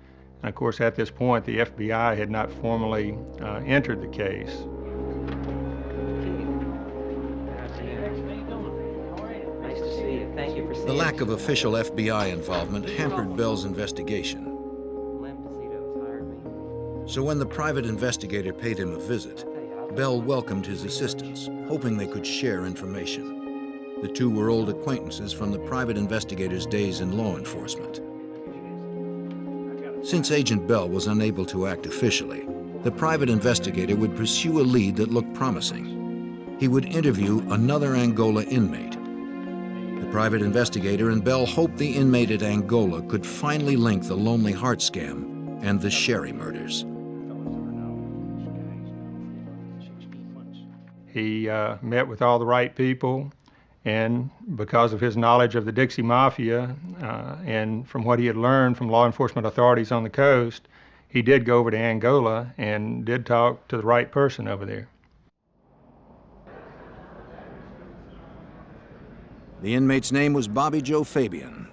S13: And of course, at this point, the FBI had not formally entered the case.
S3: Nice to see you. Thank you for seeing
S1: The lack of
S3: me.
S1: official FBI involvement hampered Bell's investigation. So when the private investigator paid him a visit, Bell welcomed his assistants, hoping they could share information. The two were old acquaintances from the private investigator's days in law enforcement. Since Agent Bell was unable to act officially, the private investigator would pursue a lead that looked promising. He would interview another Angola inmate. The private investigator and Bell hoped the inmate at Angola could finally link the Lonely Heart scam and the Sherry murders.
S13: He met with all the right people, and because of his knowledge of the Dixie Mafia and from what he had learned from law enforcement authorities on the coast, he did go over to Angola and did talk to the right person over there.
S1: The inmate's name was Bobby Joe Fabian.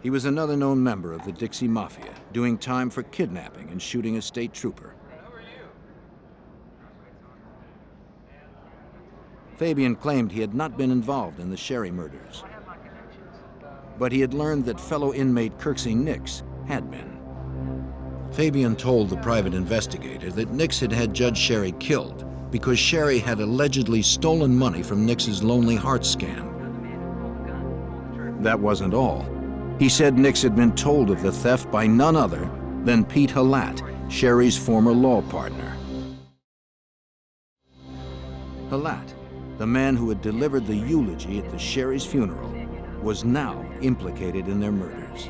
S1: He was another known member of the Dixie Mafia, doing time for kidnapping and shooting a state trooper. Fabian claimed he had not been involved in the Sherry murders, but he had learned that fellow inmate Kirksey Nix had been. Fabian told the private investigator that Nix had had Judge Sherry killed because Sherry had allegedly stolen money from Nix's Lonely Heart scam. That wasn't all. He said Nix had been told of the theft by none other than Pete Halat, Sherry's former law partner. Halat, the man who had delivered the eulogy at the Sherry's funeral, was now implicated in their murders.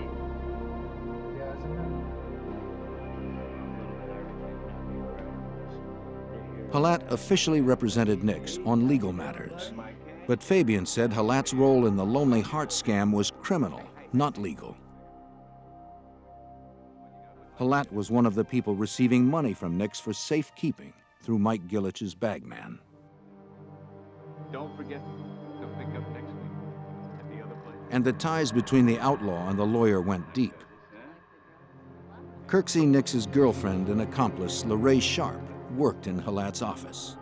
S1: Halat officially represented Nix on legal matters, but Fabian said Halat's role in the Lonely Heart scam was criminal, not legal. Halat was one of the people receiving money from Nix for safekeeping through Mike Gillich's bagman.
S7: Don't forget to pick up next week at the other place.
S1: And the ties between the outlaw and the lawyer went deep. Kirksey Nix's girlfriend and accomplice, LaRae Sharp, worked in Halat's office.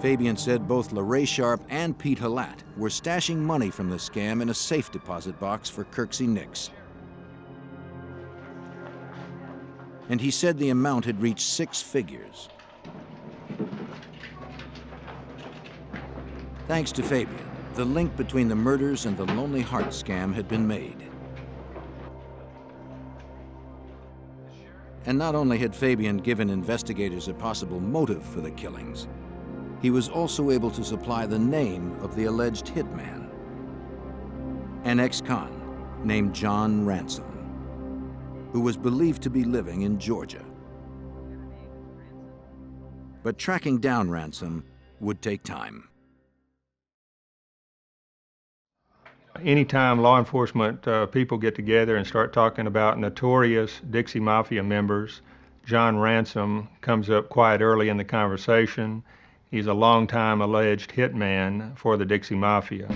S1: Fabian said both LaRae Sharp and Pete Halat were stashing money from the scam in a safe deposit box for Kirksey Nix. And he said the amount had reached 6 figures. Thanks to Fabian, the link between the murders and the Lonely Heart scam had been made. And not only had Fabian given investigators a possible motive for the killings, he was also able to supply the name of the alleged hitman, an ex-con named John Ransom, who was believed to be living in Georgia. But tracking down Ransom would take time.
S13: Anytime law enforcement people get together and start talking about notorious Dixie Mafia members, John Ransom comes up quite early in the conversation. He's a longtime alleged hitman for the Dixie Mafia.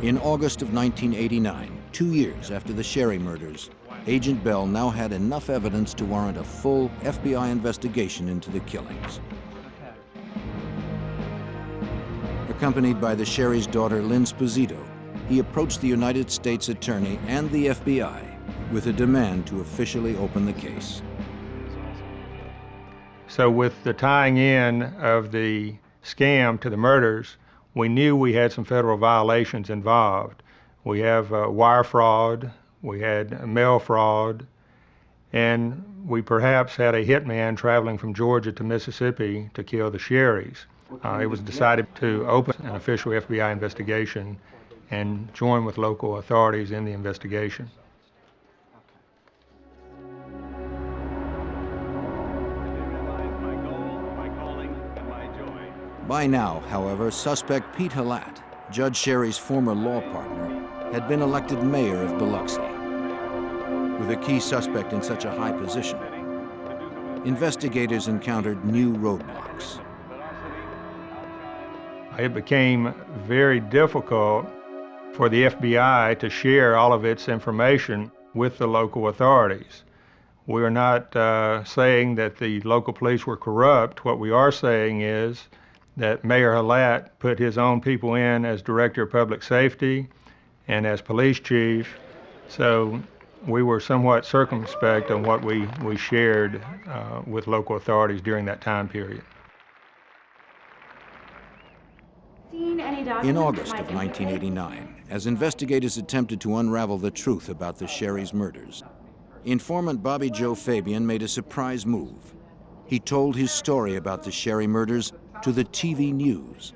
S1: In August of 1989, 2 years after the Sherry murders, Agent Bell now had enough evidence to warrant a full FBI investigation into the killings. Accompanied by the Sherry's daughter, Lynn Sposito, he approached the United States Attorney and the FBI with a demand to officially open the case.
S13: So with the tying in of the scam to the murders, we knew we had some federal violations involved. We have wire fraud, we had mail fraud, and we perhaps had a hitman traveling from Georgia to Mississippi to kill the Sherrys. It was decided to open an official FBI investigation and join with local authorities in the investigation.
S1: By now, however, suspect Pete Halat, Judge Sherry's former law partner, had been elected mayor of Biloxi. With a key suspect in such a high position, investigators encountered new roadblocks.
S13: It became very difficult for the FBI to share all of its information with the local authorities. We are not saying that the local police were corrupt. What we are saying is that Mayor Halat put his own people in as Director of Public Safety and as Police Chief, so we were somewhat circumspect on what we shared with local authorities during that time period.
S1: In August of 1989, as investigators attempted to unravel the truth about the Sherry's murders, informant Bobby Joe Fabian made a surprise move. He told his story about the Sherry murders to the TV news.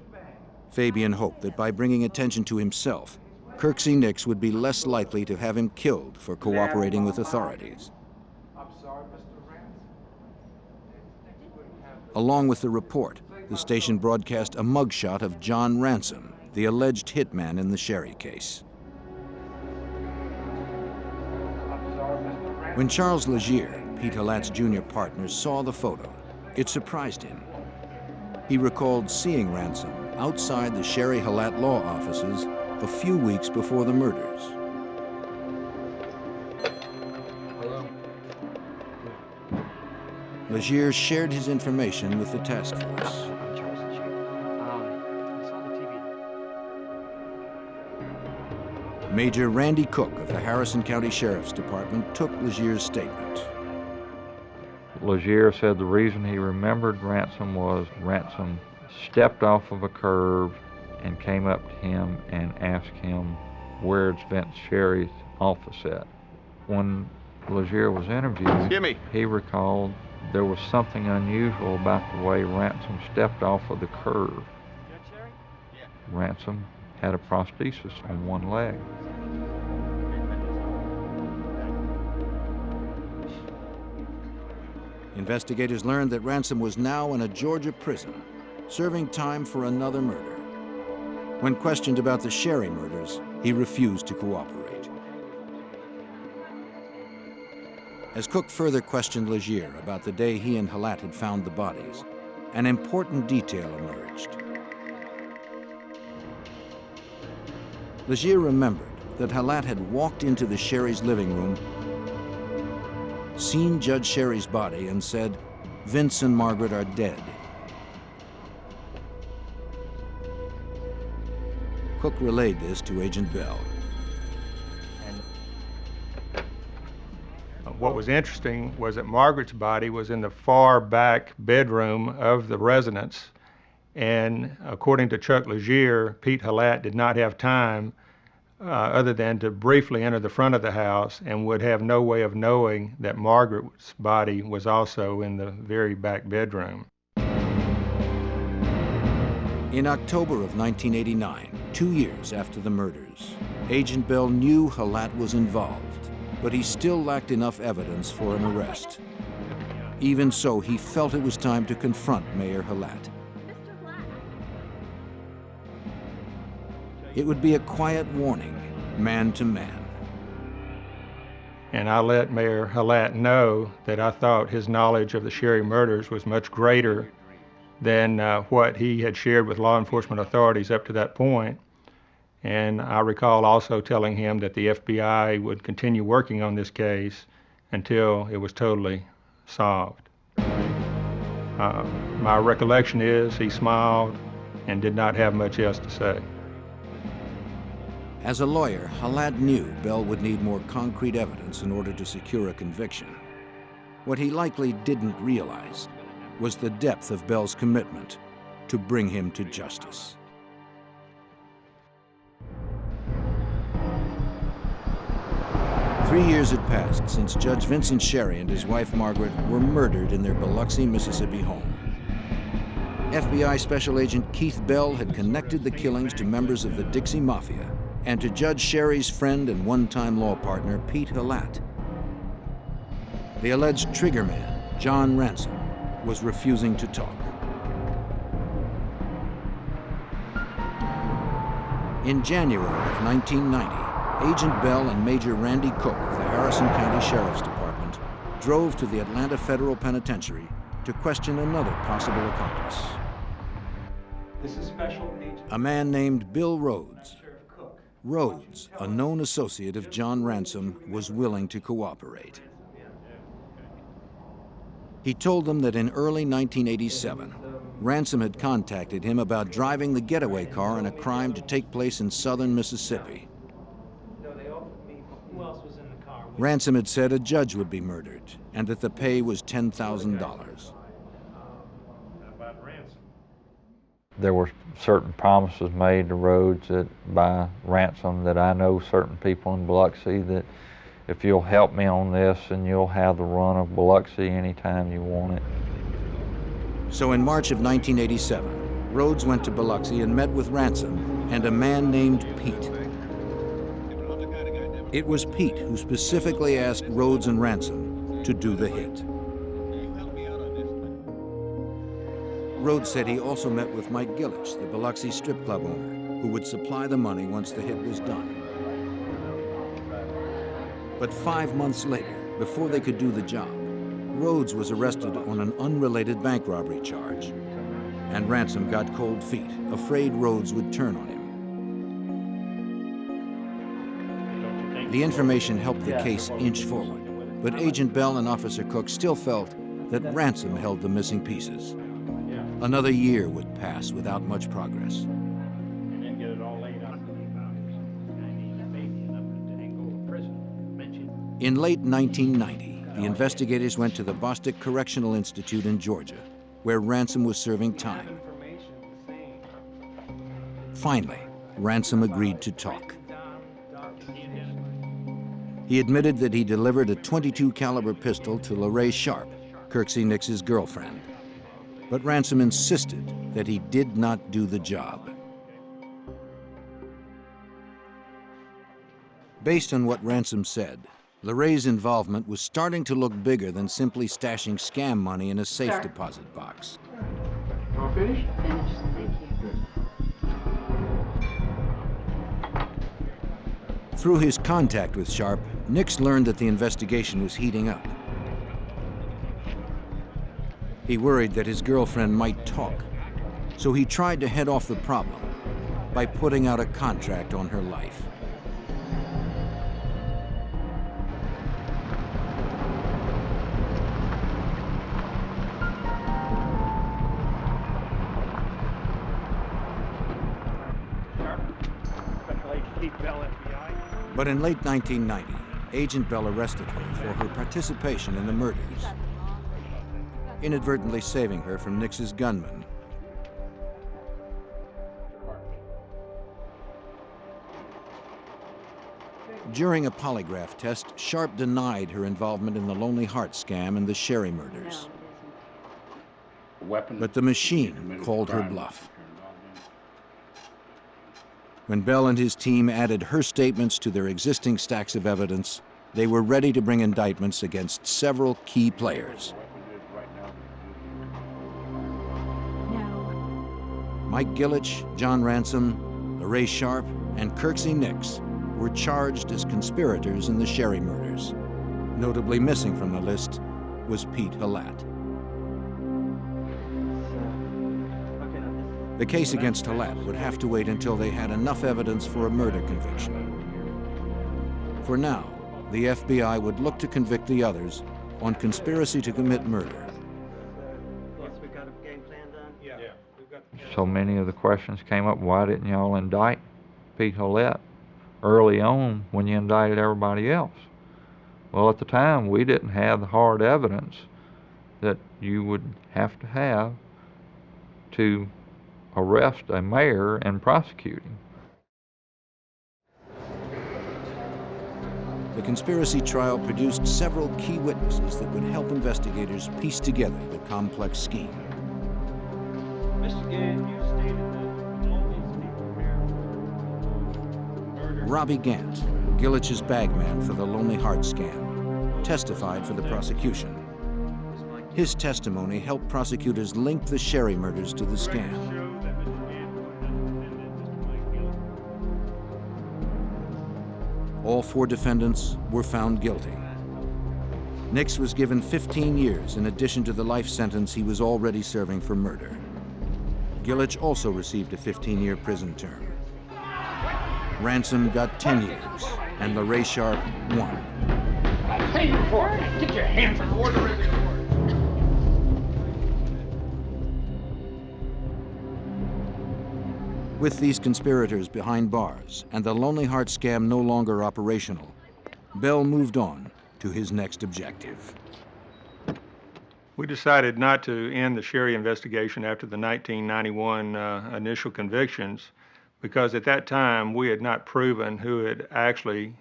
S1: Fabian hoped that by bringing attention to himself, Kirksey Nix would be less likely to have him killed for cooperating with authorities. Along with the report, the station broadcast a mugshot of John Ransom, the alleged hitman in the Sherry case. When Charles Legier, Pete Halat's junior partner, saw the photo, it surprised him. He recalled seeing Ransom outside the Sherry Halat law offices a few weeks before the murders. Legier shared his information with the task force. Major Randy Cook of the Harrison County Sheriff's Department took Legier's statement.
S9: Legier said the reason he remembered Ransom was Ransom stepped off of a curve and came up to him and asked him, "Where's Vince Sherry's office at?" When Legier was interviewed, he recalled there was something unusual about the way Ransom stepped off of the curve. Ransom had a prosthesis on one leg.
S1: Investigators learned that Ransom was now in a Georgia prison, serving time for another murder. When questioned about the Sherry murders, he refused to cooperate. As Cook further questioned Legier about the day he and Halat had found the bodies, an important detail emerged. Legier remembered that Halat had walked into the Sherry's living room, seen Judge Sherry's body, and said, "Vince and Margaret are dead." Cook relayed this to Agent Bell.
S13: What was interesting was that Margaret's body was in the far back bedroom of the residence, and according to Chuck Legier, Pete Halat did not have time other than to briefly enter the front of the house and would have no way of knowing that Margaret's body was also in the very back bedroom.
S1: In October of 1989, 2 years after the murders, Agent Bell knew Halat was involved, but he still lacked enough evidence for an arrest. Even so, he felt it was time to confront Mayor Halat. It would be a quiet warning, man to man.
S13: And I let Mayor Halat know that I thought his knowledge of the Sherry murders was much greater than what he had shared with law enforcement authorities up to that point. And I recall also telling him that the FBI would continue working on this case until it was totally solved. My recollection is he smiled and did not have much else to say.
S1: As a lawyer, Halad knew Bell would need more concrete evidence in order to secure a conviction. What he likely didn't realize was the depth of Bell's commitment to bring him to justice. Three years had passed since Judge Vincent Sherry and his wife Margaret were murdered in their Biloxi, Mississippi home. FBI Special Agent Keith Bell had connected the killings to members of the Dixie Mafia and to Judge Sherry's friend and one-time law partner, Pete Halad. The alleged triggerman, John Ransom, was refusing to talk. In January of 1990, Agent Bell and Major Randy Cook of the Harrison County Sheriff's Department drove to the Atlanta Federal Penitentiary to question another possible accomplice.
S19: This is Special Agent.
S1: A man named Bill Rhodes. Rhodes, a known associate of John Ransom, was willing to cooperate. He told them that in early 1987, Ransom had contacted him about driving the getaway car in a crime to take place in southern Mississippi. Ransom had said a judge would be murdered and that the pay was $10,000.
S9: There were certain promises made to Rhodes by Ransom that I know certain people in Biloxi that if you'll help me on this and you'll have the run of Biloxi anytime you want it.
S1: So in March of 1987, Rhodes went to Biloxi and met with Ransom and a man named Pete. It was Pete who specifically asked Rhodes and Ransom to do the hit. Rhodes said he also met with Mike Gillich, the Biloxi strip club owner, who would supply the money once the hit was done. But 5 months later, before they could do the job, Rhodes was arrested on an unrelated bank robbery charge. And Ransom got cold feet, afraid Rhodes would turn on him. The information helped the case inch forward, but Agent Bell and Officer Cook still felt that Ransom held the missing pieces. Another year would pass without much progress. In late 1990, the investigators went to the Bostick Correctional Institute in Georgia, where Ransom was serving time. Finally, Ransom agreed to talk. He admitted that he delivered a .22 caliber pistol to Lorraine Sharp, Kirksey Nix's girlfriend. But Ransom insisted that he did not do the job. Based on what Ransom said, Lorraine's involvement was starting to look bigger than simply stashing scam money in a safe deposit box.
S19: All finished?
S20: Finished, thank you.
S1: Through his contact with Sharp, Nix learned that the investigation was heating up. He worried that his girlfriend might talk, so he tried to head off the problem by putting out a contract on her life. But in late 1990, Agent Bell arrested her for her participation in the murders, inadvertently saving her from Nix's gunman. During a polygraph test, Sharp denied her involvement in the Lonely Heart scam and the Sherry murders. But the machine called her bluff. When Bell and his team added her statements to their existing stacks of evidence, they were ready to bring indictments against several key players. Mike Gillich, John Ransom, Lorraine Sharp, and Kirksey Nix were charged as conspirators in the Sherry murders. Notably missing from the list was Pete Halad. The case against Halat would have to wait until they had enough evidence for a murder conviction. For now, the FBI would look to convict the others on conspiracy to commit murder.
S9: So many of the questions came up, why didn't y'all indict Pete Halat early on when you indicted everybody else? Well, at the time, we didn't have the hard evidence that you would have to arrest a mayor and prosecute him.
S1: The conspiracy trial produced several key witnesses that would help investigators piece together the complex scheme.
S21: Mr. Gant, you stated that all these people here
S1: Robbie Gant, Gillich's bagman for the Lonely Heart scam, testified for the prosecution. His testimony helped prosecutors link the Sherry murders to the scam. All 4 defendants were found guilty. Nix was given 15 years in addition to the life sentence he was already serving for murder. Gillich also received a 15-year prison term. Ransom got 10 years, and LaRae Sharp 1.
S21: I'll pay you for it. Get your hands on order in the court.
S1: With these conspirators behind bars and the Lonely Heart scam no longer operational, Bell moved on to his next objective.
S13: We decided not to end the Sherry investigation after the 1991 initial convictions because at that time we had not proven who had actually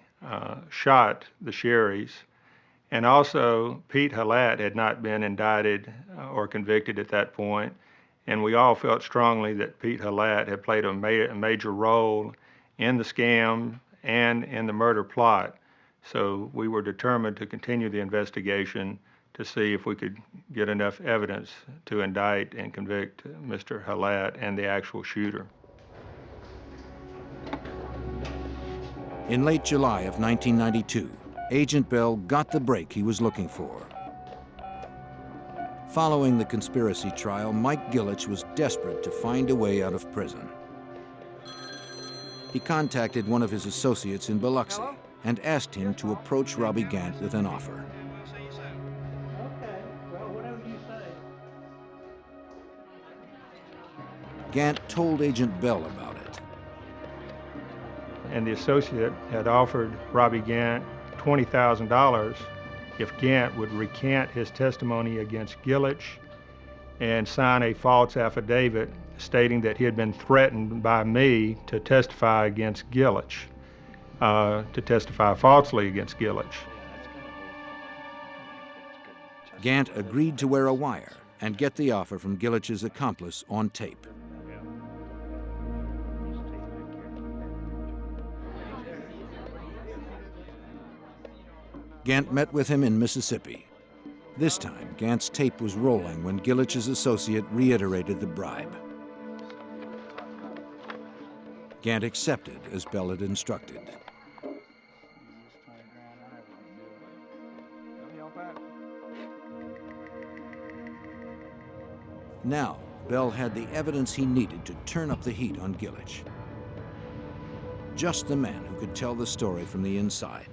S13: shot the Sherrys, and also Pete Halat had not been indicted or convicted at that point. And we all felt strongly that Pete Halat had played a major role in the scam and in the murder plot. So we were determined to continue the investigation to see if we could get enough evidence to indict and convict Mr. Halat and the actual shooter.
S1: In late July of 1992, Agent Bell got the break he was looking for. Following the conspiracy trial, Mike Gillich was desperate to find a way out of prison. He contacted one of his associates in Biloxi and asked him to approach Robbie Gant with an offer. Gant told Agent Bell about it.
S13: And the associate had offered Robbie Gant $20,000 if Gant would recant his testimony against Gillich and sign a false affidavit stating that he had been threatened by me to testify against Gillich, to testify falsely against Gillich.
S1: Gant agreed to wear a wire and get the offer from Gillich's accomplice on tape. Gant met with him in Mississippi. This time, Gant's tape was rolling when Gillich's associate reiterated the bribe. Gant accepted as Bell had instructed. Now, Bell had the evidence he needed to turn up the heat on Gillich. Just the man who could tell the story from the inside.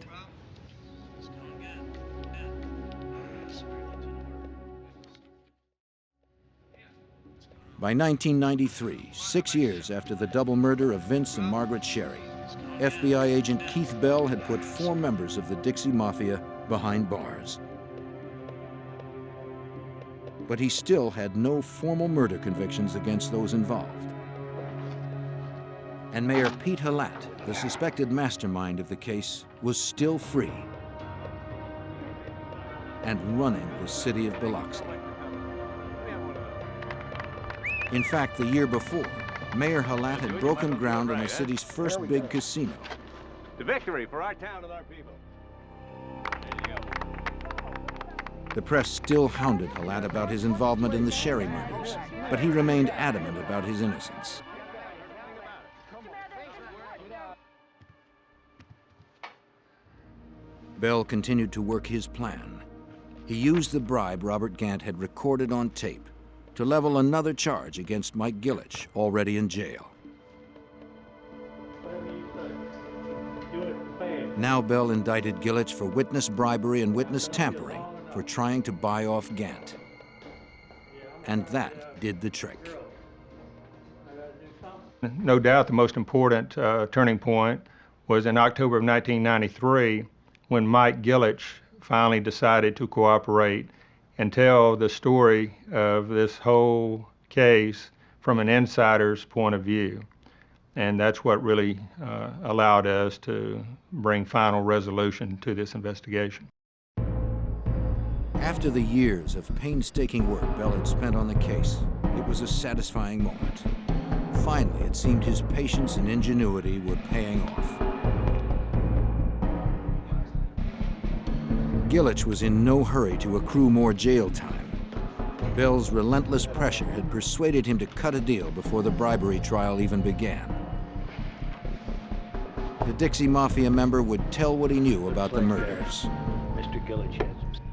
S1: By 1993, 6 years after the double murder of Vince and Margaret Sherry, FBI agent Keith Bell had put 4 members of the Dixie Mafia behind bars. But he still had no formal murder convictions against those involved. And Mayor Pete Halat, the suspected mastermind of the case, was still free and running the city of Biloxi. In fact, the year before, Mayor Halat had broken ground on the city's first big casino.
S7: The victory for our town and our people.
S1: The press still hounded Halat about his involvement in the Sherry murders, but he remained adamant about his innocence. Bell continued to work his plan. He used the bribe Robert Gant had recorded on tape to level another charge against Mike Gillich, already in jail. Now Bell indicted Gillich for witness bribery and witness tampering for trying to buy off Gant. And that did the trick.
S13: No doubt the most important turning point was in October of 1993 when Mike Gillich finally decided to cooperate and tell the story of this whole case from an insider's point of view. And that's what really allowed us to bring final resolution to this investigation.
S1: After the years of painstaking work Bell had spent on the case, it was a satisfying moment. Finally, it seemed his patience and ingenuity were paying off. Gillich was in no hurry to accrue more jail time. Bell's relentless pressure had persuaded him to cut a deal before the bribery trial even began. The Dixie Mafia member would tell what he knew about the murders.
S10: Mr. Gillich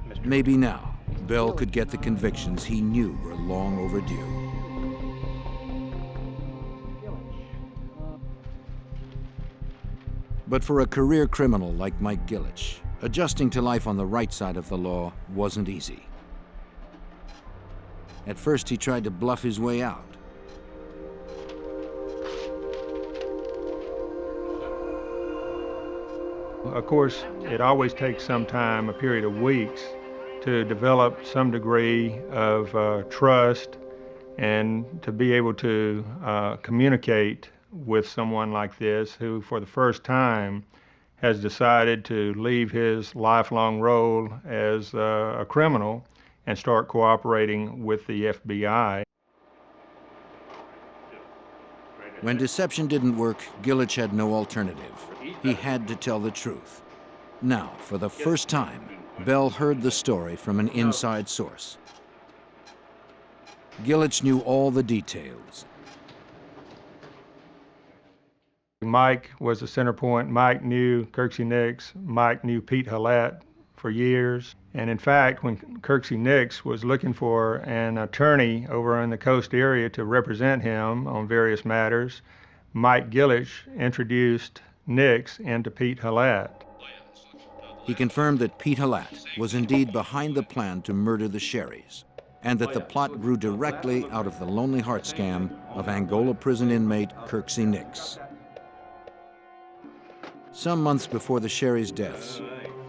S10: has
S1: Maybe now, Bell could get the convictions he knew were long overdue. But for a career criminal like Mike Gillich, adjusting to life on the right side of the law wasn't easy. At first, he tried to bluff his way out.
S13: Of course, it always takes some time, a period of weeks, to develop some degree of trust and to be able to communicate with someone like this who, for the first time, has decided to leave his lifelong role as a criminal and start cooperating with the FBI.
S1: When deception didn't work, Gillich had no alternative. He had to tell the truth. Now, for the first time, Bell heard the story from an inside source. Gillich knew all the details.
S13: Mike was the center point. Mike knew Kirksey Nix. Mike knew Pete Hallett for years. And in fact, when Kirksey Nix was looking for an attorney over in the coast area to represent him on various matters, Mike Gillich introduced Nix into Pete Hallett.
S1: He confirmed that Pete Hallett was indeed behind the plan to murder the Sherrys, and that the plot grew directly out of the Lonely Heart scam of Angola prison inmate Kirksey Nix. Some months before the Sherrys' deaths,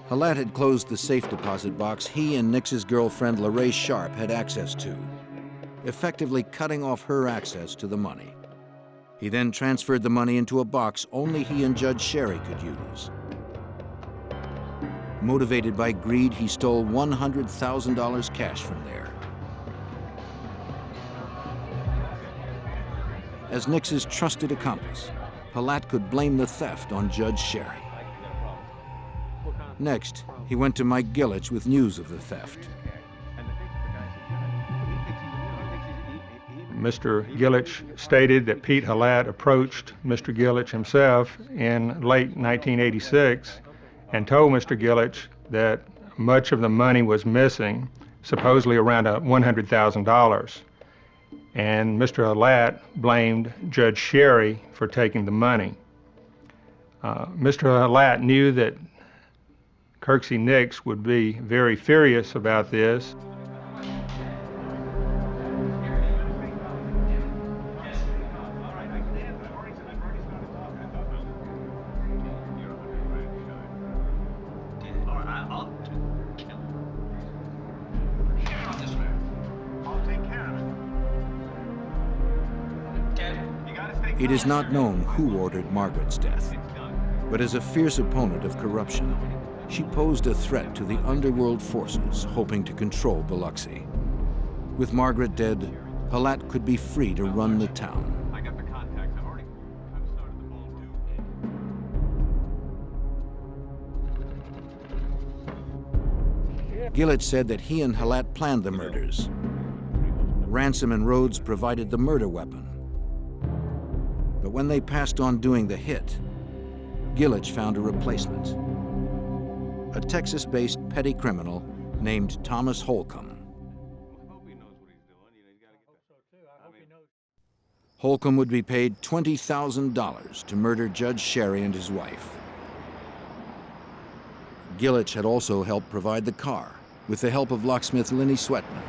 S1: Hallett had closed the safe deposit box he and Nix's girlfriend LaRae Sharp had access to, effectively cutting off her access to the money. He then transferred the money into a box only he and Judge Sherry could use. Motivated by greed, he stole $100,000 cash from there. As Nix's trusted accomplice, Hallett could blame the theft on Judge Sherry. Next, he went to Mike Gillich with news of the theft.
S13: Mr. Gillich stated that Pete Hallett approached Mr. Gillich himself in late 1986 and told Mr. Gillich that much of the money was missing, supposedly around $100,000. And Mr. Hallett blamed Judge Sherry for taking the money. Mr. Hallett knew that Kirksey Nix would be very furious about this.
S1: It is not known who ordered Margaret's death, but as a fierce opponent of corruption, she posed a threat to the underworld forces hoping to control Biloxi. With Margaret dead, Hallett could be free to run the town. Gillich said that he and Hallett planned the murders. Ransom and Rhodes provided the murder weapon. But when they passed on doing the hit, Gillich found a replacement. A Texas-based petty criminal named Thomas Holcomb. Holcomb would be paid $20,000 to murder Judge Sherry and his wife. Gillich had also helped provide the car with the help of locksmith Lenny Sweatman.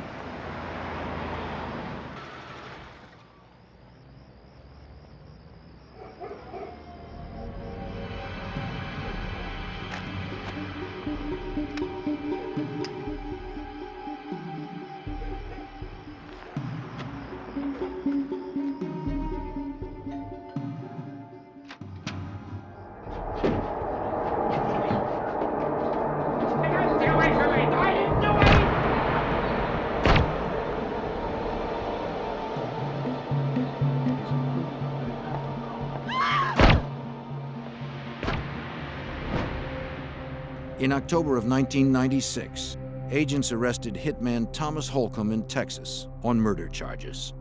S1: In October of 1996, agents arrested hitman Thomas Holcomb in Texas on murder charges.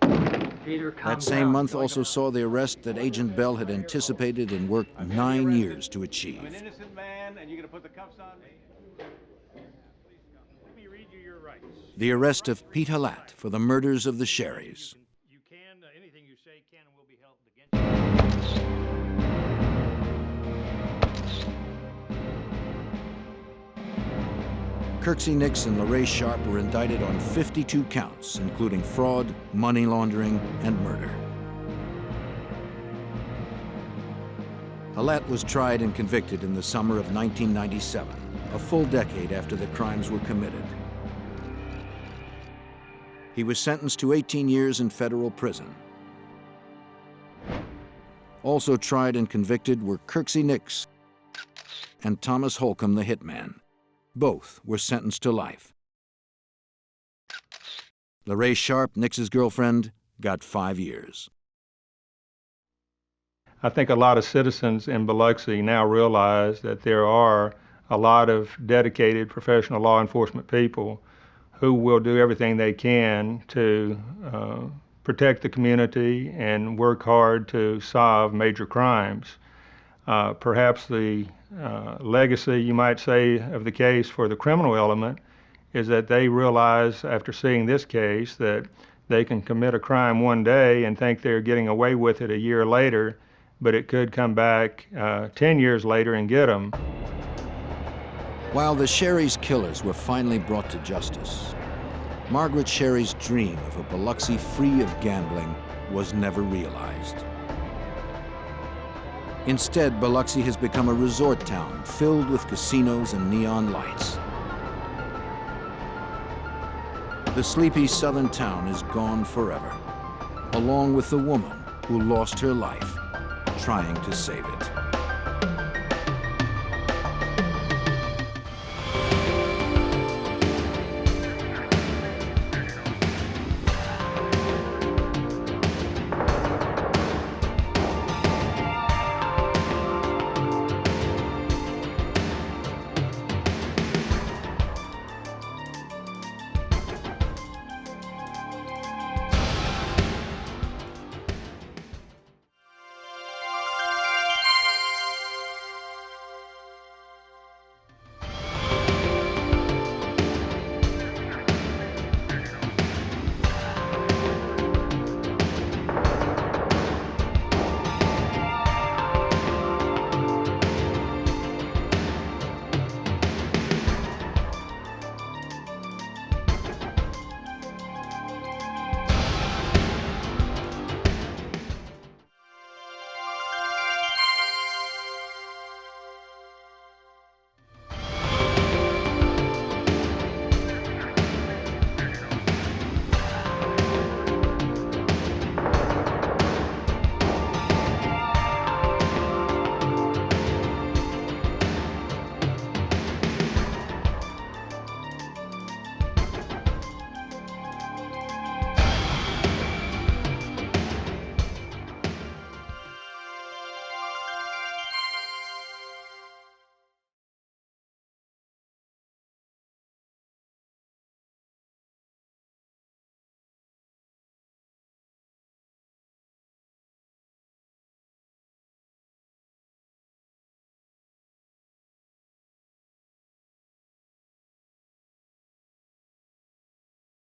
S1: That same month also saw the arrest that Agent Bell had anticipated and worked 9 years to achieve.
S7: I'm an innocent man, and you're going to put the cuffs on me?
S21: Let me read you your rights.
S1: The arrest of Pete Halat for the murders of the Sherrys.
S21: You can, anything you say can and will be held against you.
S1: Kirksey Nix and LaRae Sharp were indicted on 52 counts, including fraud, money laundering, and murder. Halat was tried and convicted in the summer of 1997, a full decade after the crimes were committed. He was sentenced to 18 years in federal prison. Also tried and convicted were Kirksey Nix and Thomas Holcomb, the hitman. Both were sentenced to life. LaRae Sharp, Nix's girlfriend, got 5 years.
S13: I think a lot of citizens in Biloxi now realize that there are a lot of dedicated professional law enforcement people who will do everything they can to protect the community and work hard to solve major crimes. Perhaps the legacy, you might say, of the case for the criminal element is that they realize after seeing this case that they can commit a crime one day and think they're getting away with it a year later, but it could come back 10 years later and get them.
S1: While the Sherry's killers were finally brought to justice, Margaret Sherry's dream of a Biloxi free of gambling was never realized. Instead, Biloxi has become a resort town filled with casinos and neon lights. The sleepy southern town is gone forever, along with the woman who lost her life trying to save it.